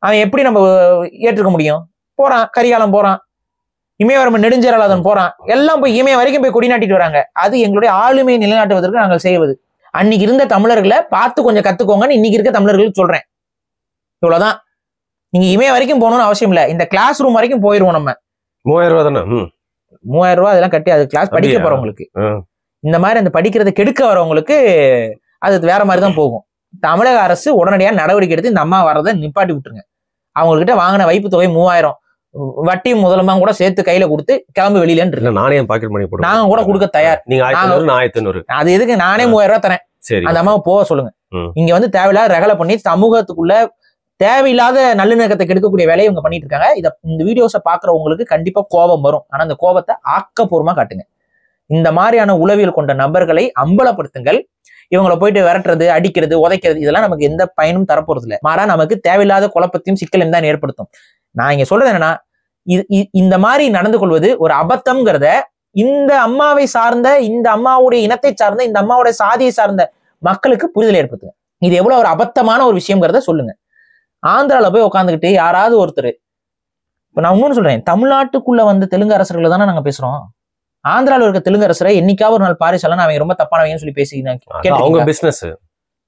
அவன் எப்படி நம்ம ஏற்றுக்க முடியும்? போறான், கரிகாலம் போறான், இமயவரம்பன் நெடுஞ்செயலாளன் போறான், எல்லாம் போய் இமயம் வரைக்கும் போய் கொடி நாட்டிட்டு வராங்க. அது எங்களுடைய ஆளுமையை நிலைநாட்டுவதற்கு நாங்கள் செய்வது. அன்னைக்கு இருந்த தமிழர்களை பார்த்து கொஞ்சம் கத்துக்கோங்கன்னு இன்னைக்கு இருக்க தமிழர்களுக்கு சொல்றேன். இவ்வளவுதான். நீங்க இமயம் வரைக்கும் போகணும்னு அவசியம் இல்லை. இந்த கிளாஸ் ரூம் வரைக்கும் போயிருவோம். நம்ம 3000 ரூபா தானே? 3000 ரூபாய் அதெல்லாம் கட்டி அது கிளாஸ் படிக்க போறவங்களுக்கு, இந்த மாதிரி அந்த படிக்கிறத கெடுக்க வரவங்களுக்கு அது வேற மாதிரி தான் போகும். தமிழக அரசு உடனடியாக நடவடிக்கை எடுத்து இந்த அம்மா வர்றதை நிப்பாட்டி விட்டுருங்க. அவங்ககிட்ட வாங்கின வைப்பு தொகை 3000, வட்டி முதலமா கூட சேர்த்து கையில கொடுத்து கிளம்பு வெளியில. நானே பாக்கெட் மணி போட்டு நாங்க கூட கொடுக்க தயார். நீங்க 1500 அது எதுக்கு? நானே 3000 ரூபாய் தரேன். அந்த அம்மாவை போக சொல்லுங்க. இங்க வந்து தேவையில்லாத ரகலை பண்ணி சமூகத்துக்குள்ள தேவையில்லாத நல்லிணக்கத்தை கெடுக்கக்கூடிய வேலையை இவங்க பண்ணிட்டு இருக்காங்க. இந்த வீடியோஸை பாக்குறவங்களுக்கு கண்டிப்பா கோபம் வரும். ஆனா அந்த கோபத்தை ஆக்கப்பூர்வமா காட்டுங்க. இந்த மாதிரியான உளவியல் கொண்ட நபர்களை அம்பலப்படுத்துங்கள். இவங்களை போயிட்டு விரட்டுறது, அடிக்கிறது, உதைக்கிறது இதெல்லாம் நமக்கு எந்த பயனும் தரப்போறது இல்லை. மாறா நமக்கு தேவையில்லாத குழப்பத்தையும் சிக்கலையும் தான் ஏற்படுத்தும். நான் இங்க சொல்றது என்னன்னா, இந்த மாதிரி நடந்து கொள்வது ஒரு அபத்தம்ங்கிறத இந்த அம்மாவை சார்ந்த, இந்த அம்மாவுடைய இனத்தை சார்ந்த, இந்த அம்மாவுடைய சாதியை சார்ந்த மக்களுக்கு புரிதல் ஏற்படுத்துங்க. இது எவ்வளவு ஒரு அபத்தமான ஒரு விஷயங்கிறத சொல்லுங்க. ஆந்திரால போய் உட்காந்துக்கிட்டு யாராவது ஒருத்தர், இப்ப நான் இன்னொன்னு சொல்றேன், தமிழ்நாட்டுக்குள்ள வந்து தெலுங்கு அரசர்களை தானே நாங்க பேசுறோம். ஆந்திராவில் இருக்க தெலுங்கு அரசரை என்னைக்காவது ஒரு நாள் பாரிசாலன்னு அவங்க ரொம்ப தப்பானவங்கன்னு சொல்லி பேசிக்கிறேன். அவங்க பிசினஸ்,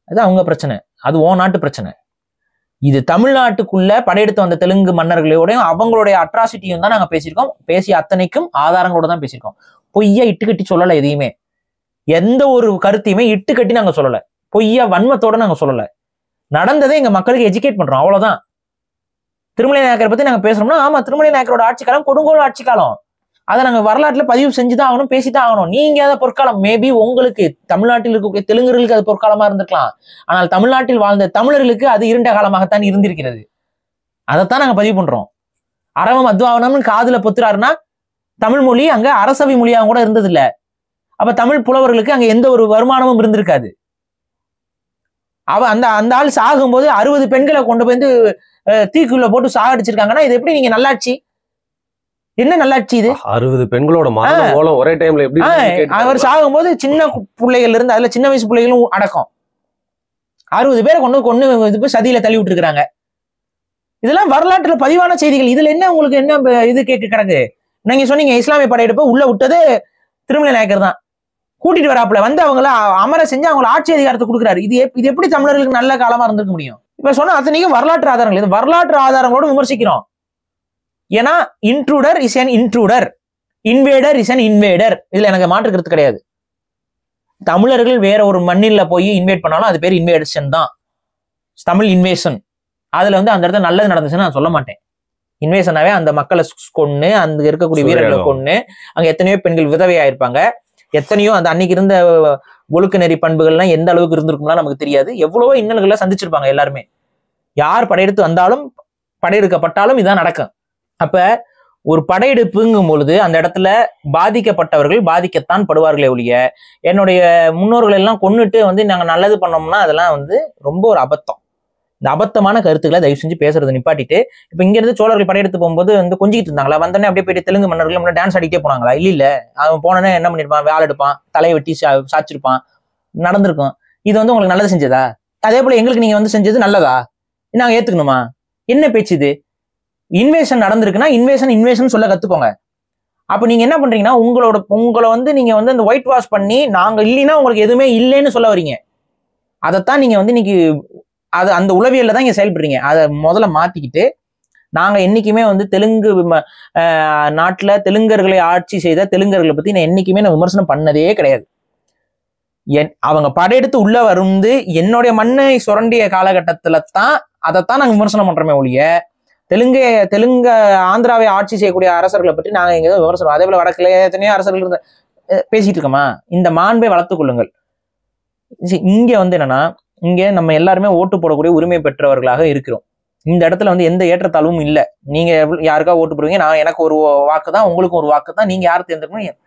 அது அவங்க பிரச்சனை, அது ஓ நாட்டு பிரச்சனை. இது தமிழ்நாட்டுக்குள்ள படையெடுத்து வந்த தெலுங்கு மன்னர்களோடையும் அவங்களுடைய அட்ராசிட்டியும் தான் நாங்க பேசியிருக்கோம். பேசிய அத்தனைக்கும் ஆதாரங்களோட தான் பேசியிருக்கோம். பொய்யா இட்டுக்கட்டி சொல்லலை. எதையுமே எந்த ஒரு கருத்தையுமே இட்டுக்கட்டி நாங்க சொல்லலை. பொய்யா வன்மத்தோட நாங்க சொல்லலை. நடந்ததை எங்க மக்களுக்கு எஜுகேட் பண்றோம், அவ்வளவுதான். திருமலை நாயக்கரை பத்தி நாங்க பேசுறோம்னா, ஆமா திருமலை நாயக்கரோட ஆட்சி காலம் கொடுங்கோல் ஆட்சி காலம். அதை நாங்க வரலாற்றுல பதிவு செஞ்சுதான் ஆகணும், பேசிதான் ஆகணும். நீங்க அதை பொற்காலம், மேபி உங்களுக்கு தமிழ்நாட்டில் இருக்கக்கூடிய தெலுங்கர்களுக்கு அது பொற்காலமா இருந்திருக்கலாம். ஆனால் தமிழ்நாட்டில் வாழ்ந்த தமிழர்களுக்கு அது இருண்ட காலமாகத்தான் இருந்திருக்கிறது. அதைத்தான் நாங்க பதிவு பண்றோம். அரவம் அத்வாவனம்னு காதுல பொத்துறாருன்னா தமிழ் மொழி அங்க அரசவை மொழியாக கூட இருந்தது இல்ல. அப்ப தமிழ் புலவர்களுக்கு அங்க எந்த ஒரு வருமானமும் இருந்திருக்காது. அந்த ஆள் சாகும்போது 60 பெண்களை கொண்டு போய் தீக்குள்ள போட்டு சாகடிச்சிருக்காங்கன்னா இது எப்படி நீங்க நல்லாட்சி? என்ன நல்லாட்சி இது? 60 பெண்களோட மரணம் ஒரே டைம்ல எப்படி? அவர் சாகும்போது சின்ன பிள்ளைகள் இருந்து, அதுல சின்ன வயசு பிள்ளைகளும் அடக்கம். 60 பேரை கொண்டு சதியில தள்ளி விட்டு இருக்காங்க. இதெல்லாம் வரலாற்றுல பதிவான செய்திகள். இதுல என்ன உங்களுக்கு என்ன இது கேட்க கிடக்கு? நீங்க சொன்னீங்க இஸ்லாமிய படையெடுப்பு உள்ள விட்டது திருமலை நாயக்கர் தான். கூட்டிட்டு வராப்புல வந்து அவங்கள அமர செஞ்சு அவங்களை ஆட்சி அதிகாரத்தை கொடுக்குறாரு. இது எப்படி தமிழர்களுக்கு நல்ல காலமா இருந்திருக்க முடியும்? இப்ப சொன்ன அத்தனைக்கும் வரலாற்று ஆதாரங்கள். இது வரலாற்று ஆதாரங்களோட விமர்சிக்கிறோம். ஏன்னா intruder is an intruder, invader is an invader. இதுல எனக்கு மாற்றுக்கிறது கிடையாது. தமிழர்கள் வேற ஒரு மண்ணில போய் இன்வைட் பண்ணாலும் அது பேர் இன்வேஷன் தான். தமிழ் இன்வேஷன். அதுல அந்த இடத்துல நல்லது நடந்துச்சுன்னு நான் சொல்ல மாட்டேன். இன்வேஷனாவே அந்த மக்களை கொன்னு, அந்த இருக்கக்கூடிய வீரர்களை கொன்னு, அங்க எத்தனையோ பெண்கள் விதவையாயிருப்பாங்க. எத்தனையோ அந்த அன்னைக்கு இருந்த ஒழுக்க நெறி பண்புகள்லாம் எந்த அளவுக்கு இருந்திருக்கும்லாம் நமக்கு தெரியாது. எவ்வளவோ இன்னல்களை சந்திச்சிருப்பாங்க எல்லாருமே. யார் படையெடுத்து வந்தாலும் படையெடுக்கப்பட்டாலும் இதான் நடக்கும். அப்ப ஒரு படையெடுப்புங்கும் பொழுது அந்த இடத்துல பாதிக்கப்பட்டவர்கள் பாதிக்கத்தான் படுவார்களே ஒழிய, என்னுடைய முன்னோர்கள் எல்லாம் கொன்னுட்டு நாங்க நல்லது பண்ணோம்னா அதெல்லாம் ரொம்ப ஒரு அபத்தம். இந்த அபத்தமான கருத்துக்களை தயவு செஞ்சு பேசுறது நிப்பாட்டிட்டு, இப்ப இங்க இருந்து சோழர்கள் படையெடுத்து போகும்போது கொஞ்சிக்கிட்டு இருந்தாங்களா? வந்தோடனே அப்படியே போயிட்டு தெலுங்கு மன்னர்கள் டான்ஸ் அடிக்கிட்டே போனாங்களா? இல்ல. அவன் போனோன்னே என்ன பண்ணிருப்பான்? வேலை எடுப்பான், தலையை வெட்டி சாச்சிருப்பான், நடந்திருக்கும். இது உங்களுக்கு நல்லது செஞ்சதா? அதே போல எங்களுக்கு நீங்க செஞ்சது நல்லதா? நாங்க ஏத்துக்கணுமா? என்ன பேச்சு இது? இன்வேஷன் நடந்திருக்குன்னா இன்வேஷன் சொல்ல கத்துக்கோங்க. அப்ப நீங்க என்ன பண்றீங்கன்னா, உங்களை நீங்க அந்த ஒயிட் வாஷ் பண்ணி நாங்க இல்லைன்னா உங்களுக்கு எதுவுமே இல்லைன்னு சொல்ல வரீங்க. அதைத்தான் நீங்க இன்னைக்கு அந்த உளவியல்ல தான் இங்க செயல்படுறீங்க. அதை முதல்ல மாத்திக்கிட்டு, நாங்க என்னைக்குமே தெலுங்கு நாட்டுல தெலுங்கர்களை ஆட்சி செய்த தெலுங்கர்களை பத்தி நான் என்னைக்குமே விமர்சனம் பண்ணதே கிடையாது. அவங்க படையெடுத்து உள்ள என்னுடைய மண்ணை சுரண்டிய காலகட்டத்துல தான் அதைத்தான் நாங்க விமர்சனம் பண்றோமே ஒழிய, தெலுங்கு ஆந்திராவை ஆட்சி செய்யக்கூடிய அரசர்களை பற்றி நாங்க எங்க விமர்சனம். அதே போல வடக்குல எத்தனையோ அரசர்கள் இருந்த பேசிட்டு இருக்கோமா? இந்த மாண்பை வளர்த்துக் கொள்ளுங்கள். இங்க என்னன்னா, இங்க நம்ம எல்லாருமே ஓட்டு போடக்கூடிய உரிமை பெற்றவர்களாக இருக்கிறோம். இந்த இடத்துல எந்த ஏற்றத்தாழ்வும் இல்லை. நீங்க யாருக்கா ஓட்டு போடுவீங்க, நான் எனக்கு ஒரு வாக்கு தான், உங்களுக்கும் ஒரு வாக்கு தான். நீங்க யார் தேர்ந்தெடுக்கணும்?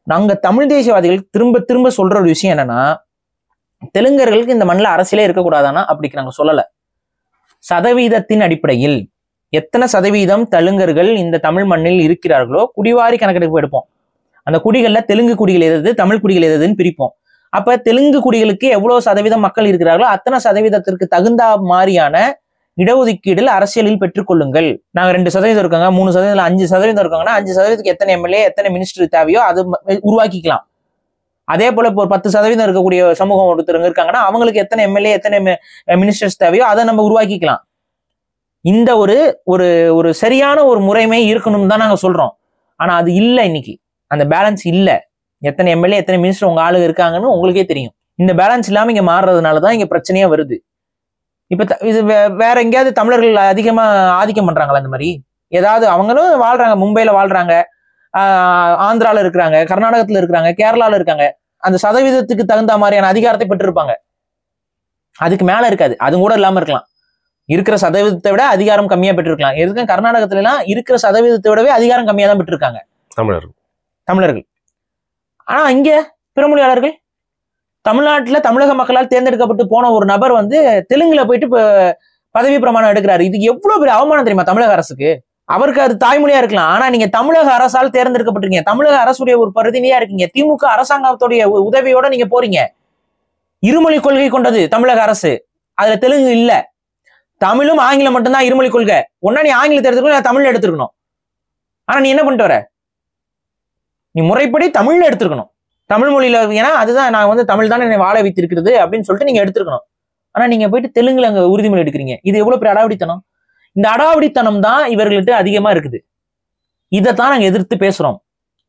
நாங்க தமிழ் தேசியவாதிகள் திரும்ப திரும்ப சொல்ற ஒரு விஷயம் என்னன்னா, தெலுங்கர்களுக்கு இந்த மண்ணில் அரசியலே இருக்கக்கூடாதானா? அப்படி நாங்க சொல்லல. சதவீதத்தின் அடிப்படையில் எத்தனை சதவீதம் தெலுங்கர்கள் இந்த தமிழ் மண்ணில் இருக்கிறார்களோ குடிவாரி கணக்கெடுப்பு எடுப்போம். அந்த குடிகள்ல தெலுங்கு குடிகள் எது, தமிழ் குடிகள் எதுன்னு பிரிப்போம். அப்ப தெலுங்கு குடிகளுக்கு எவ்வளவு சதவீதம் மக்கள் இருக்கிறார்களோ அத்தனை சதவீதத்திற்கு தகுந்த மாதிரியான இடஒதுக்கீடுல அரசியலில் பெற்றுக்கொள்ளுங்கள். நாங்க 2% இருக்காங்க, 3%, 5% இருக்காங்கன்னா 5%க்கு எத்தனை எம்எல்ஏ எத்தனை மினிஸ்டர் தேவையோ அது உருவாக்கிக்கலாம். அதே போல இப்போ 10% இருக்கக்கூடிய சமூகம் ஒருத்தருங்க இருக்காங்கன்னா அவங்களுக்கு எத்தனை எம்எல்ஏ எத்தனை மினிஸ்டர்ஸ் தேவையோ அதை நம்ம உருவாக்கிக்கலாம். இந்த ஒரு ஒரு ஒரு சரியான ஒரு முறைமை இருக்கணும்னு தான் நாங்க சொல்றோம். ஆனா அது இல்லை, இன்னைக்கு அந்த பேலன்ஸ் இல்லை. எத்தனை எம்எல்ஏ எத்தனை மினிஸ்டர் உங்க ஆளுங்க இருக்காங்கன்னு உங்களுக்கே தெரியும். இந்த பேலன்ஸ் இல்லாம இங்க மாறுறதுனாலதான் இங்க பிரச்சனையா வருது. இப்ப இது வேற எங்கேயாவது தமிழர்கள் அதிகமா ஆதிக்கம் பண்றாங்களா? இந்த மாதிரி ஏதாவது அவங்களும் வாழ்றாங்க, மும்பைல வாழ்றாங்க, ஆந்திரால இருக்கிறாங்க, கர்நாடகத்துல இருக்கிறாங்க, கேரளால இருக்காங்க. அந்த சதவீதத்துக்கு தகுந்த மாதிரியான அதிகாரத்தை பெற்றிருப்பாங்க. அதுக்கு மேல இருக்காது, அது கூட இல்லாம இருக்கலாம். இருக்கிற சதவீதத்தை விட அதிகாரம் கம்மியா பெற்றிருக்கலாம். எதுக்கு கர்நாடகத்துல எல்லாம் இருக்கிற சதவீதத்தை விடவே அதிகாரம் கம்மியா தான் பெற்றிருக்காங்க தமிழர்கள். ஆனா இங்க பிறமொழியாளர்கள், தமிழ்நாட்டுல தமிழக மக்களால் தேர்ந்தெடுக்கப்பட்டு போன ஒரு நபர் வந்து தெலுங்குல போயிட்டு பதவி பிரமாணம் எடுக்கிறாரு. இதுக்கு எவ்வளவு பெரிய அவமானம் தெரியுமா தமிழக அரசுக்கு? அவருக்கு அது தாய்மொழியா இருக்கலாம், ஆனா நீங்க தமிழக அரசால் தேர்ந்தெடுக்கப்பட்டிருக்கீங்க, தமிழக அரசுடைய ஒரு பிரதிநிதியா இருக்கீங்க, திமுக அரசாங்கத்துடைய உதவியோட நீங்க போறீங்க. இருமொழி கொள்கை கொண்டது தமிழக அரசு, அதுல தெலுங்கு இல்ல, தமிழும் ஆங்கிலம் மட்டும்தான் இருமொழி கொள்கை. ஒன்னா நீ ஆங்கிலத்தை எடுத்துக்கணும், தமிழ்ல எடுத்துக்கணும். ஆனா நீ என்ன பண்ணிட்டு வர? நீ முறைப்படி தமிழ்ல எடுத்துக்கணும், தமிழ் மொழியில. ஏன்னா அதுதான் நான் வந்து தமிழ் தானே என்னை வாழ வைத்திருக்கிறது அப்படின்னு சொல்லிட்டு நீங்க எடுத்துக்கணும். ஆனா நீங்க போயிட்டு தெலுங்குல அங்க உறுதிமொழி எடுக்கிறீங்க. இது எவ்வளவு பெரிய அடாவடித்தனம்! இந்த அடாவடித்தனம் தான் இவர்கள்ட்ட அதிகமா இருக்குது. இதைத்தான் நாங்க எதிர்த்து பேசுறோம்.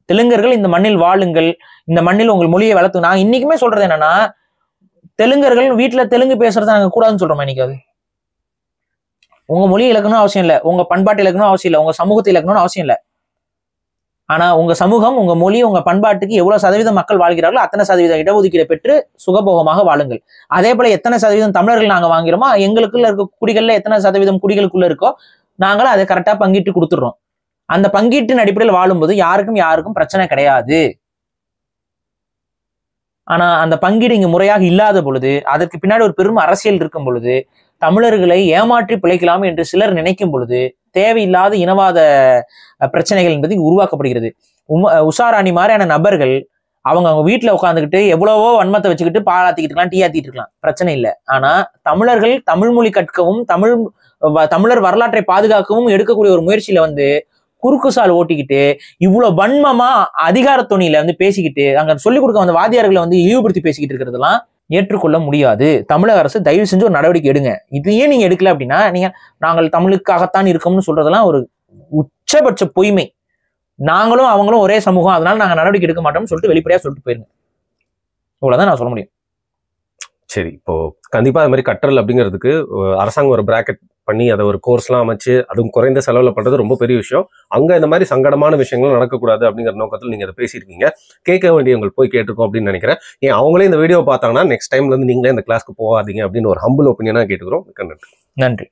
தெலுங்கர்கள் இந்த மண்ணில் வாழுங்கள், இந்த மண்ணில் உங்கள் மொழியை வளர்த்து. நான் இன்னைக்குமே சொல்றது என்னன்னா, தெலுங்கர்கள் வீட்டுல தெலுங்கு பேசுறதை நாங்க கூடாதுன்னு சொல்றோம். இன்னைக்கு உங்க மொழி இலக்கணும் அவசியம் இல்லை, உங்க பண்பாட்டு இலக்கணும் அவசியம் இல்லை, உங்க சமூகத்தை இலக்கணும்னு அவசியம் இல்லை. ஆனா உங்க சமூகம், உங்க மொழி, உங்க பண்பாட்டுக்கு எவ்வளவு சதவீதம் மக்கள் வாழ்கிறார்களோ அத்தனை சதவீதம் இடஒதுக்கீடு பெற்று சுகபோகமாக வாழுங்கள். அதே போல எத்தனை சதவீதம் தமிழர்கள் நாங்க வாங்கிறோமோ எங்களுக்குள்ள இருக்க குடிகள்ல எத்தனை சதவீதம் குடிகளுக்குள்ள இருக்கோ நாங்களும் அதை கரெக்டா பங்கிட்டு கொடுத்துடுறோம். அந்த பங்கீட்டின் அடிப்படையில் வாழும்போது யாருக்கும் பிரச்சனை கிடையாது. ஆனா அந்த பங்கீடு இங்க முறையாக இல்லாத பொழுது, அதற்கு பின்னாடி ஒரு பெரும் அரசியல் இருக்கும் பொழுது, தமிழர்களை ஏமாற்றி பிழைக்கலாம் என்று சிலர் நினைக்கும் பொழுது தேவையில்லாத இனவாத பிரச்சனைகள் என்பது உருவாக்கப்படுகிறது. உஷாராணி மாதிரியான நபர்கள் அவங்க வீட்டுல உட்காந்துக்கிட்டு எவ்வளவோ வன்மத்தை வச்சுக்கிட்டு பாலாத்திக்கிட்டு இருக்கலாம், டீ ஆத்திட்டு இருக்கலாம், பிரச்சனை இல்லை. ஆனா தமிழர்கள் தமிழ் மொழி கற்கவும் தமிழர் வரலாற்றை பாதுகாக்கவும் எடுக்கக்கூடிய ஒரு முயற்சியில வந்து குறுக்குசால் ஓட்டிக்கிட்டு இவ்வளவு வன்மமா அதிகார தொனியில வந்து பேசிக்கிட்டு அங்க சொல்லிக் கொடுக்க வந்த வாதியார்களை வந்து இழிவுபடுத்தி பேசிக்கிட்டு இருக்கிறதெல்லாம் ஏற்றுக்கொள்ள முடியாது. தமிழக அரசு தயவு செஞ்சு ஒரு நடவடிக்கை எடுங்க. இதையே நீங்க எடுக்கல அப்படின்னா நாங்கள் தமிழுக்காகத்தான் இருக்கோம்னு சொல்றதெல்லாம் ஒரு உச்சபட்ச பொய்மை. நாங்களும் அவங்களும் ஒரே சமூகம், அதனால நாங்க நடவடிக்கை எடுக்க மாட்டோம்னு சொல்லிட்டு வெளிப்படையா சொல்லிட்டு போயிருங்க. இவ்வளவுதான் நான் சொல்ல முடியும். சரி, இப்போ கண்டிப்பா அது மாதிரி கற்றல் அப்படிங்கிறதுக்கு அரசாங்கம் ஒரு பிராக்கெட் பண்ணி அதை ஒரு கோர்ஸ்லாம் அமைச்சு அதுவும் குறைந்த செலவில் பண்றது ரொம்ப பெரிய விஷயம். அங்க இந்த மாதிரி சங்கடமான விஷயங்களும் நடக்கக்கூடாது அப்படிங்கிற நோக்கத்தில் நீங்க அதை பேசியிருக்கீங்க. கேட்க வேண்டியவங்க போய் கேட்டிருக்கோம் அப்படின்னு நினைக்கிறேன். ஏன் அவங்களே இந்த வீடியோ பார்த்தாங்கன்னா நெக்ஸ்ட் டைம்ல இருந்து நீங்களே இந்த கிளாஸ்க்கு போகாதீங்க அப்படின்னு ஒரு ஹம்பிள் ஒப்பீனியனா கேட்டுக்கிறோம். நன்றி.